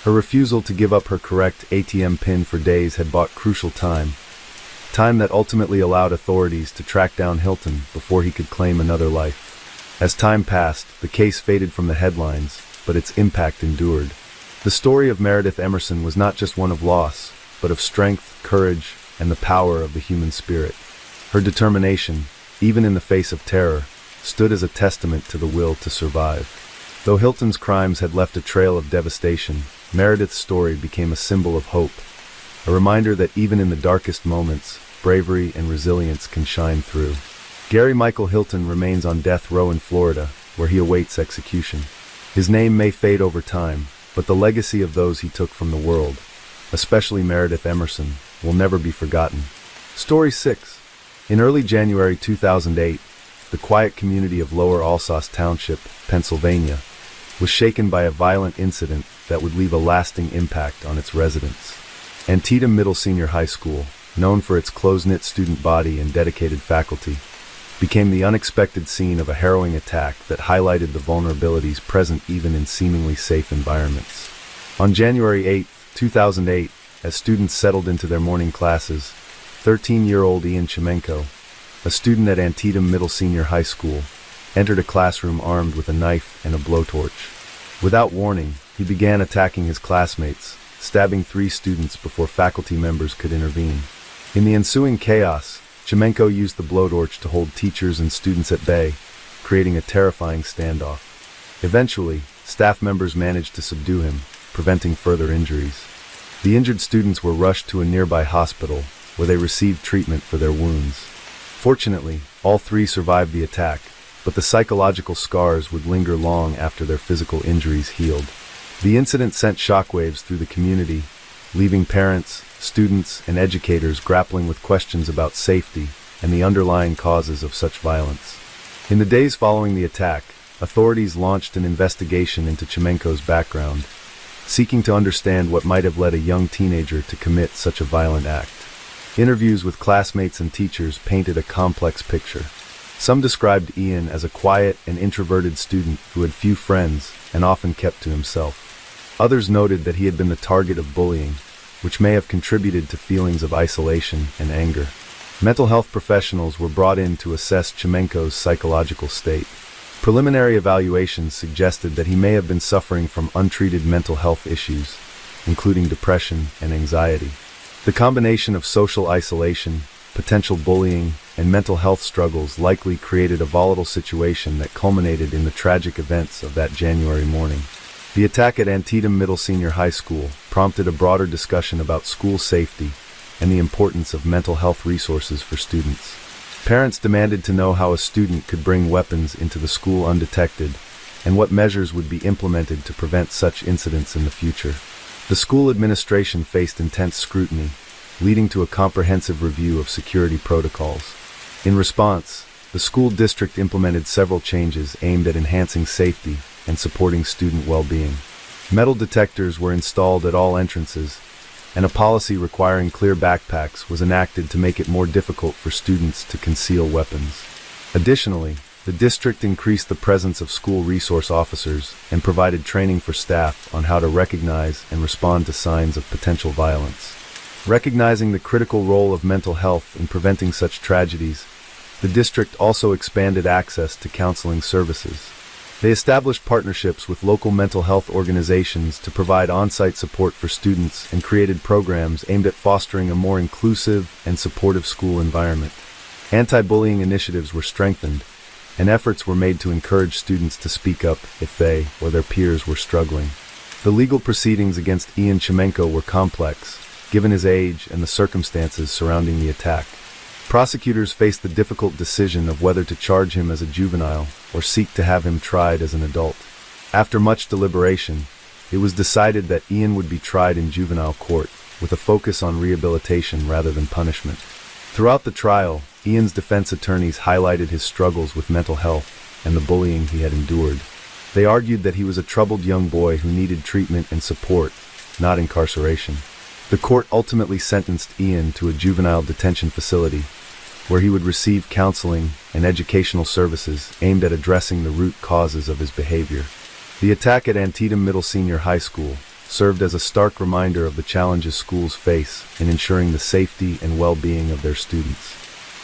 Her refusal to give up her correct ATM PIN for days had bought crucial time that ultimately allowed authorities to track down Hilton before he could claim another life. As time passed, the case faded from the headlines, but its impact endured. The story of Meredith Emerson was not just one of loss, but of strength, courage, and the power of the human spirit. Her determination, even in the face of terror, stood as a testament to the will to survive. Though Hilton's crimes had left a trail of devastation, Meredith's story became a symbol of hope, a reminder that even in the darkest moments, bravery and resilience can shine through. Gary Michael Hilton remains on death row in Florida, where he awaits execution. His name may fade over time, but the legacy of those he took from the world, especially Meredith Emerson, will never be forgotten. Story 6. In early January 2008, the quiet community of Lower Alsace Township, Pennsylvania, was shaken by a violent incident that would leave a lasting impact on its residents. Antietam Middle Senior High School, known for its close-knit student body and dedicated faculty, became the unexpected scene of a harrowing attack that highlighted the vulnerabilities present even in seemingly safe environments. On January 8, 2008, as students settled into their morning classes, 13-year-old Ian Chimenko, a student at Antietam Middle Senior High School, entered a classroom armed with a knife and a blowtorch. Without warning, he began attacking his classmates, stabbing 3 students before faculty members could intervene. In the ensuing chaos, Chimenko used the blowtorch to hold teachers and students at bay, creating a terrifying standoff. Eventually, staff members managed to subdue him, preventing further injuries. The injured students were rushed to a nearby hospital, where they received treatment for their wounds. Fortunately, all 3 survived the attack, but the psychological scars would linger long after their physical injuries healed. The incident sent shockwaves through the community, leaving parents, students, and educators grappling with questions about safety and the underlying causes of such violence. In the days following the attack, authorities launched an investigation into Chimenko's background, seeking to understand what might have led a young teenager to commit such a violent act. Interviews with classmates and teachers painted a complex picture. Some described Ian as a quiet and introverted student who had few friends and often kept to himself. Others noted that he had been the target of bullying, which may have contributed to feelings of isolation and anger. Mental health professionals were brought in to assess Chimenko's psychological state. Preliminary evaluations suggested that he may have been suffering from untreated mental health issues, including depression and anxiety. The combination of social isolation, potential bullying, and mental health struggles likely created a volatile situation that culminated in the tragic events of that January morning. The attack at Antietam Middle Senior High School prompted a broader discussion about school safety and the importance of mental health resources for students. Parents demanded to know how a student could bring weapons into the school undetected and what measures would be implemented to prevent such incidents in the future. The school administration faced intense scrutiny, leading to a comprehensive review of security protocols. In response, the school district implemented several changes aimed at enhancing safety and supporting student well-being. Metal detectors were installed at all entrances, and a policy requiring clear backpacks was enacted to make it more difficult for students to conceal weapons. Additionally, the district increased the presence of school resource officers and provided training for staff on how to recognize and respond to signs of potential violence. Recognizing the critical role of mental health in preventing such tragedies, the district also expanded access to counseling services. They established partnerships with local mental health organizations to provide on-site support for students and created programs aimed at fostering a more inclusive and supportive school environment. Anti-bullying initiatives were strengthened, and efforts were made to encourage students to speak up if they or their peers were struggling. The legal proceedings against Ian Chimenko were complex, given his age and the circumstances surrounding the attack. Prosecutors faced the difficult decision of whether to charge him as a juvenile or seek to have him tried as an adult. After much deliberation, it was decided that Ian would be tried in juvenile court, with a focus on rehabilitation rather than punishment. Throughout the trial, Ian's defense attorneys highlighted his struggles with mental health and the bullying he had endured. They argued that he was a troubled young boy who needed treatment and support, not incarceration. The court ultimately sentenced Ian to a juvenile detention facility, where he would receive counseling and educational services aimed at addressing the root causes of his behavior. The attack at Antietam Middle Senior High School served as a stark reminder of the challenges schools face in ensuring the safety and well-being of their students.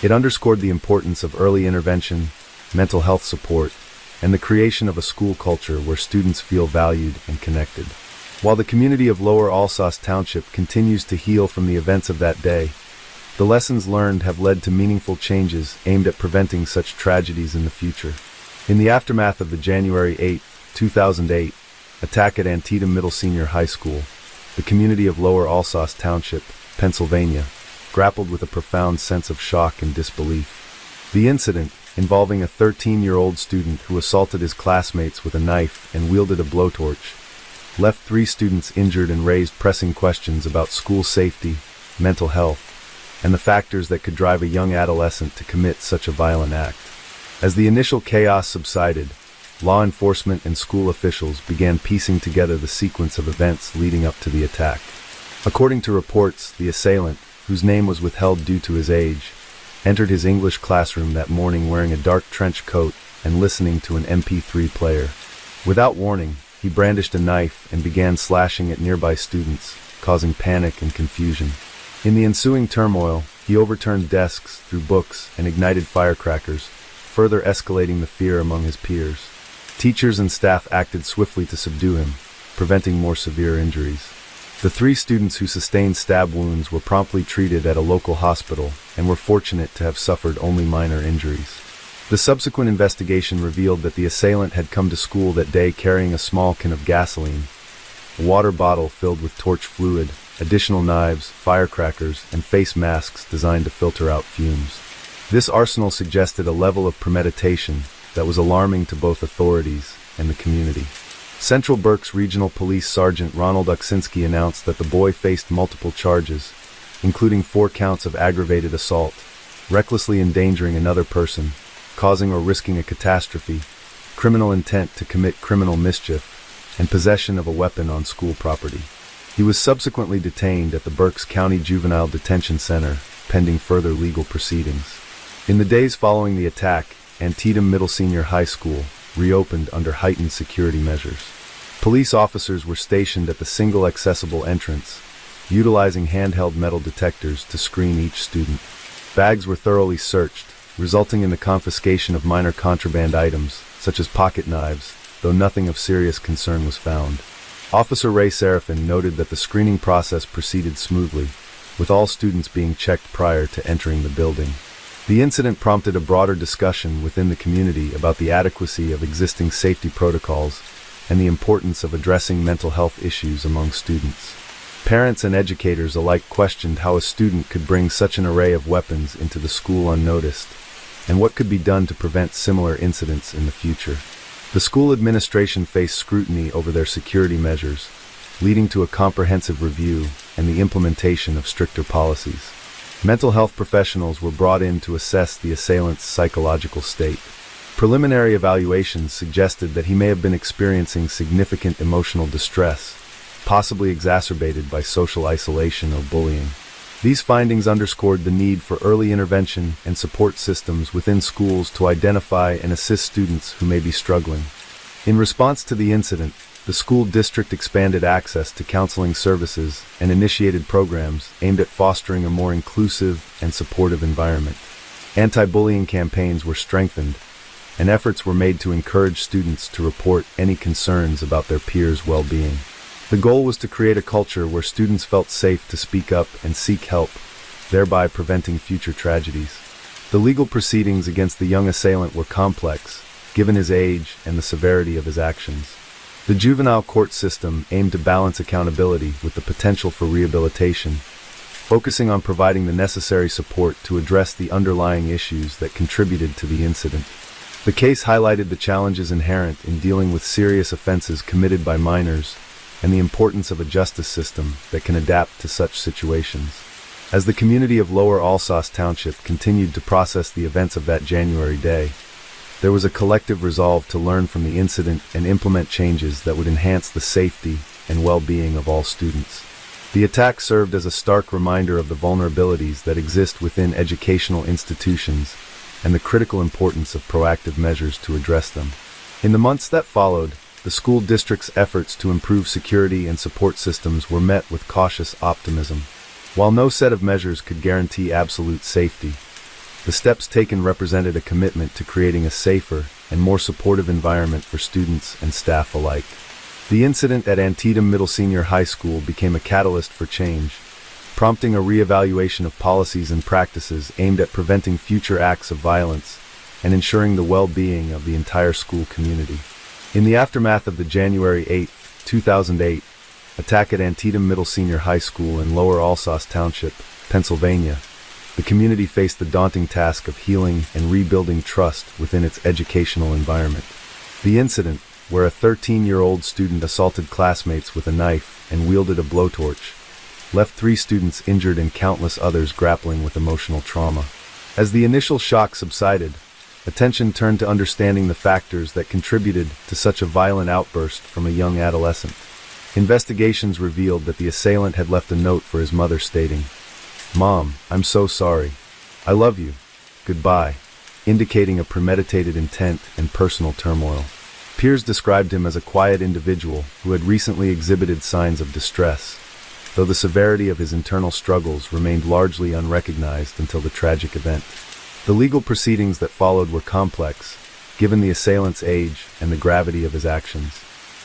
It underscored the importance of early intervention, mental health support, and the creation of a school culture where students feel valued and connected. While the community of Lower Alsace Township continues to heal from the events of that day, the lessons learned have led to meaningful changes aimed at preventing such tragedies in the future. In the aftermath of the January 8, 2008, attack at Antietam Middle Senior High School, the community of Lower Alsace Township, Pennsylvania, grappled with a profound sense of shock and disbelief. The incident, involving a 13-year-old student who assaulted his classmates with a knife and wielded a blowtorch, left 3 students injured and raised pressing questions about school safety, mental health, and the factors that could drive a young adolescent to commit such a violent act. As the initial chaos subsided, law enforcement and school officials began piecing together the sequence of events leading up to the attack. According to reports, the assailant, whose name was withheld due to his age, entered his English classroom that morning wearing a dark trench coat and listening to an MP3 player. Without warning, he brandished a knife and began slashing at nearby students, causing panic and confusion. In the ensuing turmoil, he overturned desks, threw books, and ignited firecrackers, further escalating the fear among his peers. Teachers and staff acted swiftly to subdue him, preventing more severe injuries. The 3 students who sustained stab wounds were promptly treated at a local hospital and were fortunate to have suffered only minor injuries. The subsequent investigation revealed that the assailant had come to school that day carrying a small can of gasoline, a water bottle filled with torch fluid, additional knives, firecrackers, and face masks designed to filter out fumes. This arsenal suggested a level of premeditation that was alarming to both authorities and the community. Central Berks Regional Police Sergeant Ronald Uksinski announced that the boy faced multiple charges, including 4 counts of aggravated assault, recklessly endangering another person, causing or risking a catastrophe, criminal intent to commit criminal mischief, and possession of a weapon on school property. He was subsequently detained at the Berks County Juvenile Detention Center, pending further legal proceedings. In the days following the attack, Antietam Middle Senior High School reopened under heightened security measures. Police officers were stationed at the single accessible entrance, utilizing handheld metal detectors to screen each student. Bags were thoroughly searched, resulting in the confiscation of minor contraband items, such as pocket knives, though nothing of serious concern was found. Officer Ray Seraphin noted that the screening process proceeded smoothly, with all students being checked prior to entering the building. The incident prompted a broader discussion within the community about the adequacy of existing safety protocols and the importance of addressing mental health issues among students. Parents and educators alike questioned how a student could bring such an array of weapons into the school unnoticed, and what could be done to prevent similar incidents in the future. The school administration faced scrutiny over their security measures, leading to a comprehensive review and the implementation of stricter policies. Mental health professionals were brought in to assess the assailant's psychological state. Preliminary evaluations suggested that he may have been experiencing significant emotional distress, possibly exacerbated by social isolation or bullying. These findings underscored the need for early intervention and support systems within schools to identify and assist students who may be struggling. In response to the incident, the school district expanded access to counseling services and initiated programs aimed at fostering a more inclusive and supportive environment. Anti-bullying campaigns were strengthened, and efforts were made to encourage students to report any concerns about their peers' well-being. The goal was to create a culture where students felt safe to speak up and seek help, thereby preventing future tragedies. The legal proceedings against the young assailant were complex, given his age and the severity of his actions. The juvenile court system aimed to balance accountability with the potential for rehabilitation, focusing on providing the necessary support to address the underlying issues that contributed to the incident. The case highlighted the challenges inherent in dealing with serious offenses committed by minors and the importance of a justice system that can adapt to such situations. As the community of Lower Alsace Township continued to process the events of that January day, there was a collective resolve to learn from the incident and implement changes that would enhance the safety and well-being of all students. The attack served as a stark reminder of the vulnerabilities that exist within educational institutions and the critical importance of proactive measures to address them. In the months that followed, the school district's efforts to improve security and support systems were met with cautious optimism. While no set of measures could guarantee absolute safety, the steps taken represented a commitment to creating a safer and more supportive environment for students and staff alike. The incident at Antietam Middle Senior High School became a catalyst for change, prompting a re-evaluation of policies and practices aimed at preventing future acts of violence and ensuring the well-being of the entire school community. In the aftermath of the January 8, 2008, attack at Antietam Middle Senior High School in Lower Alsace Township, Pennsylvania, the community faced the daunting task of healing and rebuilding trust within its educational environment. The incident, where a 13-year-old student assaulted classmates with a knife and wielded a blowtorch, left 3 students injured and countless others grappling with emotional trauma. As the initial shock subsided, attention turned to understanding the factors that contributed to such a violent outburst from a young adolescent. Investigations revealed that the assailant had left a note for his mother stating, "Mom, I'm so sorry. I love you. Goodbye," indicating a premeditated intent and personal turmoil. Peers described him as a quiet individual who had recently exhibited signs of distress, though the severity of his internal struggles remained largely unrecognized until the tragic event. The legal proceedings that followed were complex, given the assailant's age and the gravity of his actions.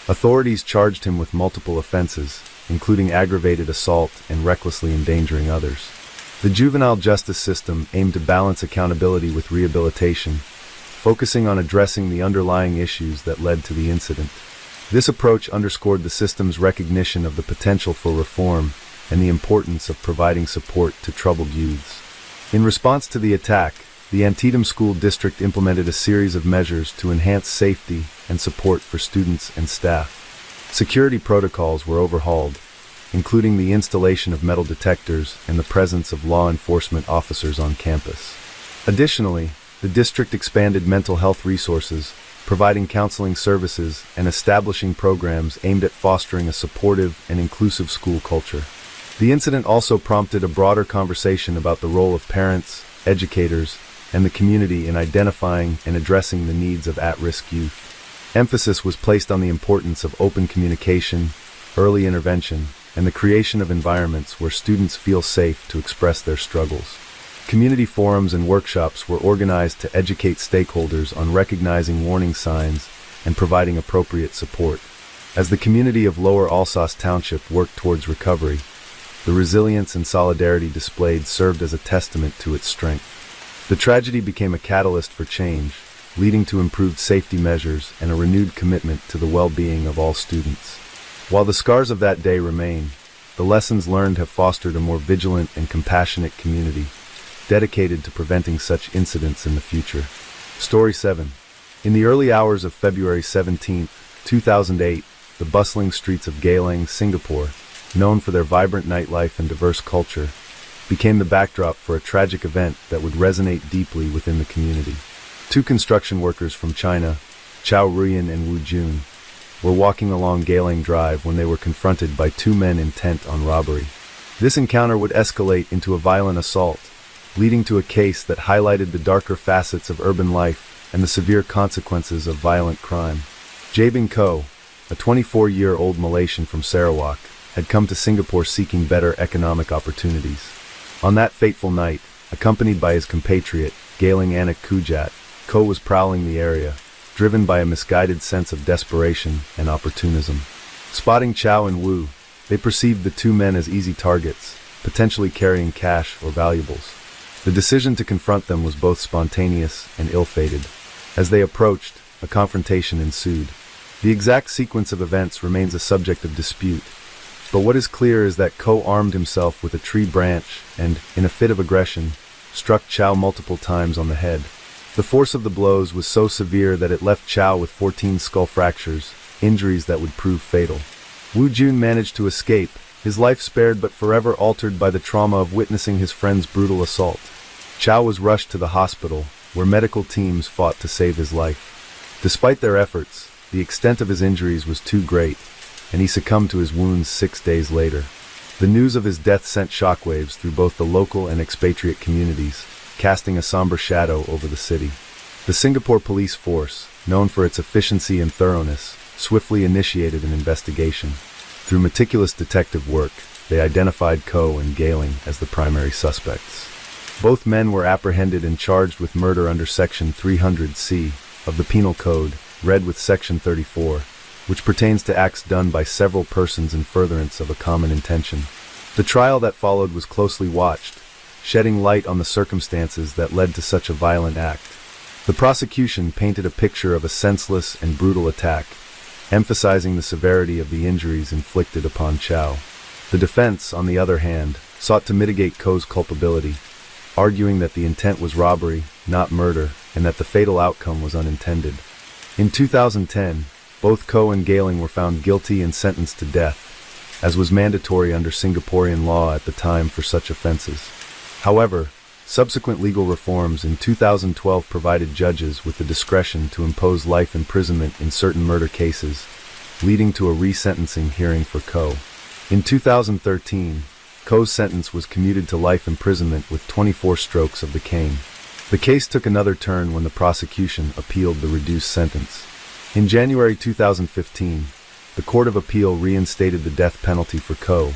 Authorities charged him with multiple offenses, including aggravated assault and recklessly endangering others. The juvenile justice system aimed to balance accountability with rehabilitation, focusing on addressing the underlying issues that led to the incident. This approach underscored the system's recognition of the potential for reform and the importance of providing support to troubled youths. In response to the attack, the Antietam School District implemented a series of measures to enhance safety and support for students and staff. Security protocols were overhauled, including the installation of metal detectors and the presence of law enforcement officers on campus. Additionally, the district expanded mental health resources, providing counseling services and establishing programs aimed at fostering a supportive and inclusive school culture. The incident also prompted a broader conversation about the role of parents, educators, and the community in identifying and addressing the needs of at-risk youth. Emphasis was placed on the importance of open communication, early intervention, and the creation of environments where students feel safe to express their struggles. Community forums and workshops were organized to educate stakeholders on recognizing warning signs and providing appropriate support. As the community of Lower Alsace Township worked towards recovery, the resilience and solidarity displayed served as a testament to its strength. The tragedy became a catalyst for change, leading to improved safety measures and a renewed commitment to the well-being of all students. While the scars of that day remain, the lessons learned have fostered a more vigilant and compassionate community, dedicated to preventing such incidents in the future. Story 7. In the early hours of February 17, 2008, the bustling streets of Geylang, Singapore, known for their vibrant nightlife and diverse culture, became the backdrop for a tragic event that would resonate deeply within the community. Two construction workers from China, Chao Ruyan and Wu Jun, were walking along Galing Drive when they were confronted by two men intent on robbery. This encounter would escalate into a violent assault, leading to a case that highlighted the darker facets of urban life and the severe consequences of violent crime. Jabing Ko, a 24-year-old Malaysian from Sarawak, had come to Singapore seeking better economic opportunities. On that fateful night, accompanied by his compatriot, Galing Anak Kujat, Ko was prowling the area, driven by a misguided sense of desperation and opportunism. Spotting Chow and Wu, they perceived the two men as easy targets, potentially carrying cash or valuables. The decision to confront them was both spontaneous and ill-fated. As they approached, a confrontation ensued. The exact sequence of events remains a subject of dispute, but what is clear is that Ko armed himself with a tree branch and, in a fit of aggression, struck Chow multiple times on the head. The force of the blows was so severe that it left Chow with 14 skull fractures, injuries that would prove fatal. Wu Jun managed to escape, his life spared but forever altered by the trauma of witnessing his friend's brutal assault. Chow was rushed to the hospital, where medical teams fought to save his life. Despite their efforts, the extent of his injuries was too great, and he succumbed to his wounds 6 days later. The news of his death sent shockwaves through both the local and expatriate communities, casting a somber shadow over the city. The Singapore police force, known for its efficiency and thoroughness, swiftly initiated an investigation. Through meticulous detective work, they identified Ko and Galing as the primary suspects. Both men were apprehended and charged with murder under Section 300C of the Penal Code, read with Section 34, which pertains to acts done by several persons in furtherance of a common intention. The trial that followed was closely watched, shedding light on the circumstances that led to such a violent act. The prosecution painted a picture of a senseless and brutal attack, emphasizing the severity of the injuries inflicted upon Chow. The defense, on the other hand, sought to mitigate Ko's culpability, arguing that the intent was robbery, not murder, and that the fatal outcome was unintended. In 2010, both Ko and Galing were found guilty and sentenced to death, as was mandatory under Singaporean law at the time for such offenses. However, subsequent legal reforms in 2012 provided judges with the discretion to impose life imprisonment in certain murder cases, leading to a resentencing hearing for Ko. In 2013, Ko's sentence was commuted to life imprisonment with 24 strokes of the cane. The case took another turn when the prosecution appealed the reduced sentence. In January 2015, the Court of Appeal reinstated the death penalty for Ko,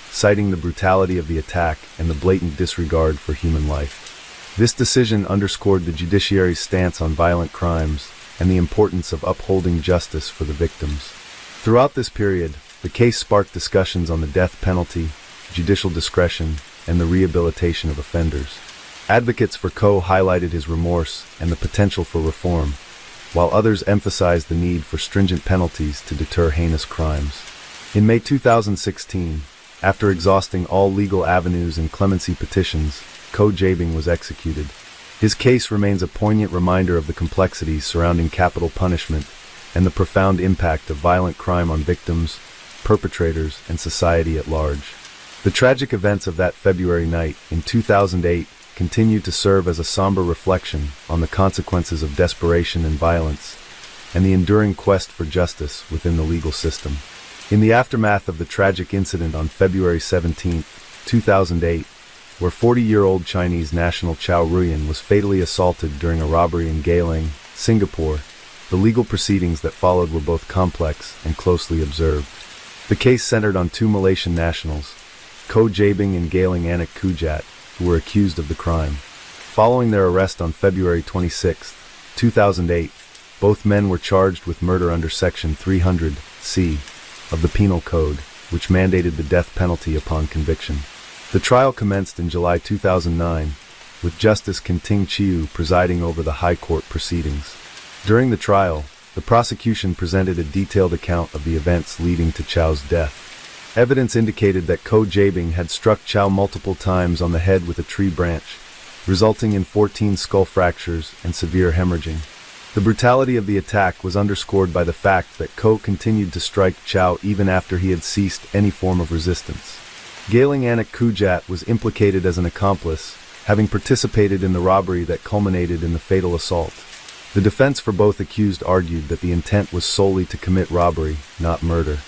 citing the brutality of the attack and the blatant disregard for human life. This decision underscored the judiciary's stance on violent crimes and the importance of upholding justice for the victims. Throughout this period, the case sparked discussions on the death penalty, judicial discretion, and the rehabilitation of offenders. Advocates for Ko highlighted his remorse and the potential for reform, while others emphasized the need for stringent penalties to deter heinous crimes. In May 2016, after exhausting all legal avenues and clemency petitions, Ko Jabing was executed. His case remains a poignant reminder of the complexities surrounding capital punishment and the profound impact of violent crime on victims, perpetrators, and society at large. The tragic events of that February night in 2008 continue to serve as a somber reflection on the consequences of desperation and violence, and the enduring quest for justice within the legal system. In the aftermath of the tragic incident on February 17, 2008, where 40-year-old Chinese national Chao Ruyan was fatally assaulted during a robbery in Galing, Singapore, the legal proceedings that followed were both complex and closely observed. The case centered on two Malaysian nationals, Ko Jabing and Galing Anak Kujat, who were accused of the crime. Following their arrest on February 26, 2008, both men were charged with murder under Section 300C of the Penal Code, which mandated the death penalty upon conviction. The trial commenced in July 2009, with Justice Kin Ting Chiu presiding over the High Court proceedings. During the trial, the prosecution presented a detailed account of the events leading to Chow's death. Evidence indicated that Ko Jabing had struck Chow multiple times on the head with a tree branch, resulting in 14 skull fractures and severe hemorrhaging. The brutality of the attack was underscored by the fact that Ko continued to strike Chow even after he had ceased any form of resistance. Gailing Anik Kujat was implicated as an accomplice, having participated in the robbery that culminated in the fatal assault. The defense for both accused argued that the intent was solely to commit robbery, not murder.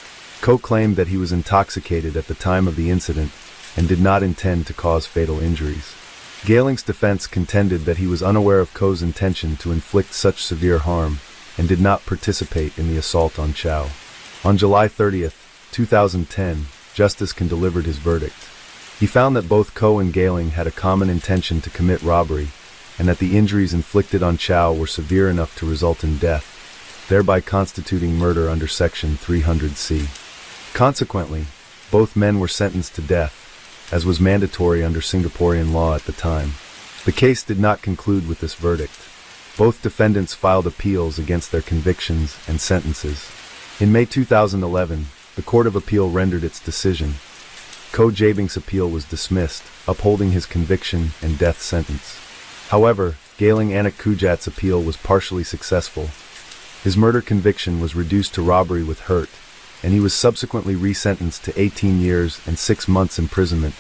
Ko claimed that he was intoxicated at the time of the incident and did not intend to cause fatal injuries. Gailing's defense contended that he was unaware of Ko's intention to inflict such severe harm and did not participate in the assault on Chow. On July 30, 2010, Justice Khan delivered his verdict. He found that both Ko and Gailing had a common intention to commit robbery, and that the injuries inflicted on Chow were severe enough to result in death, thereby constituting murder under Section 300C. Consequently, both men were sentenced to death, as was mandatory under Singaporean law at the time. The case did not conclude with this verdict. Both defendants filed appeals against their convictions and sentences. In May 2011, the Court of Appeal rendered its decision. Ko Jabing's appeal was dismissed, upholding his conviction and death sentence. However, Gailing Anik Kujat's appeal was partially successful. His murder conviction was reduced to robbery with hurt, and he was subsequently resentenced to 18 years and 6 months imprisonment,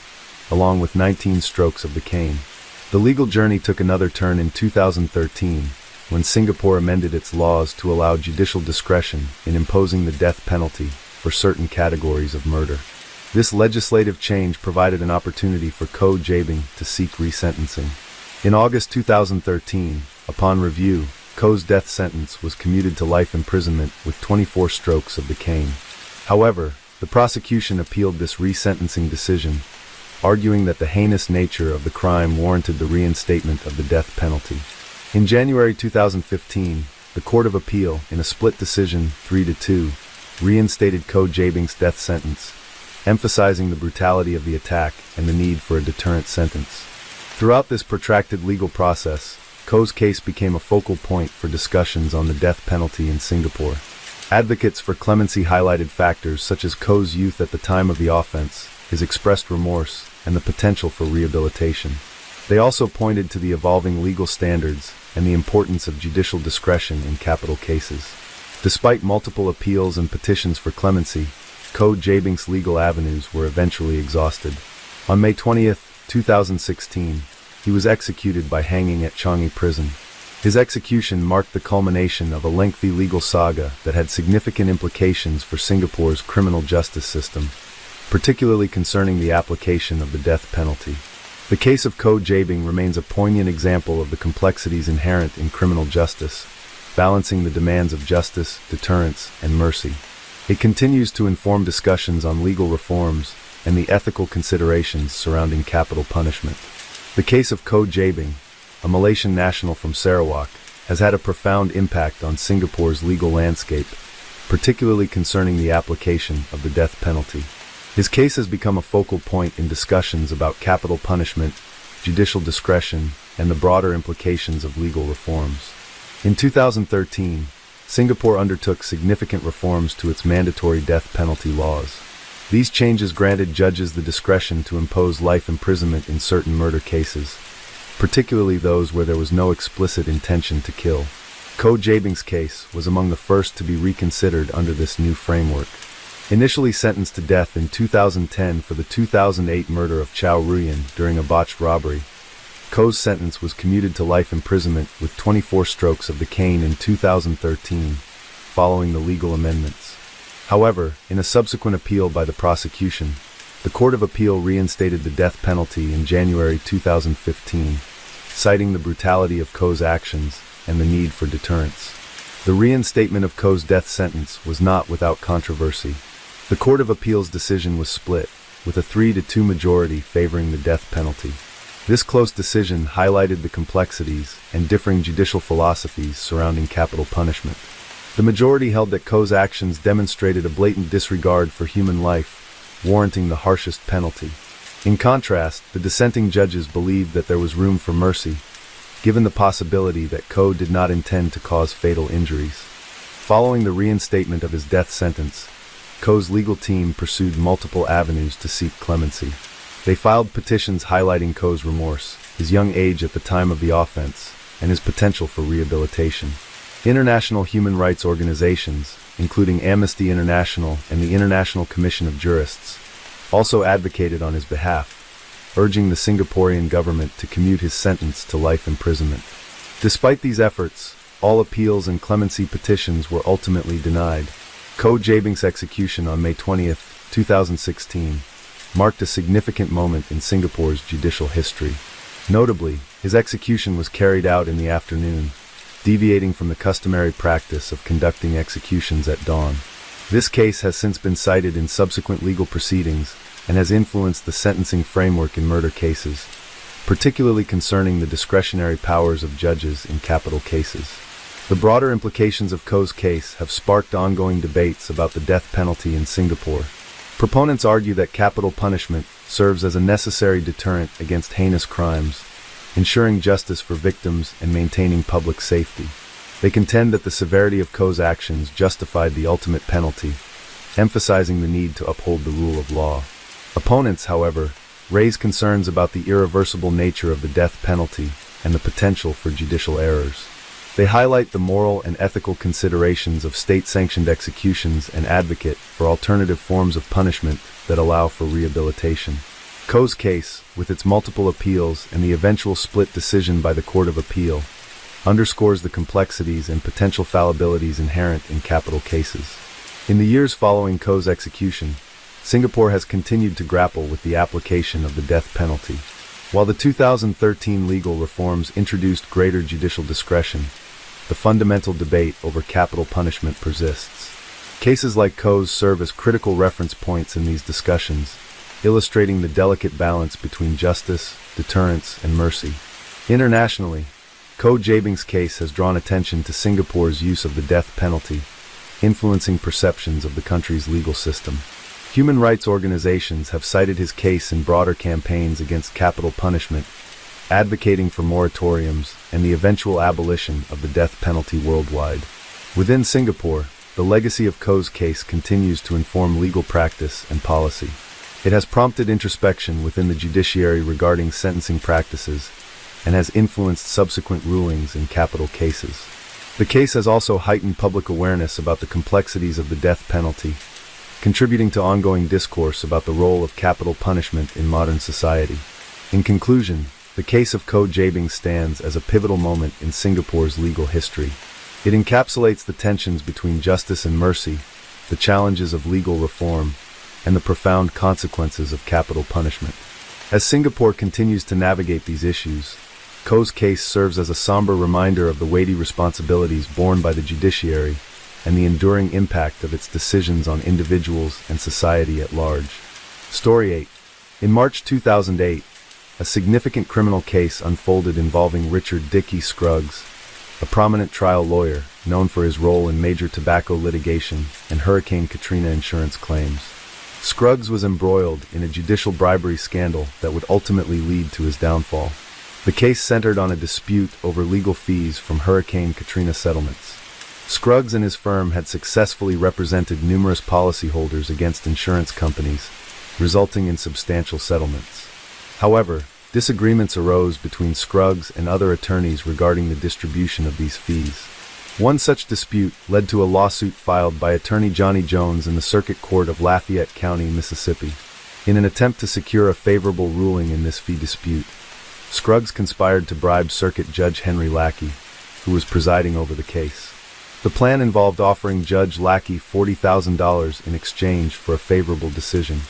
along with 19 strokes of the cane. The legal journey took another turn in 2013, when Singapore amended its laws to allow judicial discretion in imposing the death penalty for certain categories of murder. This legislative change provided an opportunity for Ko Jabing to seek resentencing. In August 2013, upon review, Ko's death sentence was commuted to life imprisonment with 24 strokes of the cane. However, the prosecution appealed this resentencing decision, arguing that the heinous nature of the crime warranted the reinstatement of the death penalty. In January 2015, the Court of Appeal, in a split decision 3-2, reinstated Ko Jabing's death sentence, emphasizing the brutality of the attack and the need for a deterrent sentence. Throughout this protracted legal process, Ko's case became a focal point for discussions on the death penalty in Singapore. Advocates for clemency highlighted factors such as Ko's youth at the time of the offense, his expressed remorse, and the potential for rehabilitation. They also pointed to the evolving legal standards and the importance of judicial discretion in capital cases. Despite multiple appeals and petitions for clemency, Ko Jabing's legal avenues were eventually exhausted. On May 20, 2016, he was executed by hanging at Changi Prison. His execution marked the culmination of a lengthy legal saga that had significant implications for Singapore's criminal justice system, particularly concerning the application of the death penalty. The case of Ko Jabing remains a poignant example of the complexities inherent in criminal justice, balancing the demands of justice, deterrence, and mercy. It continues to inform discussions on legal reforms and the ethical considerations surrounding capital punishment. The case of Ko Jabing, a Malaysian national from Sarawak, has had a profound impact on Singapore's legal landscape, particularly concerning the application of the death penalty. His case has become a focal point in discussions about capital punishment, judicial discretion, and the broader implications of legal reforms. In 2013, Singapore undertook significant reforms to its mandatory death penalty laws. These changes granted judges the discretion to impose life imprisonment in certain murder cases, particularly those where there was no explicit intention to kill. Ko Jabing's case was among the first to be reconsidered under this new framework. Initially sentenced to death in 2010 for the 2008 murder of Chow Ruyan during a botched robbery, Ko's sentence was commuted to life imprisonment with 24 strokes of the cane in 2013, following the legal amendments. However, in a subsequent appeal by the prosecution, the Court of Appeal reinstated the death penalty in January 2015, citing the brutality of Ko's actions and the need for deterrence. The reinstatement of Ko's death sentence was not without controversy. The Court of Appeal's decision was split, with a 3-2 majority favoring the death penalty. This close decision highlighted the complexities and differing judicial philosophies surrounding capital punishment. The majority held that Ko's actions demonstrated a blatant disregard for human life, warranting the harshest penalty. In contrast, the dissenting judges believed that there was room for mercy, given the possibility that Ko did not intend to cause fatal injuries. Following the reinstatement of his death sentence, Ko's legal team pursued multiple avenues to seek clemency. They filed petitions highlighting Ko's remorse, his young age at the time of the offense, and his potential for rehabilitation. International human rights organizations, including Amnesty International and the International Commission of Jurists, also advocated on his behalf, urging the Singaporean government to commute his sentence to life imprisonment. Despite these efforts, all appeals and clemency petitions were ultimately denied. Koh Jabing's execution on May 20, 2016, marked a significant moment in Singapore's judicial history. Notably, his execution was carried out in the afternoon, deviating from the customary practice of conducting executions at dawn. This case has since been cited in subsequent legal proceedings and has influenced the sentencing framework in murder cases, particularly concerning the discretionary powers of judges in capital cases. The broader implications of Koh's case have sparked ongoing debates about the death penalty in Singapore. Proponents argue that capital punishment serves as a necessary deterrent against heinous crimes, ensuring justice for victims and maintaining public safety. They contend that the severity of Koh's actions justified the ultimate penalty, emphasizing the need to uphold the rule of law. Opponents, however, raise concerns about the irreversible nature of the death penalty and the potential for judicial errors. They highlight the moral and ethical considerations of state-sanctioned executions and advocate for alternative forms of punishment that allow for rehabilitation. Koh's case, with its multiple appeals and the eventual split decision by the Court of Appeal, underscores the complexities and potential fallibilities inherent in capital cases. In the years following Koh's execution, Singapore has continued to grapple with the application of the death penalty. While the 2013 legal reforms introduced greater judicial discretion, the fundamental debate over capital punishment persists. Cases like Koh's serve as critical reference points in these discussions, illustrating the delicate balance between justice, deterrence, and mercy. Internationally, Koh Jabing's case has drawn attention to Singapore's use of the death penalty, influencing perceptions of the country's legal system. Human rights organizations have cited his case in broader campaigns against capital punishment, advocating for moratoriums and the eventual abolition of the death penalty worldwide. Within Singapore, the legacy of Koh's case continues to inform legal practice and policy. It has prompted introspection within the judiciary regarding sentencing practices and has influenced subsequent rulings in capital cases. The case has also heightened public awareness about the complexities of the death penalty, contributing to ongoing discourse about the role of capital punishment in modern society. In conclusion, the case of Koh Jabing stands as a pivotal moment in Singapore's legal history. It encapsulates the tensions between justice and mercy, the challenges of legal reform, and the profound consequences of capital punishment. As Singapore continues to navigate these issues, Koh's case serves as a somber reminder of the weighty responsibilities borne by the judiciary and the enduring impact of its decisions on individuals and society at large. Story 8. In March 2008, a significant criminal case unfolded involving Richard Dickey Scruggs, a prominent trial lawyer known for his role in major tobacco litigation and Hurricane Katrina insurance claims. Scruggs was embroiled in a judicial bribery scandal that would ultimately lead to his downfall. The case centered on a dispute over legal fees from Hurricane Katrina settlements. Scruggs and his firm had successfully represented numerous policyholders against insurance companies, resulting in substantial settlements. However, disagreements arose between Scruggs and other attorneys regarding the distribution of these fees. One such dispute led to a lawsuit filed by attorney Johnny Jones in the Circuit Court of Lafayette County, Mississippi. In an attempt to secure a favorable ruling in this fee dispute, Scruggs conspired to bribe Circuit Judge Henry Lackey, who was presiding over the case. The plan involved offering Judge Lackey $40,000 in exchange for a favorable decision.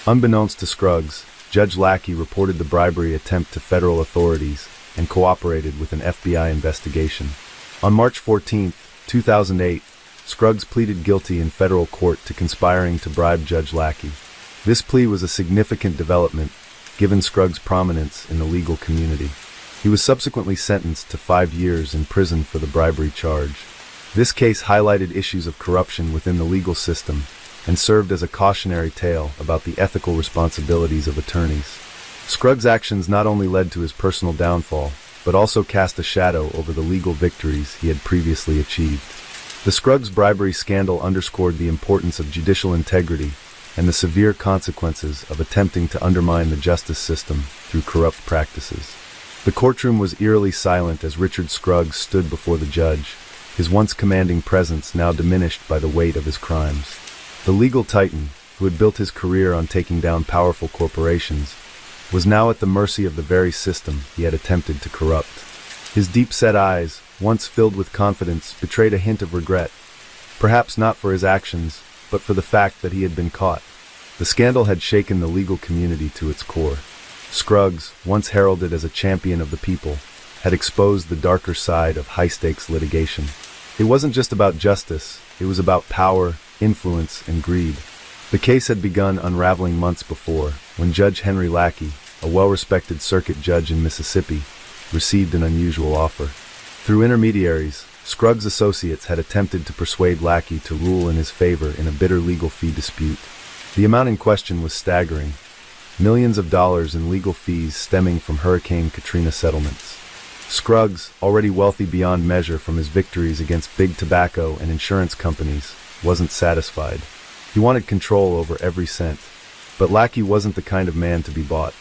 Unbeknownst to Scruggs, Judge Lackey reported the bribery attempt to federal authorities and cooperated with an FBI investigation. On March 14, 2008, Scruggs pleaded guilty in federal court to conspiring to bribe Judge Lackey. This plea was a significant development, given Scruggs' prominence in the legal community. He was subsequently sentenced to 5 years in prison for the bribery charge. This case highlighted issues of corruption within the legal system and served as a cautionary tale about the ethical responsibilities of attorneys. Scruggs' actions not only led to his personal downfall, but also cast a shadow over the legal victories he had previously achieved. The Scruggs bribery scandal underscored the importance of judicial integrity and the severe consequences of attempting to undermine the justice system through corrupt practices. The courtroom was eerily silent as Richard Scruggs stood before the judge, his once commanding presence now diminished by the weight of his crimes. The legal titan, who had built his career on taking down powerful corporations, was now at the mercy of the very system he had attempted to corrupt. His deep-set eyes, once filled with confidence, betrayed a hint of regret, perhaps not for his actions, but for the fact that he had been caught. The scandal had shaken the legal community to its core. Scruggs, once heralded as a champion of the people, had exposed the darker side of high-stakes litigation. It wasn't just about justice, it was about power, influence, and greed. The case had begun unraveling months before, when Judge Henry Lackey, a well-respected circuit judge in Mississippi, received an unusual offer. Through intermediaries, Scruggs' associates had attempted to persuade Lackey to rule in his favor in a bitter legal fee dispute. The amount in question was staggering, millions of dollars in legal fees stemming from Hurricane Katrina settlements. Scruggs, already wealthy beyond measure from his victories against big tobacco and insurance companies, wasn't satisfied. He wanted control over every cent. But Lackey wasn't the kind of man to be bought.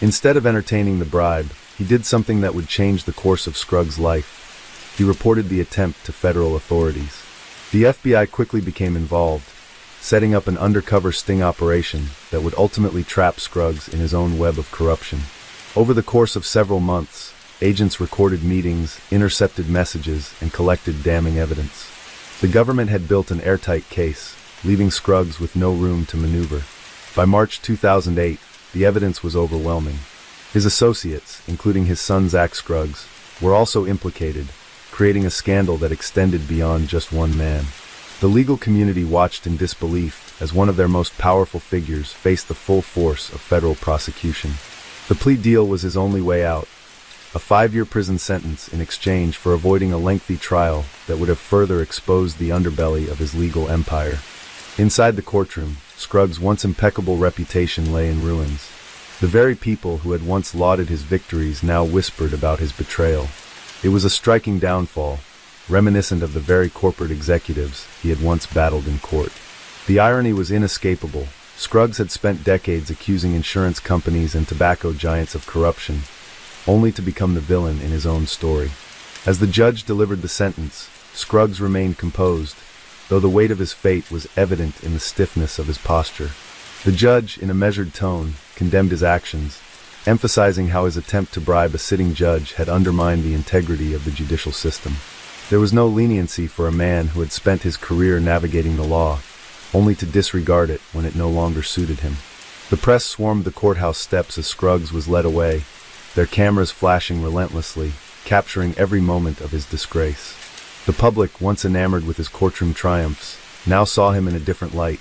Instead of entertaining the bribe, he did something that would change the course of Scruggs' life. He reported the attempt to federal authorities. The FBI quickly became involved, setting up an undercover sting operation that would ultimately trap Scruggs in his own web of corruption. Over the course of several months, agents recorded meetings, intercepted messages, and collected damning evidence. The government had built an airtight case, leaving Scruggs with no room to maneuver. By March 2008, the evidence was overwhelming. His associates, including his son Zach Scruggs, were also implicated, creating a scandal that extended beyond just one man. The legal community watched in disbelief as one of their most powerful figures faced the full force of federal prosecution. The plea deal was his only way out, a 5-year prison sentence in exchange for avoiding a lengthy trial that would have further exposed the underbelly of his legal empire. Inside the courtroom, Scruggs' once impeccable reputation lay in ruins. The very people who had once lauded his victories now whispered about his betrayal. It was a striking downfall, reminiscent of the very corporate executives he had once battled in court. The irony was inescapable. Scruggs had spent decades accusing insurance companies and tobacco giants of corruption, only to become the villain in his own story. As the judge delivered the sentence, Scruggs remained composed, though the weight of his fate was evident in the stiffness of his posture. The judge, in a measured tone, condemned his actions, emphasizing how his attempt to bribe a sitting judge had undermined the integrity of the judicial system. There was no leniency for a man who had spent his career navigating the law, only to disregard it when it no longer suited him. The press swarmed the courthouse steps as Scruggs was led away, their cameras flashing relentlessly, capturing every moment of his disgrace. The public, once enamored with his courtroom triumphs, now saw him in a different light,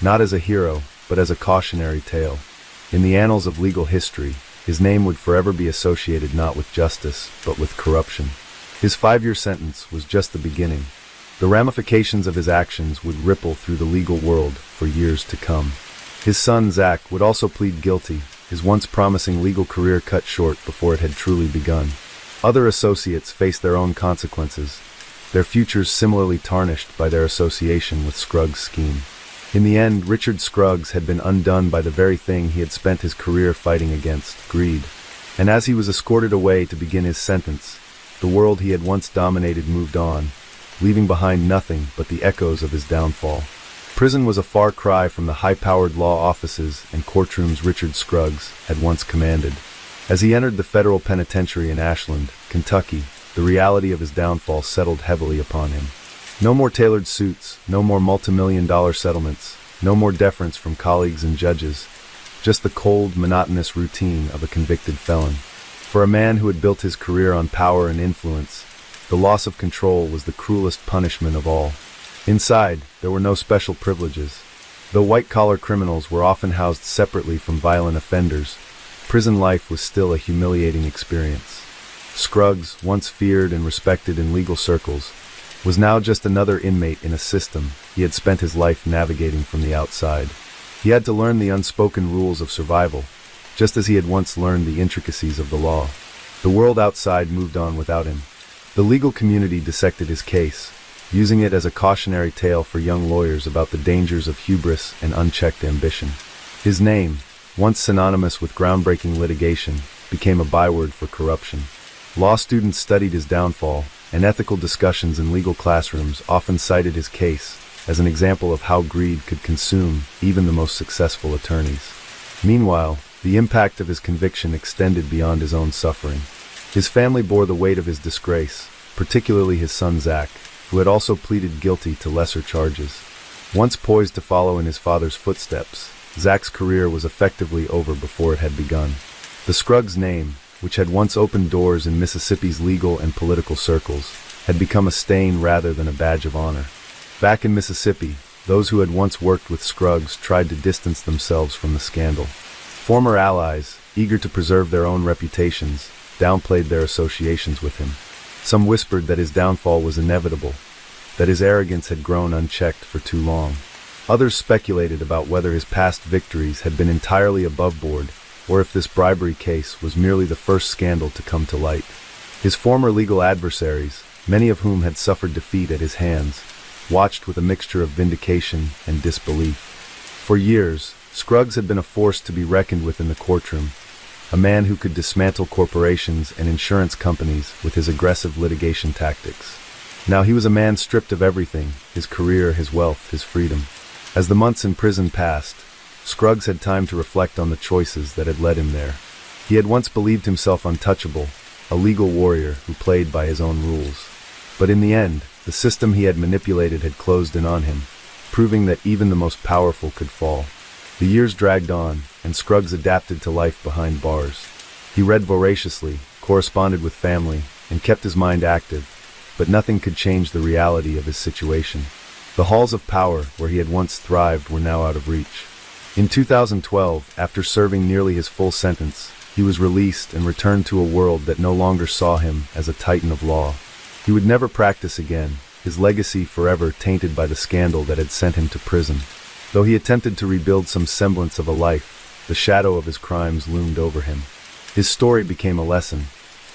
not as a hero, but as a cautionary tale. In the annals of legal history, his name would forever be associated not with justice, but with corruption. His 5-year sentence was just the beginning. The ramifications of his actions would ripple through the legal world for years to come. His son, Zach, would also plead guilty, his once promising legal career cut short before it had truly begun. Other associates faced their own consequences, their futures similarly tarnished by their association with Scruggs' scheme. In the end, Richard Scruggs had been undone by the very thing he had spent his career fighting against, greed. And as he was escorted away to begin his sentence, the world he had once dominated moved on, leaving behind nothing but the echoes of his downfall. Prison was a far cry from the high-powered law offices and courtrooms Richard Scruggs had once commanded. As he entered the federal penitentiary in Ashland, Kentucky, the reality of his downfall settled heavily upon him. No more tailored suits, no more multi-million-dollar settlements, no more deference from colleagues and judges, just the cold, monotonous routine of a convicted felon. For a man who had built his career on power and influence, the loss of control was the cruelest punishment of all. Inside, there were no special privileges. Though white-collar criminals were often housed separately from violent offenders, prison life was still a humiliating experience. Scruggs, once feared and respected in legal circles, was now just another inmate in a system he had spent his life navigating from the outside. He had to learn the unspoken rules of survival, just as he had once learned the intricacies of the law. The world outside moved on without him. The legal community dissected his case, using it as a cautionary tale for young lawyers about the dangers of hubris and unchecked ambition. His name, once synonymous with groundbreaking litigation, became a byword for corruption. Law students studied his downfall, and ethical discussions in legal classrooms often cited his case as an example of how greed could consume even the most successful attorneys. Meanwhile, the impact of his conviction extended beyond his own suffering. His family bore the weight of his disgrace, particularly his son Zach, who had also pleaded guilty to lesser charges. Once poised to follow in his father's footsteps, Zach's career was effectively over before it had begun. The Scruggs name, which had once opened doors in Mississippi's legal and political circles, had become a stain rather than a badge of honor. Back in Mississippi, those who had once worked with Scruggs tried to distance themselves from the scandal. Former allies, eager to preserve their own reputations, downplayed their associations with him. Some whispered that his downfall was inevitable, that his arrogance had grown unchecked for too long. Others speculated about whether his past victories had been entirely above board, or if this bribery case was merely the first scandal to come to light. His former legal adversaries, many of whom had suffered defeat at his hands, watched with a mixture of vindication and disbelief. For years, Scruggs had been a force to be reckoned with in the courtroom, a man who could dismantle corporations and insurance companies with his aggressive litigation tactics. Now he was a man stripped of everything, his career, his wealth, his freedom. As the months in prison passed, Scruggs had time to reflect on the choices that had led him there. He had once believed himself untouchable, a legal warrior who played by his own rules. But in the end, the system he had manipulated had closed in on him, proving that even the most powerful could fall. The years dragged on, and Scruggs adapted to life behind bars. He read voraciously, corresponded with family, and kept his mind active, but nothing could change the reality of his situation. The halls of power where he had once thrived were now out of reach. In 2012, after serving nearly his full sentence, he was released and returned to a world that no longer saw him as a titan of law. He would never practice again, his legacy forever tainted by the scandal that had sent him to prison. Though he attempted to rebuild some semblance of a life, the shadow of his crimes loomed over him. His story became a lesson,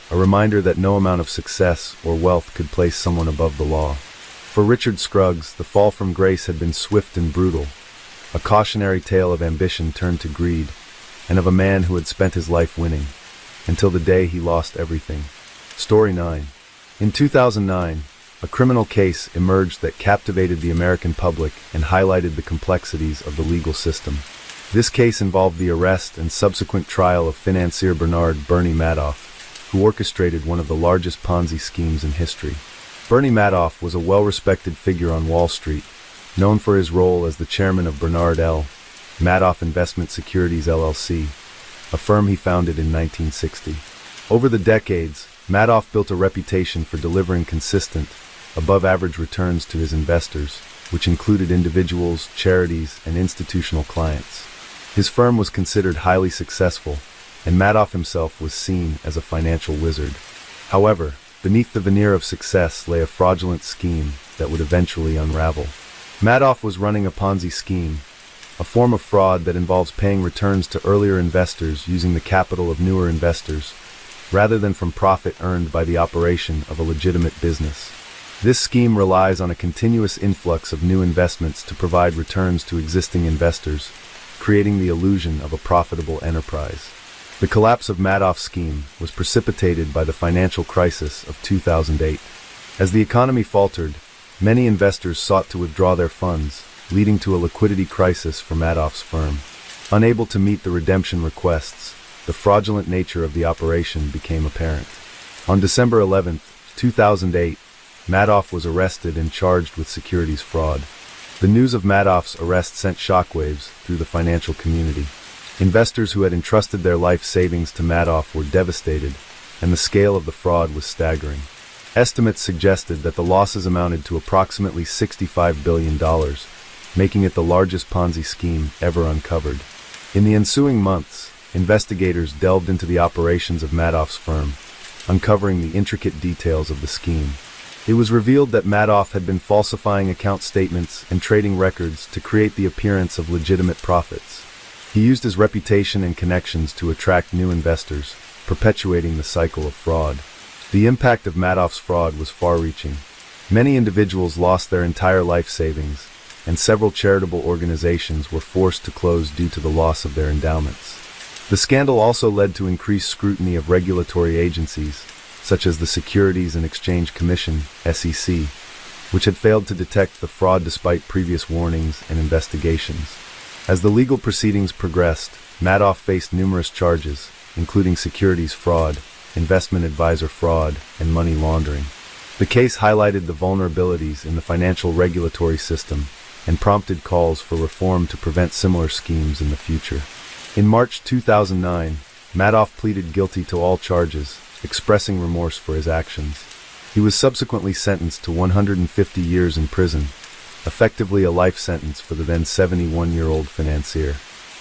a reminder that no amount of success or wealth could place someone above the law. For Richard Scruggs, the fall from grace had been swift and brutal, a cautionary tale of ambition turned to greed, and of a man who had spent his life winning, until the day he lost everything. Story 9. In 2009, a criminal case emerged that captivated the American public and highlighted the complexities of the legal system. This case involved the arrest and subsequent trial of financier Bernard "Bernie" Madoff, who orchestrated one of the largest Ponzi schemes in history. Bernie Madoff was a well-respected figure on Wall Street, known for his role as the chairman of Bernard L. Madoff Investment Securities LLC, a firm he founded in 1960. Over the decades, Madoff built a reputation for delivering consistent, above-average returns to his investors, which included individuals, charities, and institutional clients. His firm was considered highly successful, and Madoff himself was seen as a financial wizard. However, beneath the veneer of success lay a fraudulent scheme that would eventually unravel. Madoff was running a Ponzi scheme, a form of fraud that involves paying returns to earlier investors using the capital of newer investors, rather than from profit earned by the operation of a legitimate business. This scheme relies on a continuous influx of new investments to provide returns to existing investors, creating the illusion of a profitable enterprise. The collapse of Madoff's scheme was precipitated by the financial crisis of 2008. As the economy faltered, many investors sought to withdraw their funds, leading to a liquidity crisis for Madoff's firm. Unable to meet the redemption requests, the fraudulent nature of the operation became apparent. On December 11, 2008, Madoff was arrested and charged with securities fraud. The news of Madoff's arrest sent shockwaves through the financial community. Investors who had entrusted their life savings to Madoff were devastated, and the scale of the fraud was staggering. Estimates suggested that the losses amounted to approximately $65 billion, making it the largest Ponzi scheme ever uncovered. In the ensuing months, investigators delved into the operations of Madoff's firm, uncovering the intricate details of the scheme. It was revealed that Madoff had been falsifying account statements and trading records to create the appearance of legitimate profits. He used his reputation and connections to attract new investors, perpetuating the cycle of fraud. The impact of Madoff's fraud was far-reaching. Many individuals lost their entire life savings, and several charitable organizations were forced to close due to the loss of their endowments. The scandal also led to increased scrutiny of regulatory agencies, such as the Securities and Exchange Commission, SEC, which had failed to detect the fraud despite previous warnings and investigations. As the legal proceedings progressed, Madoff faced numerous charges, including securities fraud, investment advisor fraud, and money laundering. The case highlighted the vulnerabilities in the financial regulatory system and prompted calls for reform to prevent similar schemes in the future. In March 2009, Madoff pleaded guilty to all charges, expressing remorse for his actions. He was subsequently sentenced to 150 years in prison, effectively a life sentence for the then 71-year-old financier.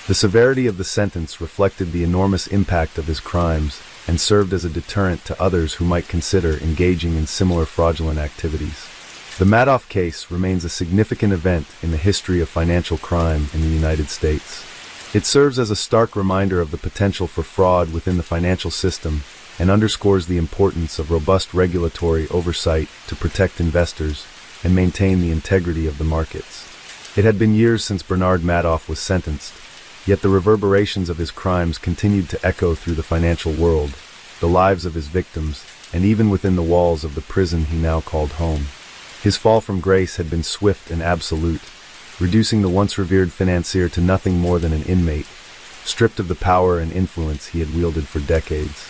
The severity of the sentence reflected the enormous impact of his crimes and served as a deterrent to others who might consider engaging in similar fraudulent activities. The Madoff case remains a significant event in the history of financial crime in the United States. It serves as a stark reminder of the potential for fraud within the financial system and underscores the importance of robust regulatory oversight to protect investors and maintain the integrity of the markets. It had been years since Bernard Madoff was sentenced, yet the reverberations of his crimes continued to echo through the financial world, the lives of his victims, and even within the walls of the prison he now called home. His fall from grace had been swift and absolute, reducing the once revered financier to nothing more than an inmate, stripped of the power and influence he had wielded for decades.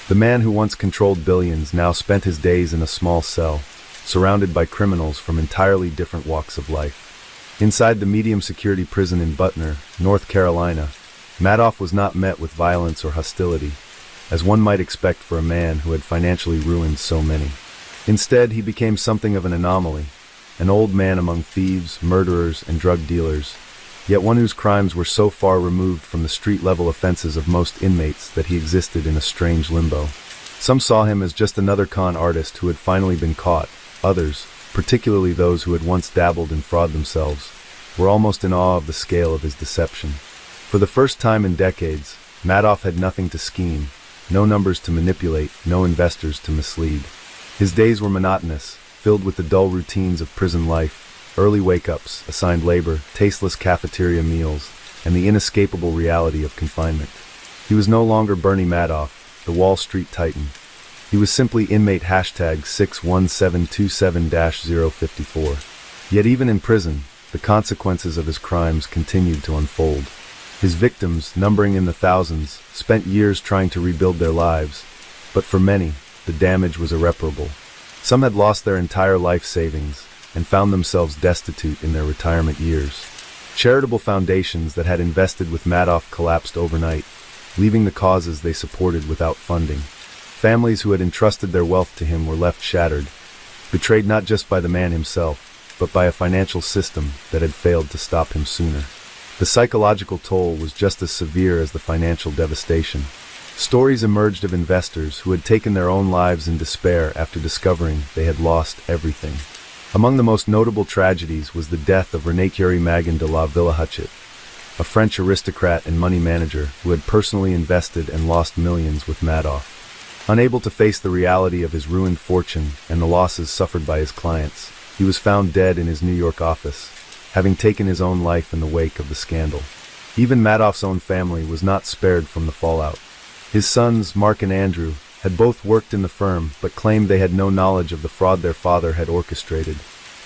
The man who once controlled billions now spent his days in a small cell, surrounded by criminals from entirely different walks of life. Inside the medium-security prison in Butner, North Carolina, Madoff was not met with violence or hostility, as one might expect for a man who had financially ruined so many. Instead, he became something of an anomaly, an old man among thieves, murderers, and drug dealers, yet one whose crimes were so far removed from the street-level offenses of most inmates that he existed in a strange limbo. Some saw him as just another con artist who had finally been caught. Others, particularly those who had once dabbled in fraud themselves, were almost in awe of the scale of his deception. For the first time in decades, Madoff had nothing to scheme, no numbers to manipulate, no investors to mislead. His days were monotonous, filled with the dull routines of prison life, early wake-ups, assigned labor, tasteless cafeteria meals, and the inescapable reality of confinement. He was no longer Bernie Madoff, the Wall Street Titan. He was simply inmate #61727-054. Yet even in prison, the consequences of his crimes continued to unfold. His victims, numbering in the thousands, spent years trying to rebuild their lives, but for many, the damage was irreparable. Some had lost their entire life savings and found themselves destitute in their retirement years. Charitable foundations that had invested with Madoff collapsed overnight, leaving the causes they supported without funding. Families who had entrusted their wealth to him were left shattered, betrayed not just by the man himself, but by a financial system that had failed to stop him sooner. The psychological toll was just as severe as the financial devastation. Stories emerged of investors who had taken their own lives in despair after discovering they had lost everything. Among the most notable tragedies was the death of René Magan de la Villehutchet, a French aristocrat and money manager who had personally invested and lost millions with Madoff. Unable to face the reality of his ruined fortune and the losses suffered by his clients, he was found dead in his New York office, having taken his own life in the wake of the scandal. Even Madoff's own family was not spared from the fallout. His sons, Mark and Andrew, had both worked in the firm but claimed they had no knowledge of the fraud their father had orchestrated.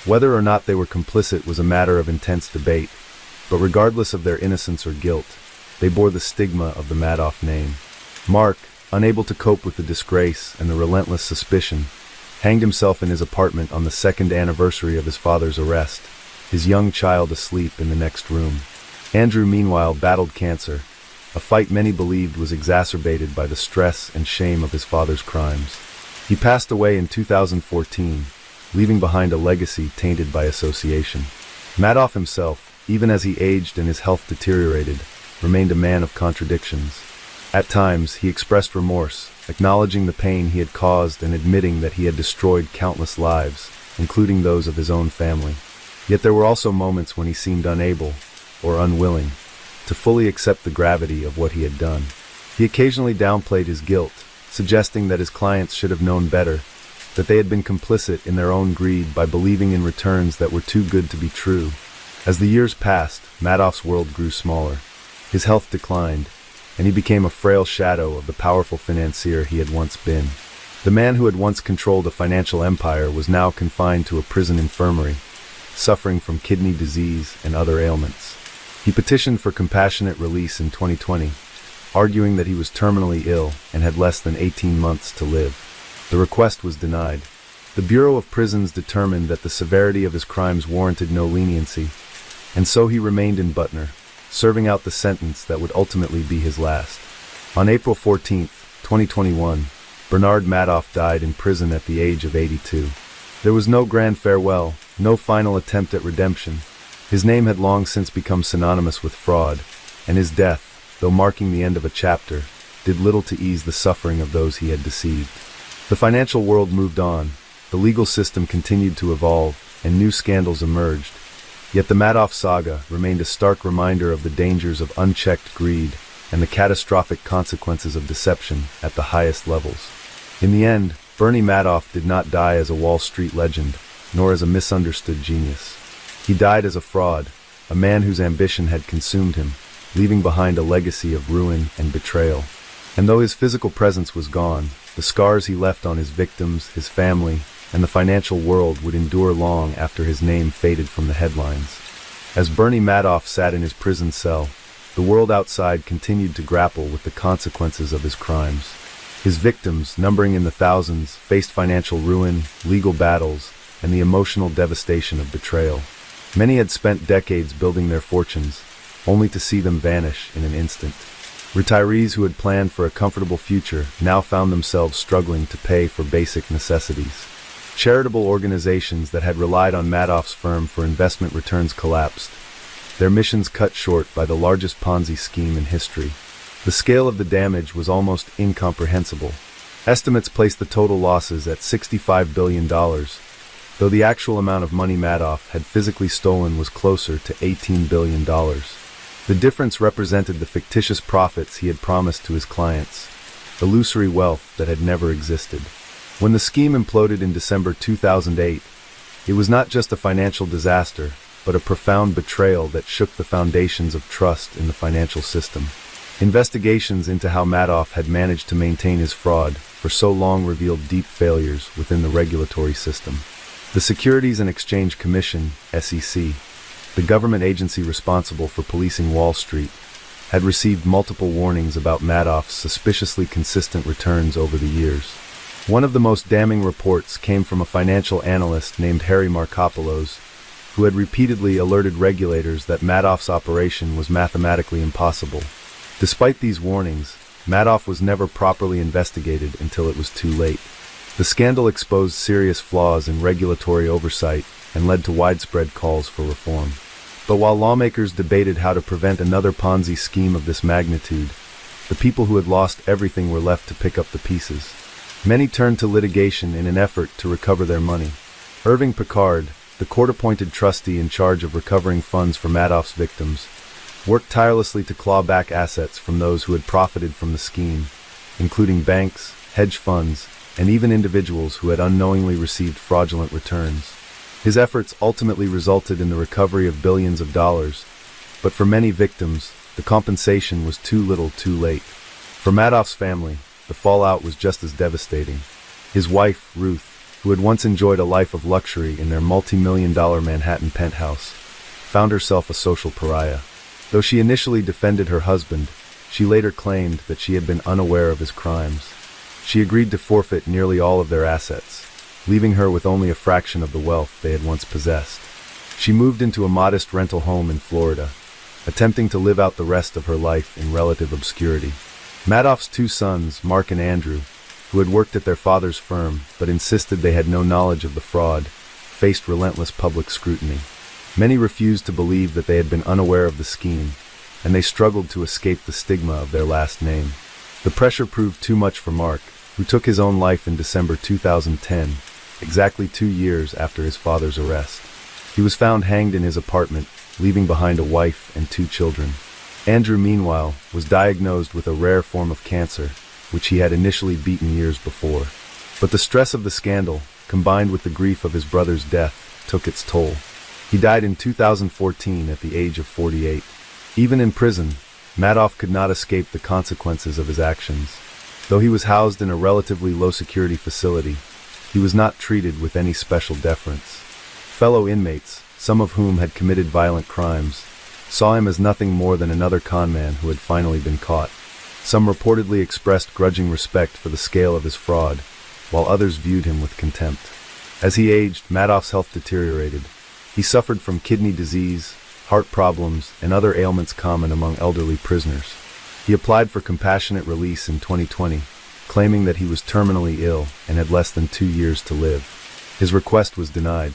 Whether or not they were complicit was a matter of intense debate, but regardless of their innocence or guilt, they bore the stigma of the Madoff name. Mark, unable to cope with the disgrace and the relentless suspicion, hanged himself in his apartment on the second anniversary of his father's arrest, his young child asleep in the next room. Andrew, meanwhile, battled cancer, a fight many believed was exacerbated by the stress and shame of his father's crimes. He passed away in 2014, leaving behind a legacy tainted by association. Madoff himself, even as he aged and his health deteriorated, remained a man of contradictions. At times, he expressed remorse, acknowledging the pain he had caused and admitting that he had destroyed countless lives, including those of his own family. Yet there were also moments when he seemed unable, or unwilling, to fully accept the gravity of what he had done. He occasionally downplayed his guilt, suggesting that his clients should have known better, that they had been complicit in their own greed by believing in returns that were too good to be true. As the years passed, Madoff's world grew smaller. His health declined, and he became a frail shadow of the powerful financier he had once been. The man who had once controlled a financial empire was now confined to a prison infirmary, suffering from kidney disease and other ailments. He petitioned for compassionate release in 2020, arguing that he was terminally ill and had less than 18 months to live. The request was denied. The Bureau of Prisons determined that the severity of his crimes warranted no leniency, and so he remained in Butner, serving out the sentence that would ultimately be his last. On April 14, 2021, Bernard Madoff died in prison at the age of 82. There was no grand farewell, no final attempt at redemption. His name had long since become synonymous with fraud, and his death, though marking the end of a chapter, did little to ease the suffering of those he had deceived. The financial world moved on, the legal system continued to evolve, and new scandals emerged. Yet the Madoff saga remained a stark reminder of the dangers of unchecked greed and the catastrophic consequences of deception at the highest levels. In the end, Bernie Madoff did not die as a Wall Street legend, nor as a misunderstood genius. He died as a fraud, a man whose ambition had consumed him, leaving behind a legacy of ruin and betrayal. And though his physical presence was gone, the scars he left on his victims, his family, and the financial world would endure long after his name faded from the headlines. As Bernie Madoff sat in his prison cell, the world outside continued to grapple with the consequences of his crimes. His victims, numbering in the thousands, faced financial ruin, legal battles, and the emotional devastation of betrayal. Many had spent decades building their fortunes, only to see them vanish in an instant. Retirees who had planned for a comfortable future now found themselves struggling to pay for basic necessities. Charitable organizations that had relied on Madoff's firm for investment returns collapsed, their missions cut short by the largest Ponzi scheme in history. The scale of the damage was almost incomprehensible. Estimates placed the total losses at $65 billion, though the actual amount of money Madoff had physically stolen was closer to $18 billion. The difference represented the fictitious profits he had promised to his clients, illusory wealth that had never existed. When the scheme imploded in December 2008, it was not just a financial disaster, but a profound betrayal that shook the foundations of trust in the financial system. Investigations into how Madoff had managed to maintain his fraud for so long revealed deep failures within the regulatory system. The Securities and Exchange Commission, SEC, the government agency responsible for policing Wall Street, had received multiple warnings about Madoff's suspiciously consistent returns over the years. One of the most damning reports came from a financial analyst named Harry Markopoulos, who had repeatedly alerted regulators that Madoff's operation was mathematically impossible. Despite these warnings, Madoff was never properly investigated until it was too late. The scandal exposed serious flaws in regulatory oversight and led to widespread calls for reform. But while lawmakers debated how to prevent another Ponzi scheme of this magnitude, the people who had lost everything were left to pick up the pieces. Many turned to litigation in an effort to recover their money. Irving Picard, the court-appointed trustee in charge of recovering funds for Madoff's victims, worked tirelessly to claw back assets from those who had profited from the scheme, including banks, hedge funds, and even individuals who had unknowingly received fraudulent returns. His efforts ultimately resulted in the recovery of billions of dollars, but for many victims, the compensation was too little too late. For Madoff's family, the fallout was just as devastating. His wife, Ruth, who had once enjoyed a life of luxury in their multi-million-dollar Manhattan penthouse, found herself a social pariah. Though she initially defended her husband, she later claimed that she had been unaware of his crimes. She agreed to forfeit nearly all of their assets, leaving her with only a fraction of the wealth they had once possessed. She moved into a modest rental home in Florida, attempting to live out the rest of her life in relative obscurity. Madoff's two sons, Mark and Andrew, who had worked at their father's firm but insisted they had no knowledge of the fraud, faced relentless public scrutiny. Many refused to believe that they had been unaware of the scheme, and they struggled to escape the stigma of their last name. The pressure proved too much for Mark, who took his own life in December 2010, exactly 2 years after his father's arrest. He was found hanged in his apartment, leaving behind a wife and 2 children. Andrew, meanwhile, was diagnosed with a rare form of cancer, which he had initially beaten years before. But the stress of the scandal, combined with the grief of his brother's death, took its toll. He died in 2014 at the age of 48. Even in prison, Madoff could not escape the consequences of his actions. Though he was housed in a relatively low-security facility, he was not treated with any special deference. Fellow inmates, some of whom had committed violent crimes, saw him as nothing more than another con-man who had finally been caught. Some reportedly expressed grudging respect for the scale of his fraud, while others viewed him with contempt. As he aged, Madoff's health deteriorated. He suffered from kidney disease, heart problems, and other ailments common among elderly prisoners. He applied for compassionate release in 2020, claiming that he was terminally ill and had less than 2 years to live. His request was denied.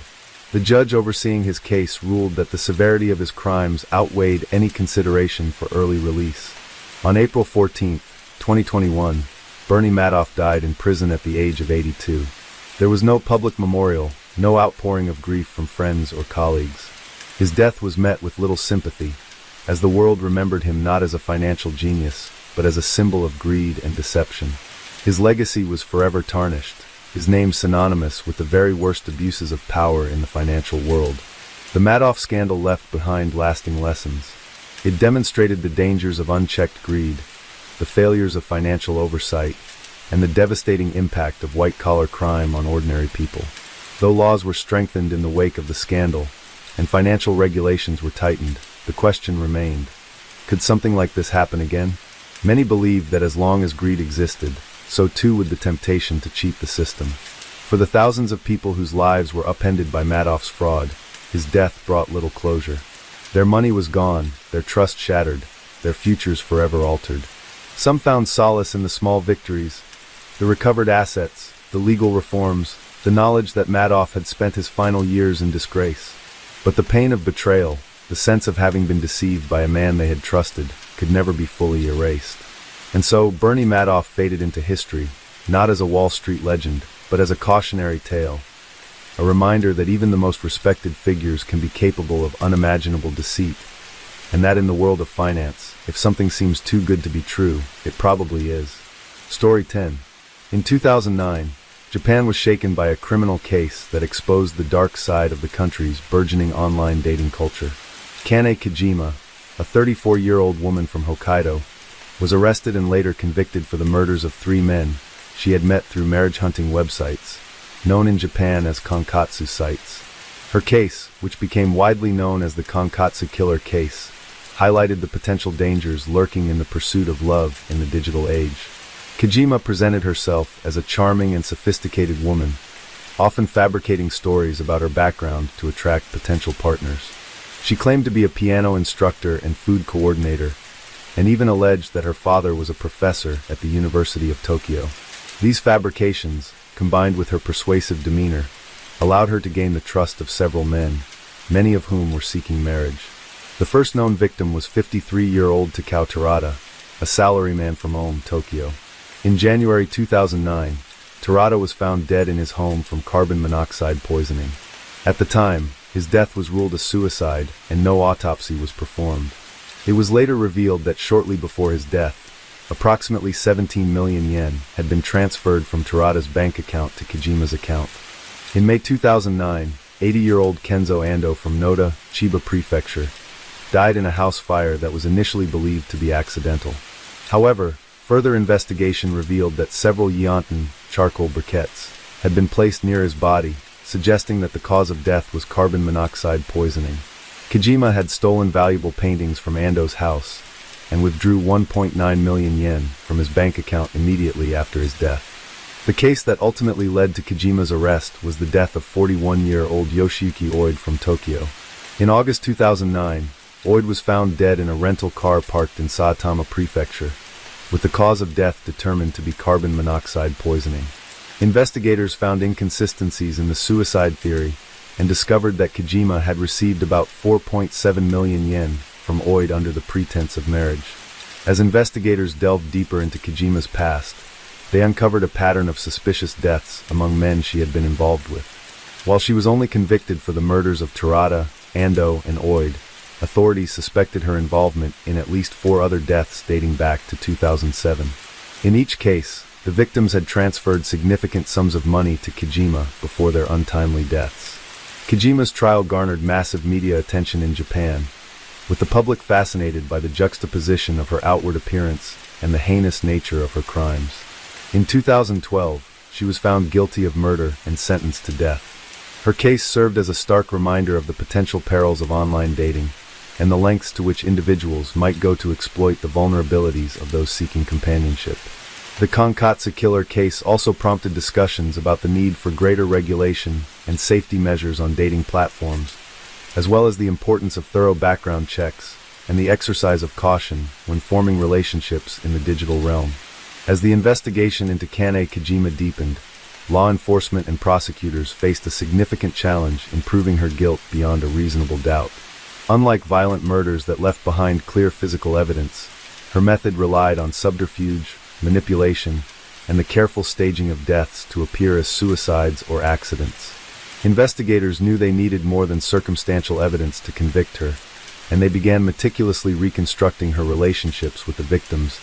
The judge overseeing his case ruled that the severity of his crimes outweighed any consideration for early release. On April 14, 2021, Bernie Madoff died in prison at the age of 82. There was no public memorial, no outpouring of grief from friends or colleagues. His death was met with little sympathy, as the world remembered him not as a financial genius, but as a symbol of greed and deception. His legacy was forever tarnished, his name synonymous with the very worst abuses of power in the financial world. The Madoff scandal left behind lasting lessons. It demonstrated the dangers of unchecked greed, the failures of financial oversight, and the devastating impact of white-collar crime on ordinary people. Though laws were strengthened in the wake of the scandal, and financial regulations were tightened, the question remained: could something like this happen again? Many believed that as long as greed existed, so too would the temptation to cheat the system. For the thousands of people whose lives were upended by Madoff's fraud, his death brought little closure. Their money was gone, their trust shattered, their futures forever altered. Some found solace in the small victories, the recovered assets, the legal reforms, the knowledge that Madoff had spent his final years in disgrace. But the pain of betrayal, the sense of having been deceived by a man they had trusted, could never be fully erased. And so, Bernie Madoff faded into history, not as a Wall Street legend, but as a cautionary tale. A reminder that even the most respected figures can be capable of unimaginable deceit, and that in the world of finance, if something seems too good to be true, it probably is. Story 10. In 2009, Japan was shaken by a criminal case that exposed the dark side of the country's burgeoning online dating culture. Kane Kojima, a 34-year-old woman from Hokkaido, was arrested and later convicted for the murders of 3 men she had met through marriage-hunting websites, known in Japan as konkatsu sites. Her case, which became widely known as the konkatsu killer case, highlighted the potential dangers lurking in the pursuit of love in the digital age. Kojima presented herself as a charming and sophisticated woman, often fabricating stories about her background to attract potential partners. She claimed to be a piano instructor and food coordinator, and even alleged that her father was a professor at the University of Tokyo. These fabrications, combined with her persuasive demeanor, allowed her to gain the trust of several men, many of whom were seeking marriage. The first known victim was 53-year-old Takao Terada, a salaryman from Ulm, Tokyo. In January 2009, Terada was found dead in his home from carbon monoxide poisoning. At the time, his death was ruled a suicide and no autopsy was performed. It was later revealed that shortly before his death, approximately 17 million yen had been transferred from Terada's bank account to Kojima's account. In May 2009, 80-year-old Kenzo Ando from Noda, Chiba Prefecture, died in a house fire that was initially believed to be accidental. However, further investigation revealed that several Yeontan charcoal briquettes had been placed near his body, suggesting that the cause of death was carbon monoxide poisoning. Kojima had stolen valuable paintings from Ando's house and withdrew 1.9 million yen from his bank account immediately after his death. The case that ultimately led to Kojima's arrest was the death of 41-year-old Yoshiyuki Oid from Tokyo. In August 2009, Oid was found dead in a rental car parked in Saitama Prefecture, with the cause of death determined to be carbon monoxide poisoning. Investigators found inconsistencies in the suicide theory and discovered that Kojima had received about 4.7 million yen from Oid under the pretense of marriage. As investigators delved deeper into Kojima's past, they uncovered a pattern of suspicious deaths among men she had been involved with. While she was only convicted for the murders of Terada, Ando, and Oid, authorities suspected her involvement in at least 4 other deaths dating back to 2007. In each case, the victims had transferred significant sums of money to Kojima before their untimely deaths. Kojima's trial garnered massive media attention in Japan, with the public fascinated by the juxtaposition of her outward appearance and the heinous nature of her crimes. In 2012, she was found guilty of murder and sentenced to death. Her case served as a stark reminder of the potential perils of online dating and the lengths to which individuals might go to exploit the vulnerabilities of those seeking companionship. The Konkatsu killer case also prompted discussions about the need for greater regulation and safety measures on dating platforms, as well as the importance of thorough background checks and the exercise of caution when forming relationships in the digital realm. As the investigation into Kane Kojima deepened, law enforcement and prosecutors faced a significant challenge in proving her guilt beyond a reasonable doubt. Unlike violent murders that left behind clear physical evidence, her method relied on subterfuge, manipulation, and the careful staging of deaths to appear as suicides or accidents. Investigators knew they needed more than circumstantial evidence to convict her, and they began meticulously reconstructing her relationships with the victims,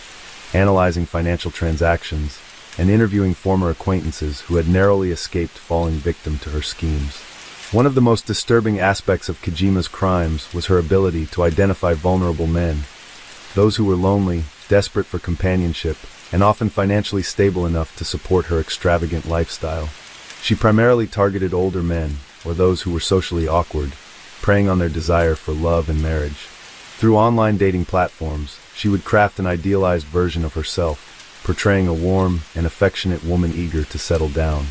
analyzing financial transactions, and interviewing former acquaintances who had narrowly escaped falling victim to her schemes. One of the most disturbing aspects of Kojima's crimes was her ability to identify vulnerable men, those who were lonely, desperate for companionship, and often financially stable enough to support her extravagant lifestyle. She primarily targeted older men, or those who were socially awkward, preying on their desire for love and marriage. Through online dating platforms, she would craft an idealized version of herself, portraying a warm and affectionate woman eager to settle down.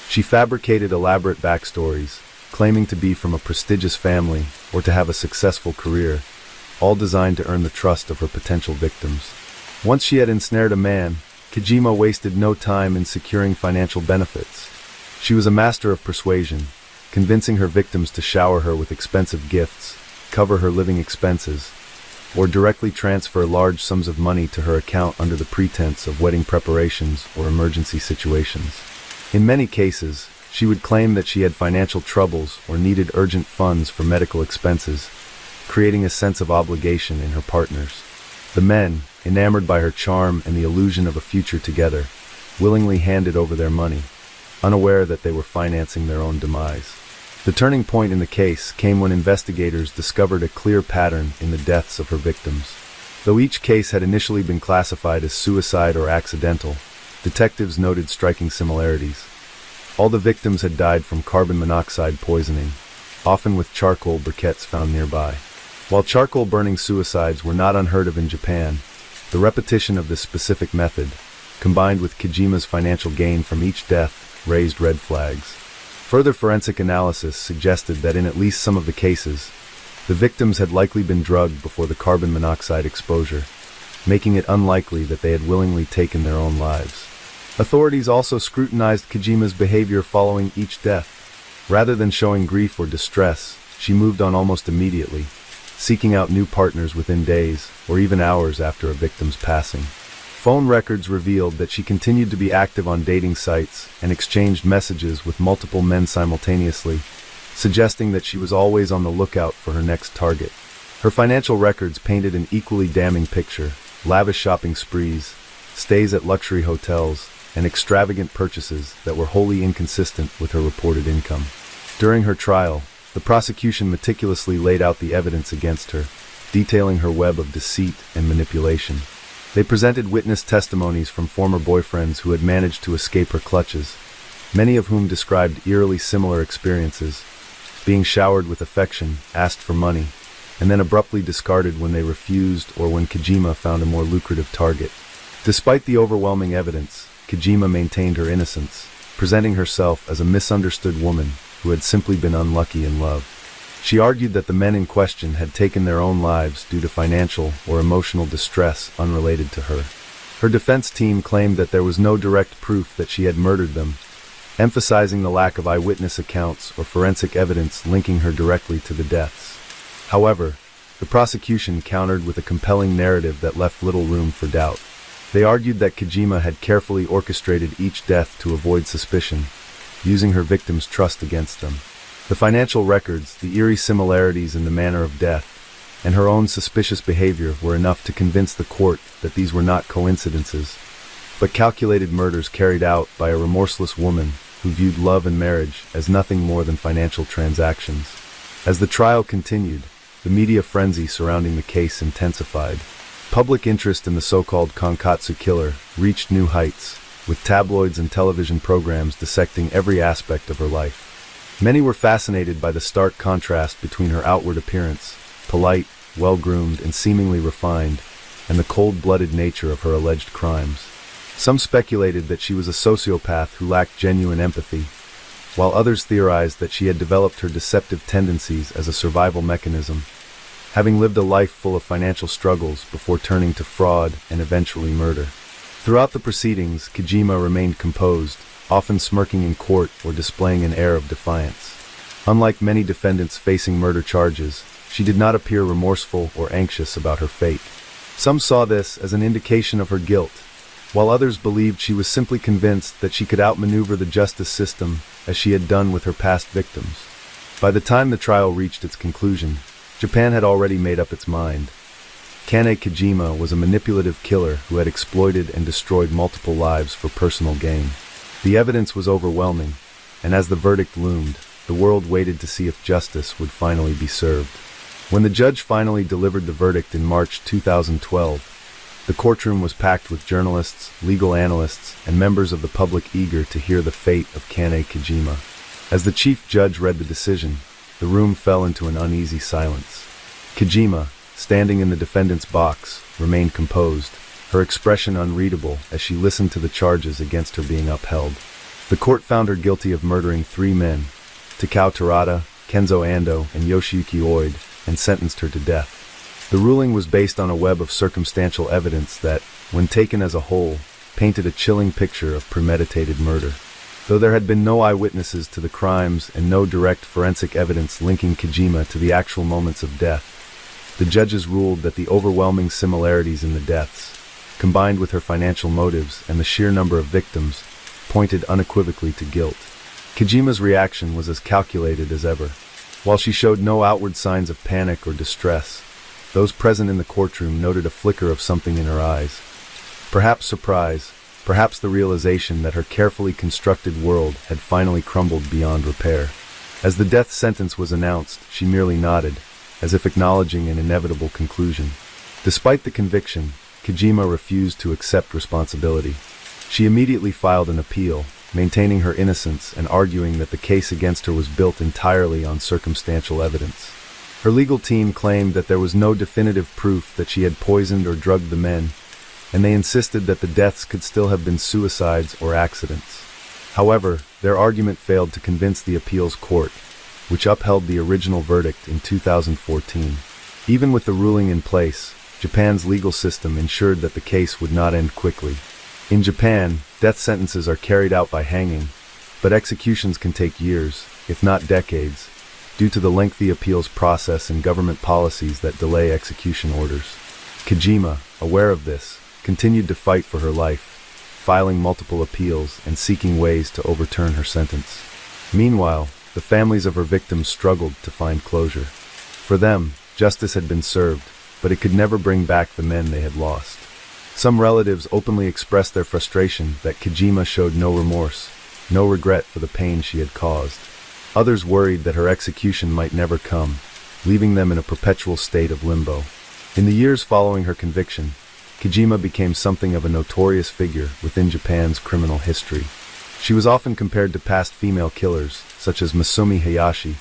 She fabricated elaborate backstories, claiming to be from a prestigious family or to have a successful career, all designed to earn the trust of her potential victims. Once she had ensnared a man, Kojima wasted no time in securing financial benefits. She was a master of persuasion, convincing her victims to shower her with expensive gifts, cover her living expenses, or directly transfer large sums of money to her account under the pretense of wedding preparations or emergency situations. In many cases, she would claim that she had financial troubles or needed urgent funds for medical expenses, creating a sense of obligation in her partners. The men, enamored by her charm and the illusion of a future together, willingly handed over their money, unaware that they were financing their own demise. The turning point in the case came when investigators discovered a clear pattern in the deaths of her victims. Though each case had initially been classified as suicide or accidental, detectives noted striking similarities. All the victims had died from carbon monoxide poisoning, often with charcoal briquettes found nearby. While charcoal burning suicides were not unheard of in Japan, the repetition of this specific method, combined with Kojima's financial gain from each death, raised red flags. Further forensic analysis suggested that in at least some of the cases, the victims had likely been drugged before the carbon monoxide exposure, making it unlikely that they had willingly taken their own lives. Authorities also scrutinized Kojima's behavior following each death. Rather than showing grief or distress, she moved on almost immediately, seeking out new partners within days or even hours after a victim's passing. Phone records revealed that she continued to be active on dating sites and exchanged messages with multiple men simultaneously, suggesting that she was always on the lookout for her next target. Her financial records painted an equally damning picture: lavish shopping sprees, stays at luxury hotels, and extravagant purchases that were wholly inconsistent with her reported income. During her trial, the prosecution meticulously laid out the evidence against her, detailing her web of deceit and manipulation. They presented witness testimonies from former boyfriends who had managed to escape her clutches, many of whom described eerily similar experiences, being showered with affection, asked for money, and then abruptly discarded when they refused or when Kojima found a more lucrative target. Despite the overwhelming evidence, Kojima maintained her innocence, presenting herself as a misunderstood woman who had simply been unlucky in love. She argued that the men in question had taken their own lives due to financial or emotional distress unrelated to her. Her defense team claimed that there was no direct proof that she had murdered them, emphasizing the lack of eyewitness accounts or forensic evidence linking her directly to the deaths. However, the prosecution countered with a compelling narrative that left little room for doubt. They argued that Kojima had carefully orchestrated each death to avoid suspicion, using her victims' trust against them. The financial records, the eerie similarities in the manner of death, and her own suspicious behavior were enough to convince the court that these were not coincidences, but calculated murders carried out by a remorseless woman who viewed love and marriage as nothing more than financial transactions. As the trial continued, the media frenzy surrounding the case intensified. Public interest in the so-called Konkatsu killer reached new heights, with tabloids and television programs dissecting every aspect of her life. Many were fascinated by the stark contrast between her outward appearance, polite, well-groomed, and seemingly refined, and the cold-blooded nature of her alleged crimes. Some speculated that she was a sociopath who lacked genuine empathy, while others theorized that she had developed her deceptive tendencies as a survival mechanism, having lived a life full of financial struggles before turning to fraud and eventually murder. Throughout the proceedings, Kojima remained composed, often smirking in court or displaying an air of defiance. Unlike many defendants facing murder charges, she did not appear remorseful or anxious about her fate. Some saw this as an indication of her guilt, while others believed she was simply convinced that she could outmaneuver the justice system as she had done with her past victims. By the time the trial reached its conclusion, Japan had already made up its mind. Kane Kojima was a manipulative killer who had exploited and destroyed multiple lives for personal gain. The evidence was overwhelming, and as the verdict loomed, the world waited to see if justice would finally be served. When the judge finally delivered the verdict in March 2012, the courtroom was packed with journalists, legal analysts, and members of the public eager to hear the fate of Kane Kojima. As the chief judge read the decision, the room fell into an uneasy silence. Kojima, standing in the defendant's box, remained composed, her expression unreadable as she listened to the charges against her being upheld. The court found her guilty of murdering 3 men, Takao Terada, Kenzo Ando, and Yoshiyuki Oide, and sentenced her to death. The ruling was based on a web of circumstantial evidence that, when taken as a whole, painted a chilling picture of premeditated murder. Though there had been no eyewitnesses to the crimes and no direct forensic evidence linking Kojima to the actual moments of death, the judges ruled that the overwhelming similarities in the deaths, combined with her financial motives and the sheer number of victims, pointed unequivocally to guilt. Kojima's reaction was as calculated as ever. While she showed no outward signs of panic or distress, those present in the courtroom noted a flicker of something in her eyes. Perhaps surprise, perhaps the realization that her carefully constructed world had finally crumbled beyond repair. As the death sentence was announced, she merely nodded, as if acknowledging an inevitable conclusion. Despite the conviction, Kojima refused to accept responsibility. She immediately filed an appeal, maintaining her innocence and arguing that the case against her was built entirely on circumstantial evidence. Her legal team claimed that there was no definitive proof that she had poisoned or drugged the men, and they insisted that the deaths could still have been suicides or accidents. However, their argument failed to convince the appeals court, which upheld the original verdict in 2014. Even with the ruling in place, Japan's legal system ensured that the case would not end quickly. In Japan, death sentences are carried out by hanging, but executions can take years, if not decades, due to the lengthy appeals process and government policies that delay execution orders. Kojima, aware of this, continued to fight for her life, filing multiple appeals and seeking ways to overturn her sentence. Meanwhile, the families of her victims struggled to find closure. For them, justice had been served, but it could never bring back the men they had lost. Some relatives openly expressed their frustration that Kojima showed no remorse, no regret for the pain she had caused. Others worried that her execution might never come, leaving them in a perpetual state of limbo. In the years following her conviction, Kojima became something of a notorious figure within Japan's criminal history. She was often compared to past female killers, such as Masumi Hayashi,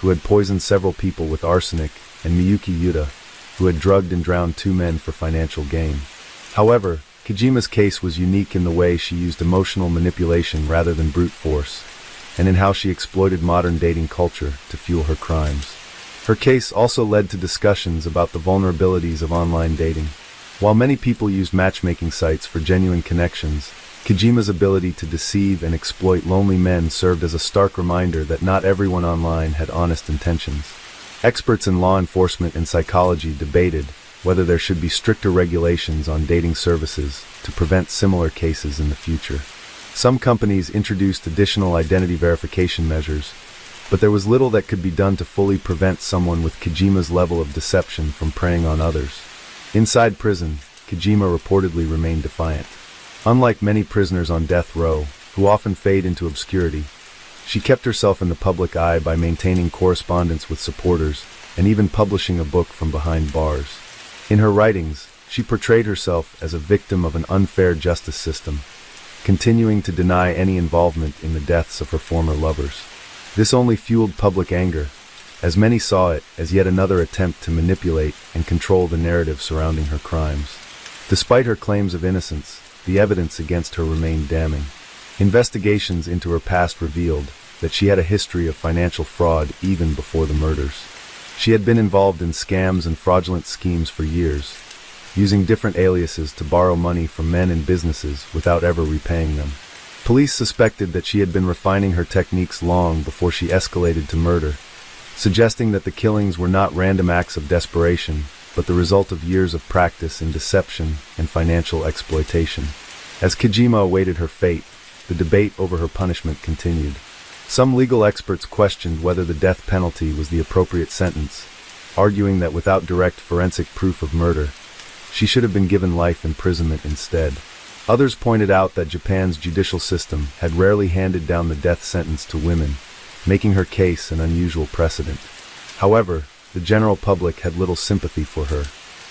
who had poisoned several people with arsenic, and Miyuki Yuta, who had drugged and drowned 2 men for financial gain. However, Kojima's case was unique in the way she used emotional manipulation rather than brute force, and in how she exploited modern dating culture to fuel her crimes. Her case also led to discussions about the vulnerabilities of online dating. While many people used matchmaking sites for genuine connections, Kojima's ability to deceive and exploit lonely men served as a stark reminder that not everyone online had honest intentions. Experts in law enforcement and psychology debated whether there should be stricter regulations on dating services to prevent similar cases in the future. Some companies introduced additional identity verification measures, but there was little that could be done to fully prevent someone with Kojima's level of deception from preying on others. Inside prison, Kojima reportedly remained defiant. Unlike many prisoners on death row, who often fade into obscurity, she kept herself in the public eye by maintaining correspondence with supporters and even publishing a book from behind bars. In her writings, she portrayed herself as a victim of an unfair justice system, continuing to deny any involvement in the deaths of her former lovers. This only fueled public anger, as many saw it as yet another attempt to manipulate and control the narrative surrounding her crimes. Despite her claims of innocence, the evidence against her remained damning. Investigations into her past revealed that she had a history of financial fraud even before the murders. She had been involved in scams and fraudulent schemes for years, using different aliases to borrow money from men and businesses without ever repaying them. Police suspected that she had been refining her techniques long before she escalated to murder, suggesting that the killings were not random acts of desperation, but the result of years of practice in deception and financial exploitation. As Kojima awaited her fate, the debate over her punishment continued. Some legal experts questioned whether the death penalty was the appropriate sentence, arguing that without direct forensic proof of murder, she should have been given life imprisonment instead. Others pointed out that Japan's judicial system had rarely handed down the death sentence to women, making her case an unusual precedent. However, the general public had little sympathy for her.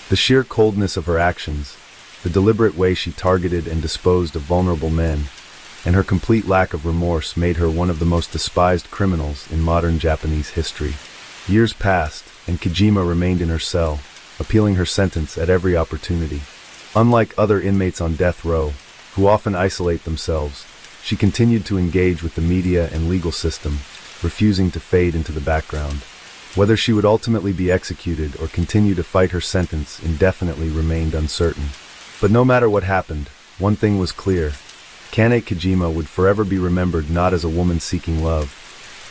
The sheer coldness of her actions, the deliberate way she targeted and disposed of vulnerable men, and her complete lack of remorse made her one of the most despised criminals in modern Japanese history. Years passed, and Kojima remained in her cell, appealing her sentence at every opportunity. Unlike other inmates on death row, who often isolate themselves, she continued to engage with the media and legal system, refusing to fade into the background. Whether she would ultimately be executed or continue to fight her sentence indefinitely remained uncertain. But no matter what happened, one thing was clear. Kane Kojima would forever be remembered not as a woman seeking love,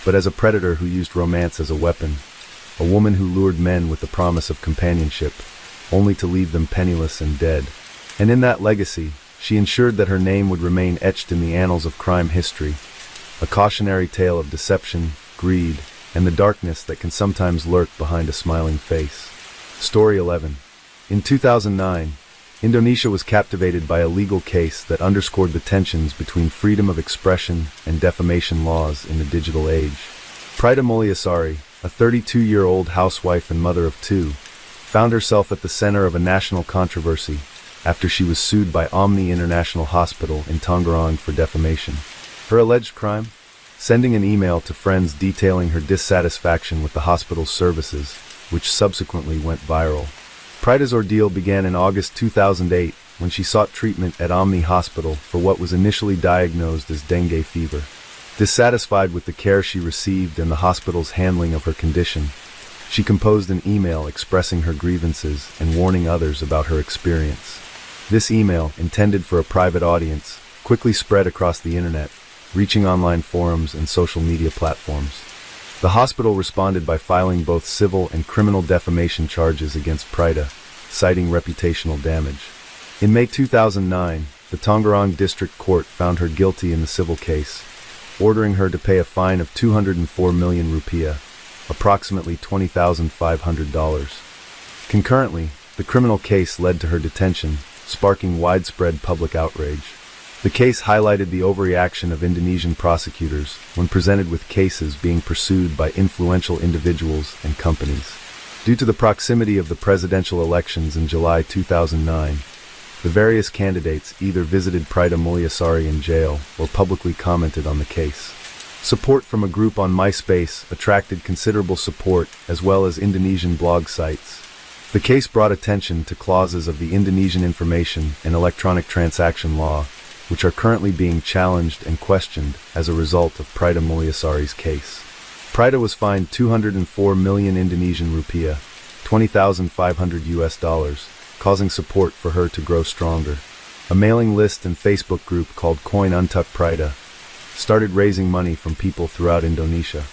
but as a predator who used romance as a weapon, a woman who lured men with the promise of companionship, only to leave them penniless and dead. And in that legacy, she ensured that her name would remain etched in the annals of crime history, a cautionary tale of deception, greed, and the darkness that can sometimes lurk behind a smiling face. Story 11. In 2009, Indonesia was captivated by a legal case that underscored the tensions between freedom of expression and defamation laws in the digital age. Prita Mulyasari, a 32-year-old housewife and mother of two, found herself at the center of a national controversy after she was sued by Omni International Hospital in Tangerang for defamation. Her alleged crime? Sending an email to friends detailing her dissatisfaction with the hospital's services, which subsequently went viral. Prita's ordeal began in August 2008 when she sought treatment at Omni Hospital for what was initially diagnosed as dengue fever. Dissatisfied with the care she received and the hospital's handling of her condition, she composed an email expressing her grievances and warning others about her experience. This email, intended for a private audience, quickly spread across the internet, reaching online forums and social media platforms. The hospital responded by filing both civil and criminal defamation charges against Prita, citing reputational damage. In May 2009, the Tangerang District Court found her guilty in the civil case, ordering her to pay a fine of 204 million rupiah, approximately $20,500. Concurrently, the criminal case led to her detention, sparking widespread public outrage. The case highlighted the overreaction of Indonesian prosecutors when presented with cases being pursued by influential individuals and companies. Due to the proximity of the presidential elections in July 2009, the various candidates either visited Prita Mulyasari in jail or publicly commented on the case. Support from a group on MySpace attracted considerable support as well as Indonesian blog sites. The case brought attention to clauses of the Indonesian Information and Electronic Transaction Law, which are currently being challenged and questioned as a result of Prita Mulyasari's case. Prita was fined 204 million Indonesian rupiah, $20,500, causing support for her to grow stronger. A mailing list and Facebook group called Coin Untuk Prita started raising money from people throughout Indonesia.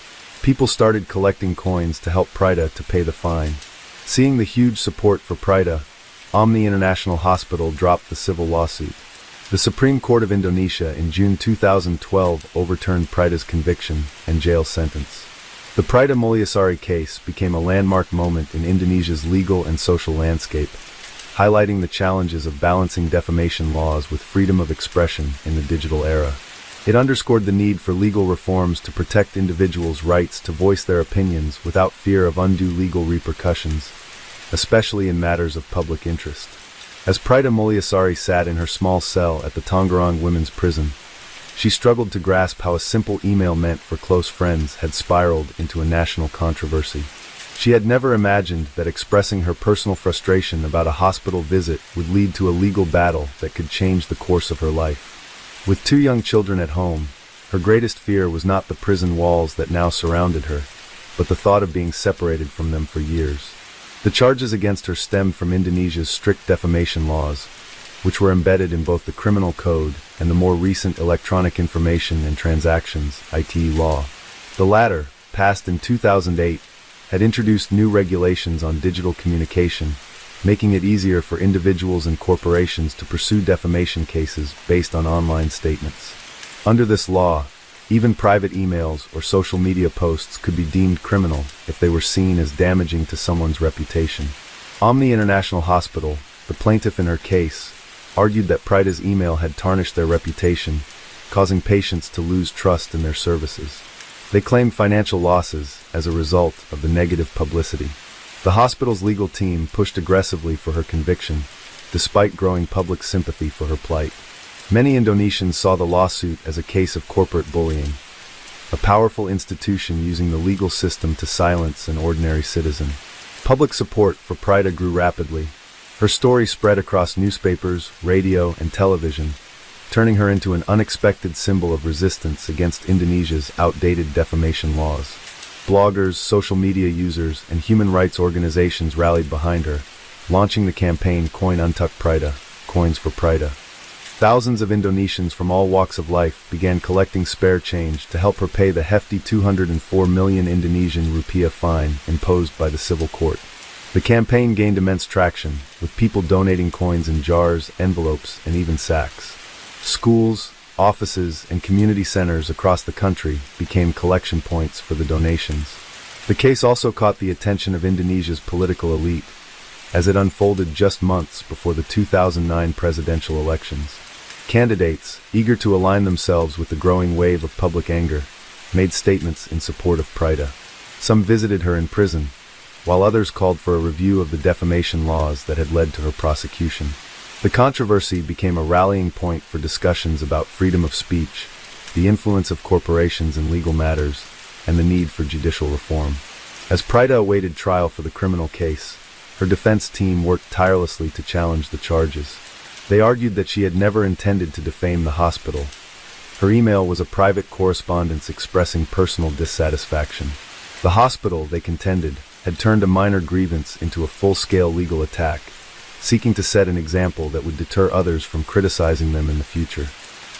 People started collecting coins to help Prita to pay the fine. Seeing the huge support for Prita, Omni International Hospital dropped the civil lawsuit. The Supreme Court of Indonesia in June 2012 overturned Prita's conviction and jail sentence. The Prita Mulyasari case became a landmark moment in Indonesia's legal and social landscape, highlighting the challenges of balancing defamation laws with freedom of expression in the digital era. It underscored the need for legal reforms to protect individuals' rights to voice their opinions without fear of undue legal repercussions, especially in matters of public interest. As Prida Mulyasari sat in her small cell at the Tangerang Women's Prison, she struggled to grasp how a simple email meant for close friends had spiraled into a national controversy. She had never imagined that expressing her personal frustration about a hospital visit would lead to a legal battle that could change the course of her life. With 2 young children at home, her greatest fear was not the prison walls that now surrounded her, but the thought of being separated from them for years. The charges against her stemmed from Indonesia's strict defamation laws, which were embedded in both the criminal code and the more recent Electronic Information and Transactions (ITE) law. The latter, passed in 2008, had introduced new regulations on digital communication, making it easier for individuals and corporations to pursue defamation cases based on online statements. Under this law, even private emails or social media posts could be deemed criminal if they were seen as damaging to someone's reputation. Omni International Hospital, the plaintiff in her case, argued that Prida's email had tarnished their reputation, causing patients to lose trust in their services. They claimed financial losses as a result of the negative publicity. The hospital's legal team pushed aggressively for her conviction, despite growing public sympathy for her plight. Many Indonesians saw the lawsuit as a case of corporate bullying, a powerful institution using the legal system to silence an ordinary citizen. Public support for Prida grew rapidly. Her story spread across newspapers, radio, and television, turning her into an unexpected symbol of resistance against Indonesia's outdated defamation laws. Bloggers, social media users, and human rights organizations rallied behind her, launching the campaign Coin Untuk Prida, Coins for Prida. Thousands of Indonesians from all walks of life began collecting spare change to help her pay the hefty 204 million Indonesian rupiah fine imposed by the civil court. The campaign gained immense traction, with people donating coins in jars, envelopes, and even sacks. Schools, offices, and community centers across the country became collection points for the donations. The case also caught the attention of Indonesia's political elite, as it unfolded just months before the 2009 presidential elections. Candidates, eager to align themselves with the growing wave of public anger, made statements in support of Prida. Some visited her in prison, while others called for a review of the defamation laws that had led to her prosecution. The controversy became a rallying point for discussions about freedom of speech, the influence of corporations in legal matters, and the need for judicial reform. As Prida awaited trial for the criminal case, her defense team worked tirelessly to challenge the charges. They argued that she had never intended to defame the hospital. Her email was a private correspondence expressing personal dissatisfaction. The hospital, they contended, had turned a minor grievance into a full-scale legal attack, seeking to set an example that would deter others from criticizing them in the future.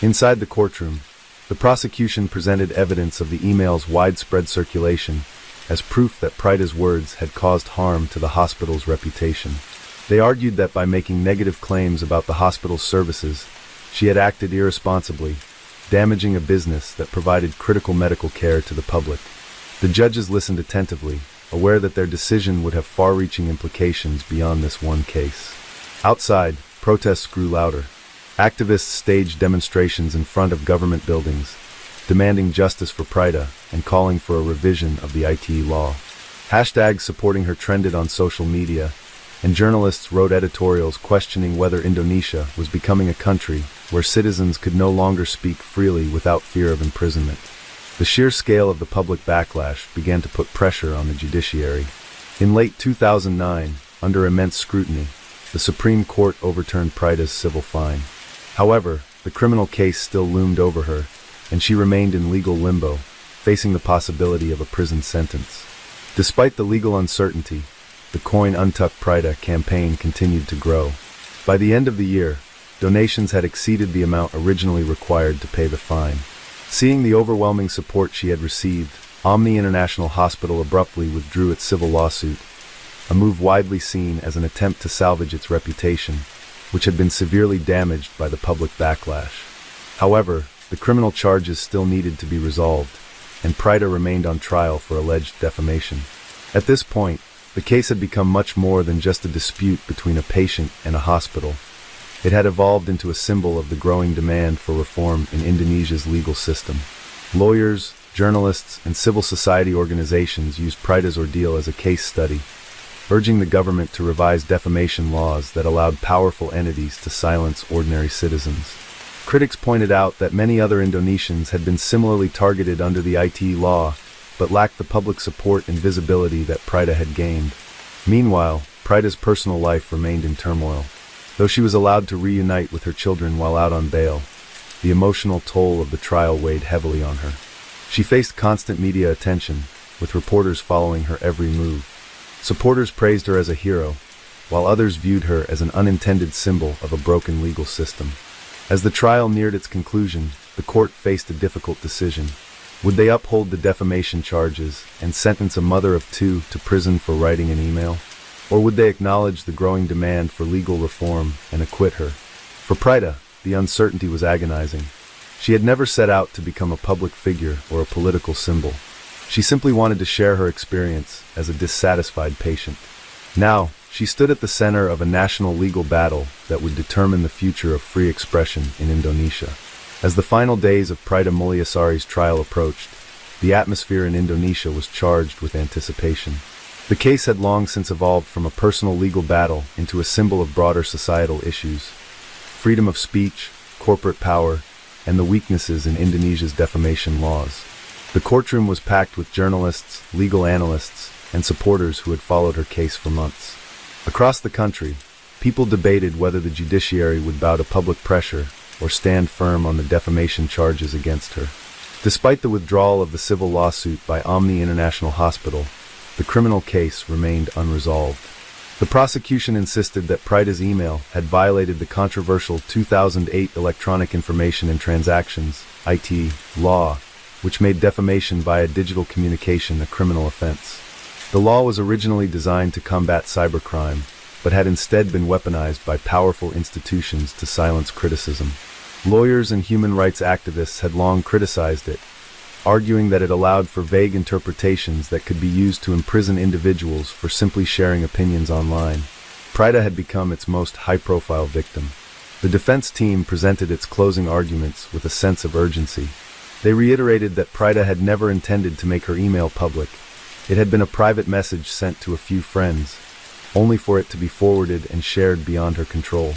Inside the courtroom, the prosecution presented evidence of the email's widespread circulation as proof that Prida's words had caused harm to the hospital's reputation. They argued that by making negative claims about the hospital's services, she had acted irresponsibly, damaging a business that provided critical medical care to the public. The judges listened attentively, aware that their decision would have far-reaching implications beyond this one case. Outside, protests grew louder. Activists staged demonstrations in front of government buildings, demanding justice for Prida and calling for a revision of the ITE law. Hashtags supporting her trended on social media, and journalists wrote editorials questioning whether Indonesia was becoming a country where citizens could no longer speak freely without fear of imprisonment. The sheer scale of the public backlash began to put pressure on the judiciary. In late 2009, under immense scrutiny, the Supreme Court overturned Prida's civil fine. However, the criminal case still loomed over her, and she remained in legal limbo, facing the possibility of a prison sentence. Despite the legal uncertainty, the Coin Untuk Prida campaign continued to grow. By the end of the year, donations had exceeded the amount originally required to pay the fine. Seeing the overwhelming support she had received, Omni International Hospital abruptly withdrew its civil lawsuit, a move widely seen as an attempt to salvage its reputation, which had been severely damaged by the public backlash. However, the criminal charges still needed to be resolved, and Prida remained on trial for alleged defamation. At this point, the case had become much more than just a dispute between a patient and a hospital. It had evolved into a symbol of the growing demand for reform in Indonesia's legal system. Lawyers, journalists, and civil society organizations used Prida's ordeal as a case study, urging the government to revise defamation laws that allowed powerful entities to silence ordinary citizens. Critics pointed out that many other Indonesians had been similarly targeted under the IT law, but lacked the public support and visibility that Prida had gained. Meanwhile, Prida's personal life remained in turmoil. Though she was allowed to reunite with her children while out on bail, the emotional toll of the trial weighed heavily on her. She faced constant media attention, with reporters following her every move. Supporters praised her as a hero, while others viewed her as an unintended symbol of a broken legal system. As the trial neared its conclusion, the court faced a difficult decision. Would they uphold the defamation charges and sentence a mother of two to prison for writing an email? Or would they acknowledge the growing demand for legal reform and acquit her? For Prida, the uncertainty was agonizing. She had never set out to become a public figure or a political symbol. She simply wanted to share her experience as a dissatisfied patient. Now, she stood at the center of a national legal battle that would determine the future of free expression in Indonesia. As the final days of Prida Mulyasari's trial approached, the atmosphere in Indonesia was charged with anticipation. The case had long since evolved from a personal legal battle into a symbol of broader societal issues: freedom of speech, corporate power, and the weaknesses in Indonesia's defamation laws. The courtroom was packed with journalists, legal analysts, and supporters who had followed her case for months. Across the country, people debated whether the judiciary would bow to public pressure or stand firm on the defamation charges against her. Despite the withdrawal of the civil lawsuit by Omni International Hospital, the criminal case remained unresolved. The prosecution insisted that Prida's email had violated the controversial 2008 Electronic Information and Transactions (IT) law, which made defamation via digital communication a criminal offense. The law was originally designed to combat cybercrime, but had instead been weaponized by powerful institutions to silence criticism. Lawyers and human rights activists had long criticized it, arguing that it allowed for vague interpretations that could be used to imprison individuals for simply sharing opinions online. Prida had become its most high-profile victim. The defense team presented its closing arguments with a sense of urgency. They reiterated that Prida had never intended to make her email public. It had been a private message sent to a few friends, only for it to be forwarded and shared beyond her control.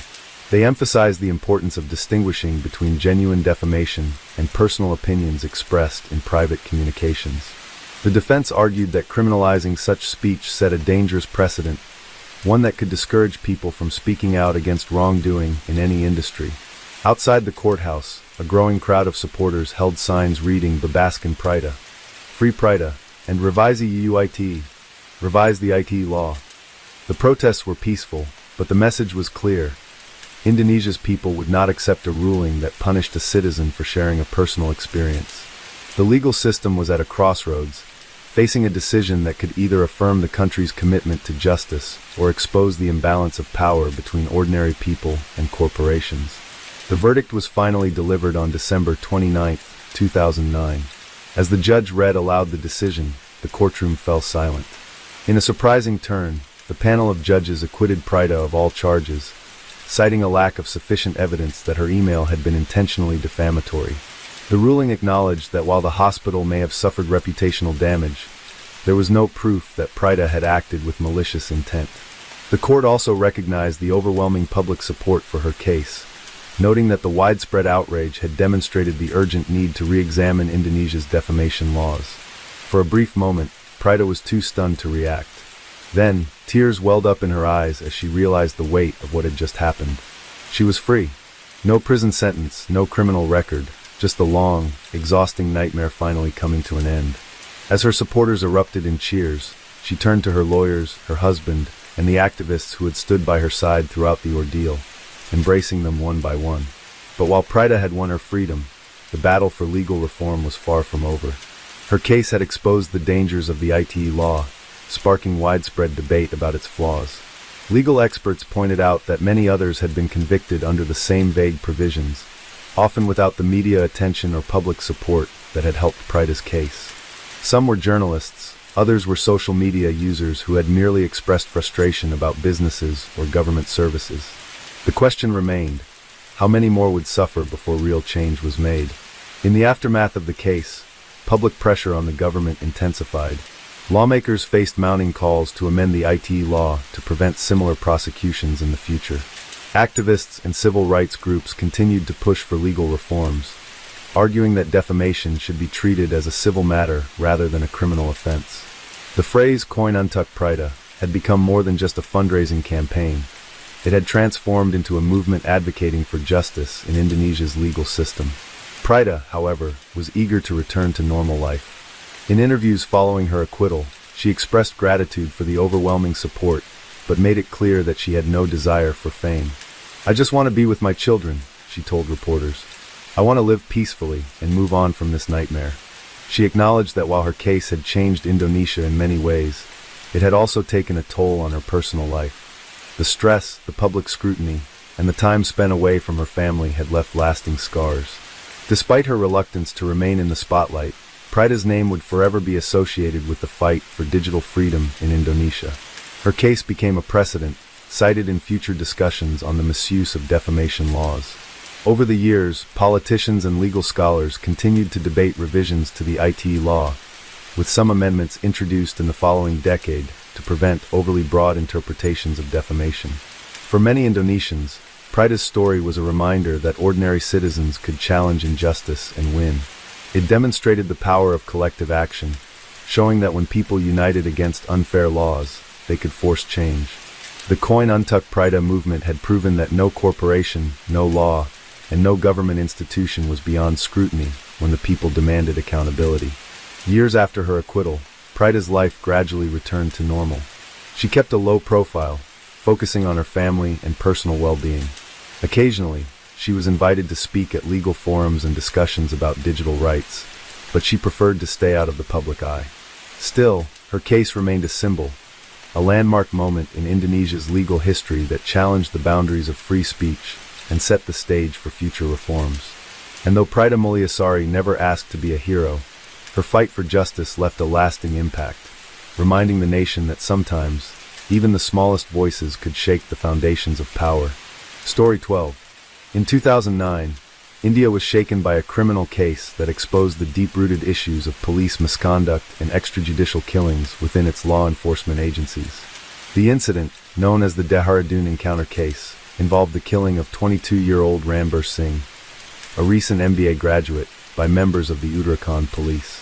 They emphasized the importance of distinguishing between genuine defamation and personal opinions expressed in private communications. The defense argued that criminalizing such speech set a dangerous precedent, one that could discourage people from speaking out against wrongdoing in any industry. Outside the courthouse, a growing crowd of supporters held signs reading "Bebaskan Prida," "Free Prida," and "Revisi UIT," "Revise the IT law." The protests were peaceful, but the message was clear. Indonesia's people would not accept a ruling that punished a citizen for sharing a personal experience. The legal system was at a crossroads, facing a decision that could either affirm the country's commitment to justice or expose the imbalance of power between ordinary people and corporations. The verdict was finally delivered on December 29, 2009. As the judge read aloud the decision, the courtroom fell silent. In a surprising turn, the panel of judges acquitted Prida of all charges, citing a lack of sufficient evidence that her email had been intentionally defamatory. The ruling acknowledged that while the hospital may have suffered reputational damage, there was no proof that Prida had acted with malicious intent. The court also recognized the overwhelming public support for her case, noting that the widespread outrage had demonstrated the urgent need to re-examine Indonesia's defamation laws. For a brief moment, Prida was too stunned to react. Then, tears welled up in her eyes as she realized the weight of what had just happened. She was free. No prison sentence, no criminal record, just the long, exhausting nightmare finally coming to an end. As her supporters erupted in cheers, she turned to her lawyers, her husband, and the activists who had stood by her side throughout the ordeal, embracing them one by one. But while Prida had won her freedom, the battle for legal reform was far from over. Her case had exposed the dangers of the IT law, sparking widespread debate about its flaws. Legal experts pointed out that many others had been convicted under the same vague provisions, often without the media attention or public support that had helped Prida's case. Some were journalists, others were social media users who had merely expressed frustration about businesses or government services. The question remained, how many more would suffer before real change was made? In the aftermath of the case, public pressure on the government intensified. Lawmakers faced mounting calls to amend the IT law to prevent similar prosecutions in the future. Activists and civil rights groups continued to push for legal reforms, arguing that defamation should be treated as a civil matter rather than a criminal offense. The phrase "Koin Untuk Prida" had become more than just a fundraising campaign. It had transformed into a movement advocating for justice in Indonesia's legal system. Prida, however, was eager to return to normal life. In interviews following her acquittal, she expressed gratitude for the overwhelming support, but made it clear that she had no desire for fame. "I just want to be with my children," she told reporters. "I want to live peacefully and move on from this nightmare." She acknowledged that while her case had changed Indonesia in many ways, it had also taken a toll on her personal life. The stress, the public scrutiny, and the time spent away from her family had left lasting scars. Despite her reluctance to remain in the spotlight, Prida's name would forever be associated with the fight for digital freedom in Indonesia. Her case became a precedent, cited in future discussions on the misuse of defamation laws. Over the years, politicians and legal scholars continued to debate revisions to the IT law, with some amendments introduced in the following decade to prevent overly broad interpretations of defamation. For many Indonesians, Prida's story was a reminder that ordinary citizens could challenge injustice and win. It demonstrated the power of collective action, showing that when people united against unfair laws, they could force change. The Koin Untuk Prida movement had proven that no corporation, no law, and no government institution was beyond scrutiny when the people demanded accountability. Years after her acquittal, Prida's life gradually returned to normal. She kept a low profile, focusing on her family and personal well-being. Occasionally, she was invited to speak at legal forums and discussions about digital rights, but she preferred to stay out of the public eye. Still, her case remained a symbol, a landmark moment in Indonesia's legal history that challenged the boundaries of free speech and set the stage for future reforms. And though Prida Mulyasari never asked to be a hero, her fight for justice left a lasting impact, reminding the nation that sometimes, even the smallest voices could shake the foundations of power. Story 12. In 2009, India was shaken by a criminal case that exposed the deep-rooted issues of police misconduct and extrajudicial killings within its law enforcement agencies. The incident, known as the Dehradun encounter case, involved the killing of 22-year-old Rambir Singh, a recent MBA graduate, by members of the Uttarakhand police.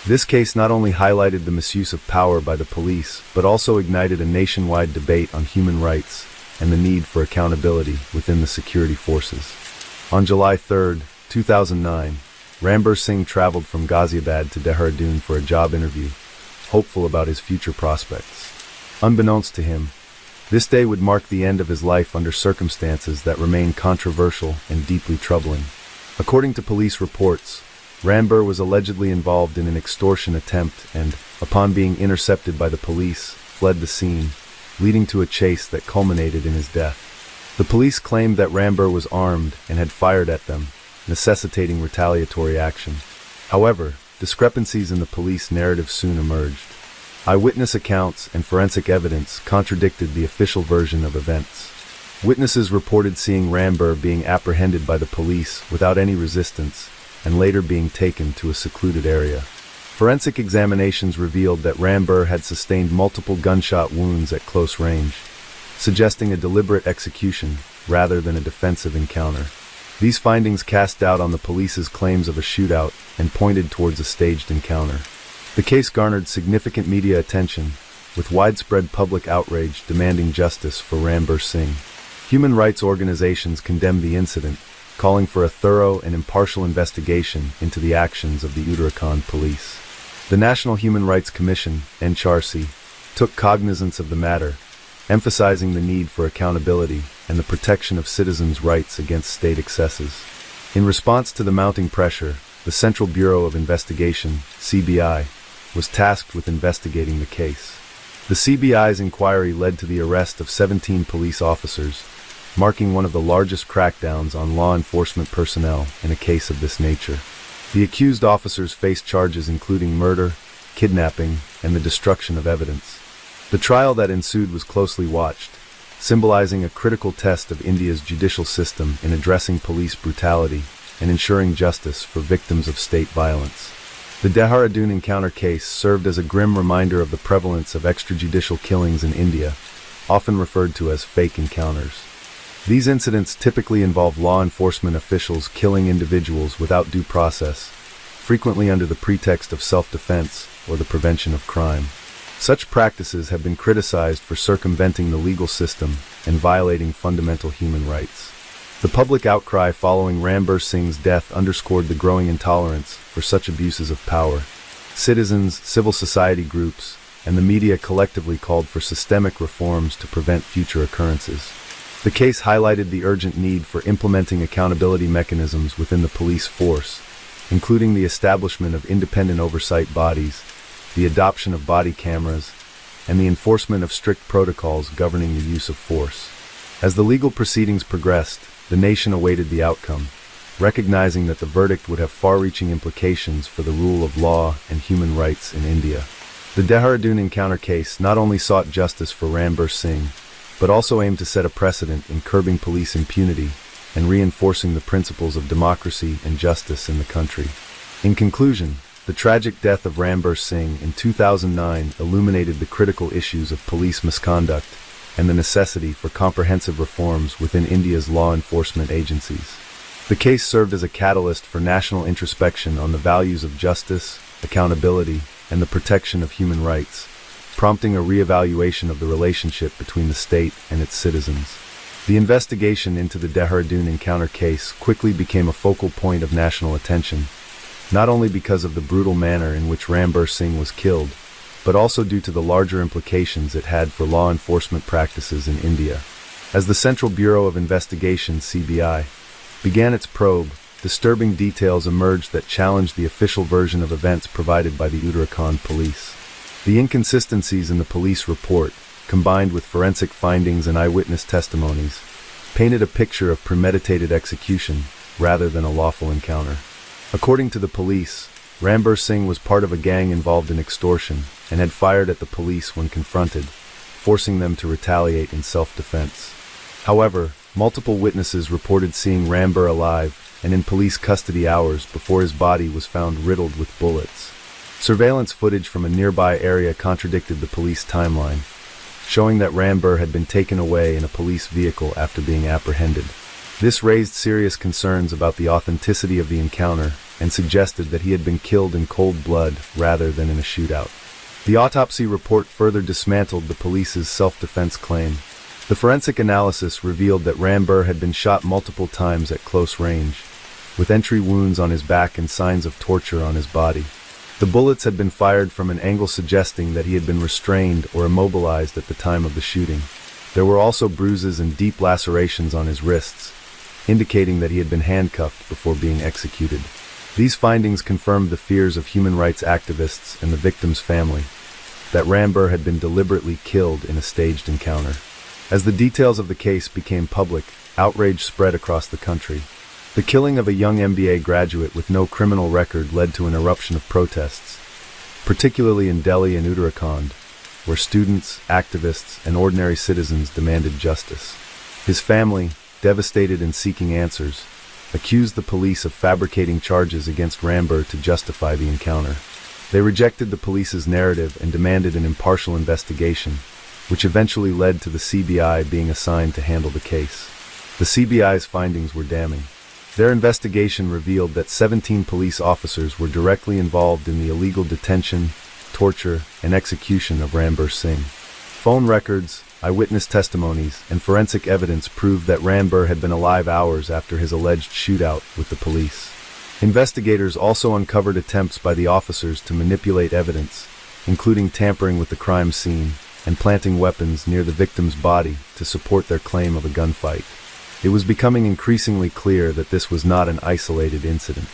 This case not only highlighted the misuse of power by the police, but also ignited a nationwide debate on human rights and the need for accountability within the security forces. On July 3, 2009, Rambir Singh traveled from Ghaziabad to Dehradun for a job interview, hopeful about his future prospects. Unbeknownst to him, this day would mark the end of his life under circumstances that remain controversial and deeply troubling. According to police reports, Rambir was allegedly involved in an extortion attempt and, upon being intercepted by the police, fled the scene, leading to a chase that culminated in his death. The police claimed that Rambir was armed and had fired at them, necessitating retaliatory action. However, discrepancies in the police narrative soon emerged. Eyewitness accounts and forensic evidence contradicted the official version of events. Witnesses reported seeing Rambir being apprehended by the police without any resistance and later being taken to a secluded area. Forensic examinations revealed that Rambir had sustained multiple gunshot wounds at close range, suggesting a deliberate execution rather than a defensive encounter. These findings cast doubt on the police's claims of a shootout and pointed towards a staged encounter. The case garnered significant media attention, with widespread public outrage demanding justice for Rambir Singh. Human rights organizations condemned the incident, calling for a thorough and impartial investigation into the actions of the Uttarakhand police. The National Human Rights Commission, NHRC, took cognizance of the matter, emphasizing the need for accountability and the protection of citizens' rights against state excesses. In response to the mounting pressure, the Central Bureau of Investigation, CBI, was tasked with investigating the case. The CBI's inquiry led to the arrest of 17 police officers, marking one of the largest crackdowns on law enforcement personnel in a case of this nature. The accused officers faced charges including murder, kidnapping, and the destruction of evidence. The trial that ensued was closely watched, symbolizing a critical test of India's judicial system in addressing police brutality and ensuring justice for victims of state violence. The Dehradun encounter case served as a grim reminder of the prevalence of extrajudicial killings in India, often referred to as fake encounters. These incidents typically involve law enforcement officials killing individuals without due process, frequently under the pretext of self-defense or the prevention of crime. Such practices have been criticized for circumventing the legal system and violating fundamental human rights. The public outcry following Rambir Singh's death underscored the growing intolerance for such abuses of power. Citizens, civil society groups, and the media collectively called for systemic reforms to prevent future occurrences. The case highlighted the urgent need for implementing accountability mechanisms within the police force, including the establishment of independent oversight bodies, the adoption of body cameras, and the enforcement of strict protocols governing the use of force. As the legal proceedings progressed, the nation awaited the outcome, recognizing that the verdict would have far-reaching implications for the rule of law and human rights in India. The Dehradun encounter case not only sought justice for Rambir Singh, but also aimed to set a precedent in curbing police impunity and reinforcing the principles of democracy and justice in the country. In conclusion, the tragic death of Rambir Singh in 2009 illuminated the critical issues of police misconduct and the necessity for comprehensive reforms within India's law enforcement agencies. The case served as a catalyst for national introspection on the values of justice, accountability, and the protection of human rights, prompting a re-evaluation of the relationship between the state and its citizens. The investigation into the Dehradun encounter case quickly became a focal point of national attention, not only because of the brutal manner in which Rambir Singh was killed, but also due to the larger implications it had for law enforcement practices in India. As the Central Bureau of Investigation (CBI) began its probe, disturbing details emerged that challenged the official version of events provided by the Uttarakhand police. The inconsistencies in the police report, combined with forensic findings and eyewitness testimonies, painted a picture of premeditated execution rather than a lawful encounter. According to the police, Rambir Singh was part of a gang involved in extortion and had fired at the police when confronted, forcing them to retaliate in self-defense. However, multiple witnesses reported seeing Rambir alive and in police custody hours before his body was found riddled with bullets. Surveillance footage from a nearby area contradicted the police timeline, showing that Rambir had been taken away in a police vehicle after being apprehended. This raised serious concerns about the authenticity of the encounter and suggested that he had been killed in cold blood rather than in a shootout. The autopsy report further dismantled the police's self-defense claim. The forensic analysis revealed that Rambir had been shot multiple times at close range, with entry wounds on his back and signs of torture on his body. The bullets had been fired from an angle suggesting that he had been restrained or immobilized at the time of the shooting. There were also bruises and deep lacerations on his wrists, indicating that he had been handcuffed before being executed. These findings confirmed the fears of human rights activists and the victim's family, that Rambir had been deliberately killed in a staged encounter. As the details of the case became public, outrage spread across the country. The killing of a young MBA graduate with no criminal record led to an eruption of protests, particularly in Delhi and Uttarakhand, where students, activists, and ordinary citizens demanded justice. His family, devastated and seeking answers, accused the police of fabricating charges against Rambir to justify the encounter. They rejected the police's narrative and demanded an impartial investigation, which eventually led to the CBI being assigned to handle the case. The CBI's findings were damning. Their investigation revealed that 17 police officers were directly involved in the illegal detention, torture, and execution of Rambir Singh. Phone records, eyewitness testimonies, and forensic evidence proved that Rambir had been alive hours after his alleged shootout with the police. Investigators also uncovered attempts by the officers to manipulate evidence, including tampering with the crime scene and planting weapons near the victim's body to support their claim of a gunfight. It was becoming increasingly clear that this was not an isolated incident.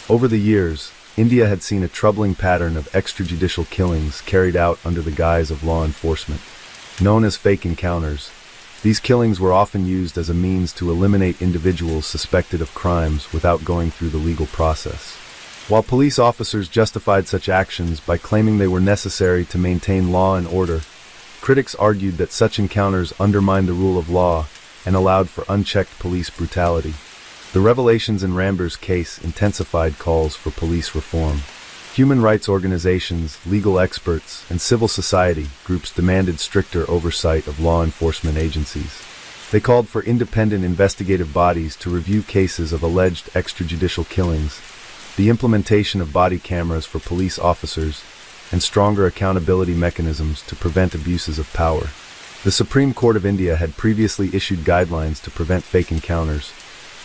Over the years, India had seen a troubling pattern of extrajudicial killings carried out under the guise of law enforcement. Known as fake encounters, these killings were often used as a means to eliminate individuals suspected of crimes without going through the legal process. While police officers justified such actions by claiming they were necessary to maintain law and order, critics argued that such encounters undermined the rule of law and allowed for unchecked police brutality. The revelations in Rambir's case intensified calls for police reform. Human rights organizations, legal experts, and civil society groups demanded stricter oversight of law enforcement agencies. They called for independent investigative bodies to review cases of alleged extrajudicial killings, the implementation of body cameras for police officers, and stronger accountability mechanisms to prevent abuses of power. The Supreme Court of India had previously issued guidelines to prevent fake encounters,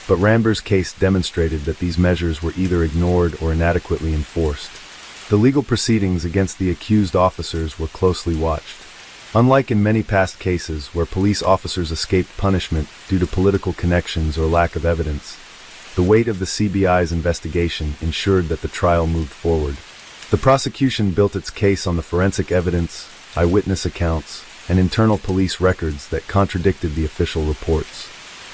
but Ramber's case demonstrated that these measures were either ignored or inadequately enforced. The legal proceedings against the accused officers were closely watched. Unlike in many past cases where police officers escaped punishment due to political connections or lack of evidence, the weight of the CBI's investigation ensured that the trial moved forward. The prosecution built its case on the forensic evidence, eyewitness accounts, and internal police records that contradicted the official reports.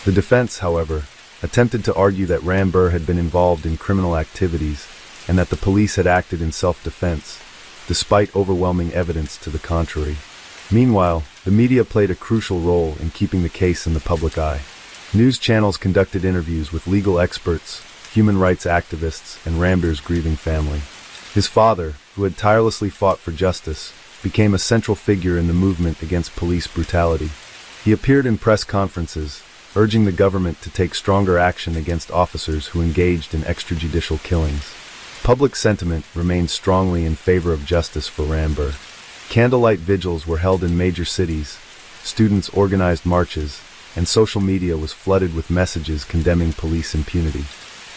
The defense, however, attempted to argue that Ramber had been involved in criminal activities and that the police had acted in self-defense, despite overwhelming evidence to the contrary. Meanwhile, the media played a crucial role in keeping the case in the public eye. News channels conducted interviews with legal experts, human rights activists, and Ramber's grieving family. His father, who had tirelessly fought for justice, became a central figure in the movement against police brutality. He appeared in press conferences, urging the government to take stronger action against officers who engaged in extrajudicial killings. Public sentiment remained strongly in favor of justice for Ramber. Candlelight vigils were held in major cities, students organized marches, and social media was flooded with messages condemning police impunity.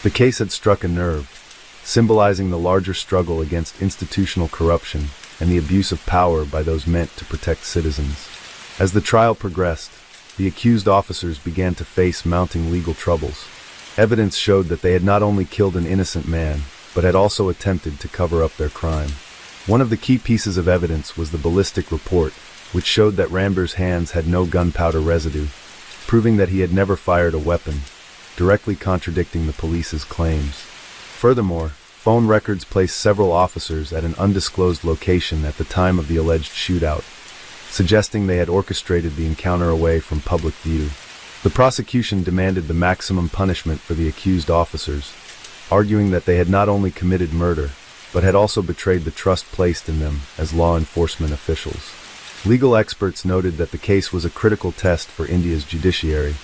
The case had struck a nerve, symbolizing the larger struggle against institutional corruption and the abuse of power by those meant to protect citizens. As the trial progressed, the accused officers began to face mounting legal troubles. Evidence showed that they had not only killed an innocent man, but had also attempted to cover up their crime. One of the key pieces of evidence was the ballistic report, which showed that Ramber's hands had no gunpowder residue, proving that he had never fired a weapon, directly contradicting the police's claims. Furthermore, phone records placed several officers at an undisclosed location at the time of the alleged shootout, suggesting they had orchestrated the encounter away from public view. The prosecution demanded the maximum punishment for the accused officers, arguing that they had not only committed murder, but had also betrayed the trust placed in them as law enforcement officials. Legal experts noted that the case was a critical test for India's judiciary.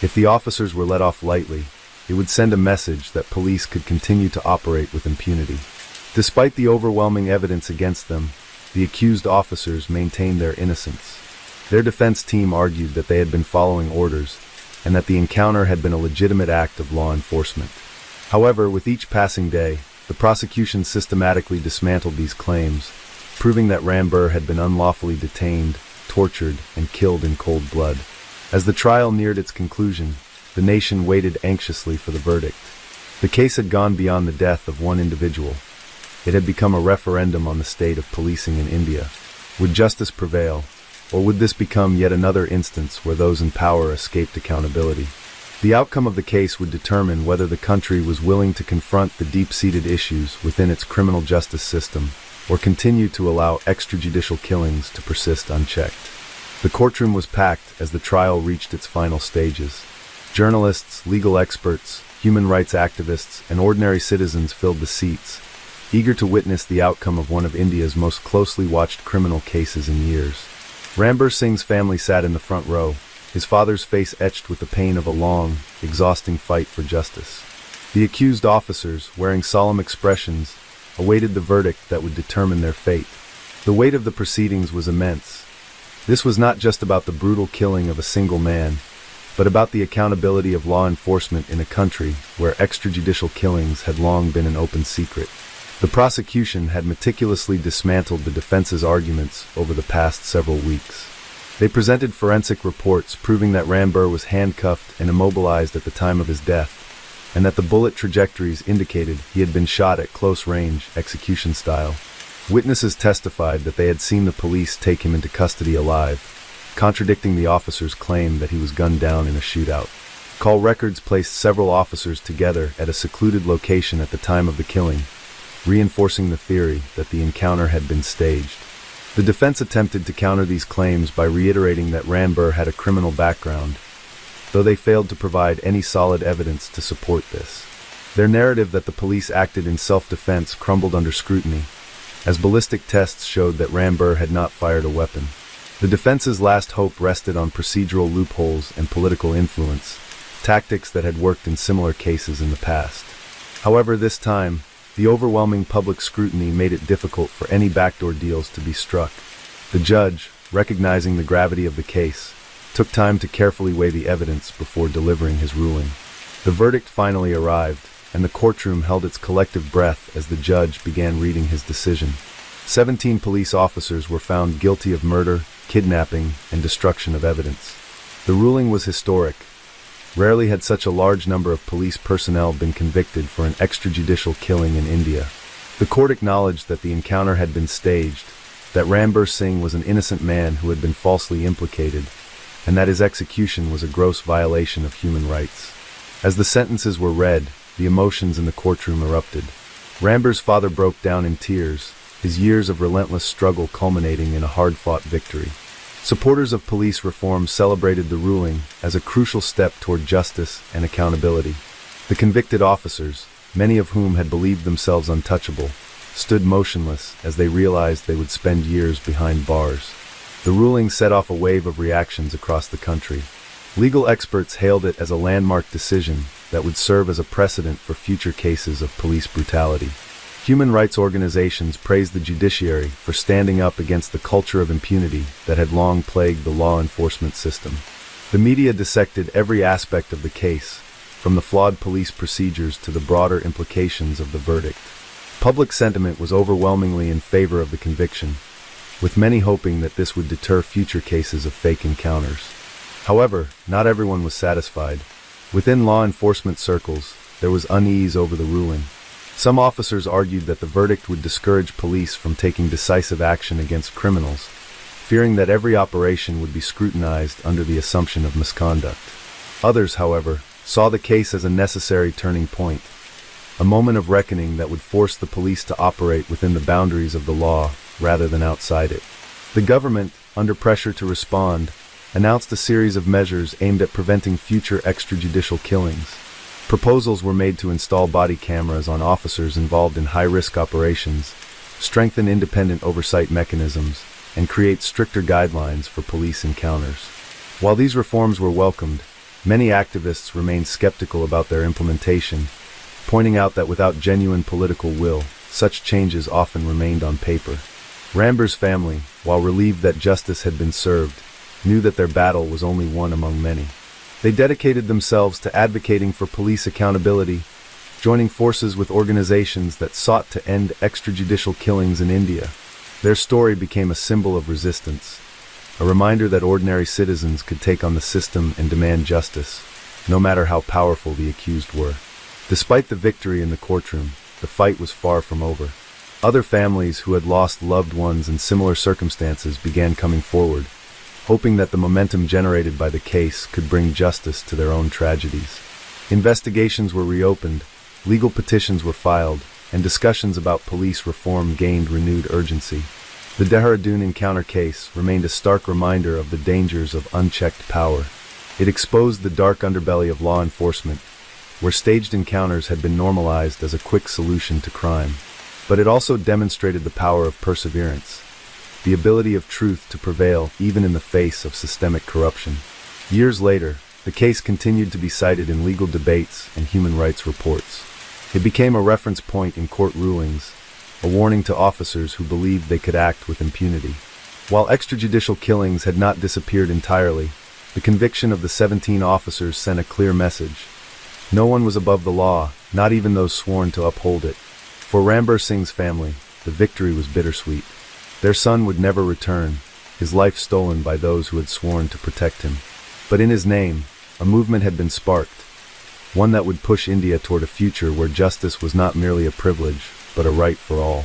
If the officers were let off lightly, it would send a message that police could continue to operate with impunity. Despite the overwhelming evidence against them, the accused officers maintained their innocence. Their defense team argued that they had been following orders, and that the encounter had been a legitimate act of law enforcement. However, with each passing day, the prosecution systematically dismantled these claims, proving that Ramber had been unlawfully detained, tortured, and killed in cold blood. As the trial neared its conclusion, the nation waited anxiously for the verdict. The case had gone beyond the death of one individual. It had become a referendum on the state of policing in India. Would justice prevail, or would this become yet another instance where those in power escaped accountability? The outcome of the case would determine whether the country was willing to confront the deep-seated issues within its criminal justice system, or continue to allow extrajudicial killings to persist unchecked. The courtroom was packed as the trial reached its final stages. Journalists, legal experts, human rights activists, and ordinary citizens filled the seats, eager to witness the outcome of one of India's most closely watched criminal cases in years. Ramber Singh's family sat in the front row, his father's face etched with the pain of a long, exhausting fight for justice. The accused officers, wearing solemn expressions, awaited the verdict that would determine their fate. The weight of the proceedings was immense. This was not just about the brutal killing of a single man, but about the accountability of law enforcement in a country where extrajudicial killings had long been an open secret. The prosecution had meticulously dismantled the defense's arguments over the past several weeks. They presented forensic reports proving that Ramber was handcuffed and immobilized at the time of his death, and that the bullet trajectories indicated he had been shot at close range, execution style. Witnesses testified that they had seen the police take him into custody alive, contradicting the officer's claim that he was gunned down in a shootout. Call records placed several officers together at a secluded location at the time of the killing, reinforcing the theory that the encounter had been staged. The defense attempted to counter these claims by reiterating that Ramber had a criminal background, though they failed to provide any solid evidence to support this. Their narrative that the police acted in self-defense crumbled under scrutiny, as ballistic tests showed that Rambur had not fired a weapon. The defense's last hope rested on procedural loopholes and political influence, tactics that had worked in similar cases in the past. However, this time, the overwhelming public scrutiny made it difficult for any backdoor deals to be struck. The judge, recognizing the gravity of the case, took time to carefully weigh the evidence before delivering his ruling. The verdict finally arrived, and the courtroom held its collective breath as the judge began reading his decision. 17 police officers were found guilty of murder, kidnapping, and destruction of evidence. The ruling was historic. Rarely had such a large number of police personnel been convicted for an extrajudicial killing in India. The court acknowledged that the encounter had been staged, that Rambur Singh was an innocent man who had been falsely implicated, and that his execution was a gross violation of human rights. As the sentences were read, the emotions in the courtroom erupted. Rambur's father broke down in tears, his years of relentless struggle culminating in a hard-fought victory. Supporters of police reform celebrated the ruling as a crucial step toward justice and accountability. The convicted officers, many of whom had believed themselves untouchable, stood motionless as they realized they would spend years behind bars. The ruling set off a wave of reactions across the country. Legal experts hailed it as a landmark decision that would serve as a precedent for future cases of police brutality. Human rights organizations praised the judiciary for standing up against the culture of impunity that had long plagued the law enforcement system. The media dissected every aspect of the case, from the flawed police procedures to the broader implications of the verdict. Public sentiment was overwhelmingly in favor of the conviction, with many hoping that this would deter future cases of fake encounters. However, not everyone was satisfied. Within law enforcement circles, there was unease over the ruling. Some officers argued that the verdict would discourage police from taking decisive action against criminals, fearing that every operation would be scrutinized under the assumption of misconduct. Others, however, saw the case as a necessary turning point, a moment of reckoning that would force the police to operate within the boundaries of the law rather than outside it. The government, under pressure to respond, announced a series of measures aimed at preventing future extrajudicial killings. Proposals were made to install body cameras on officers involved in high-risk operations, strengthen independent oversight mechanisms, and create stricter guidelines for police encounters. While these reforms were welcomed, many activists remained skeptical about their implementation, pointing out that without genuine political will, such changes often remained on paper. Rambur's family, while relieved that justice had been served, knew that their battle was only one among many. They dedicated themselves to advocating for police accountability, joining forces with organizations that sought to end extrajudicial killings in India. Their story became a symbol of resistance, a reminder that ordinary citizens could take on the system and demand justice, no matter how powerful the accused were. Despite the victory in the courtroom, the fight was far from over. Other families who had lost loved ones in similar circumstances began coming forward, hoping that the momentum generated by the case could bring justice to their own tragedies. Investigations were reopened, legal petitions were filed, and discussions about police reform gained renewed urgency. The Dehradun encounter case remained a stark reminder of the dangers of unchecked power. It exposed the dark underbelly of law enforcement, where staged encounters had been normalized as a quick solution to crime. But it also demonstrated the power of perseverance, the ability of truth to prevail even in the face of systemic corruption. Years later, the case continued to be cited in legal debates and human rights reports. It became a reference point in court rulings, a warning to officers who believed they could act with impunity. While extrajudicial killings had not disappeared entirely, the conviction of the 17 officers sent a clear message. No one was above the law, not even those sworn to uphold it. For Rambur Singh's family, the victory was bittersweet. Their son would never return, his life stolen by those who had sworn to protect him. But in his name, a movement had been sparked, one that would push India toward a future where justice was not merely a privilege, but a right for all.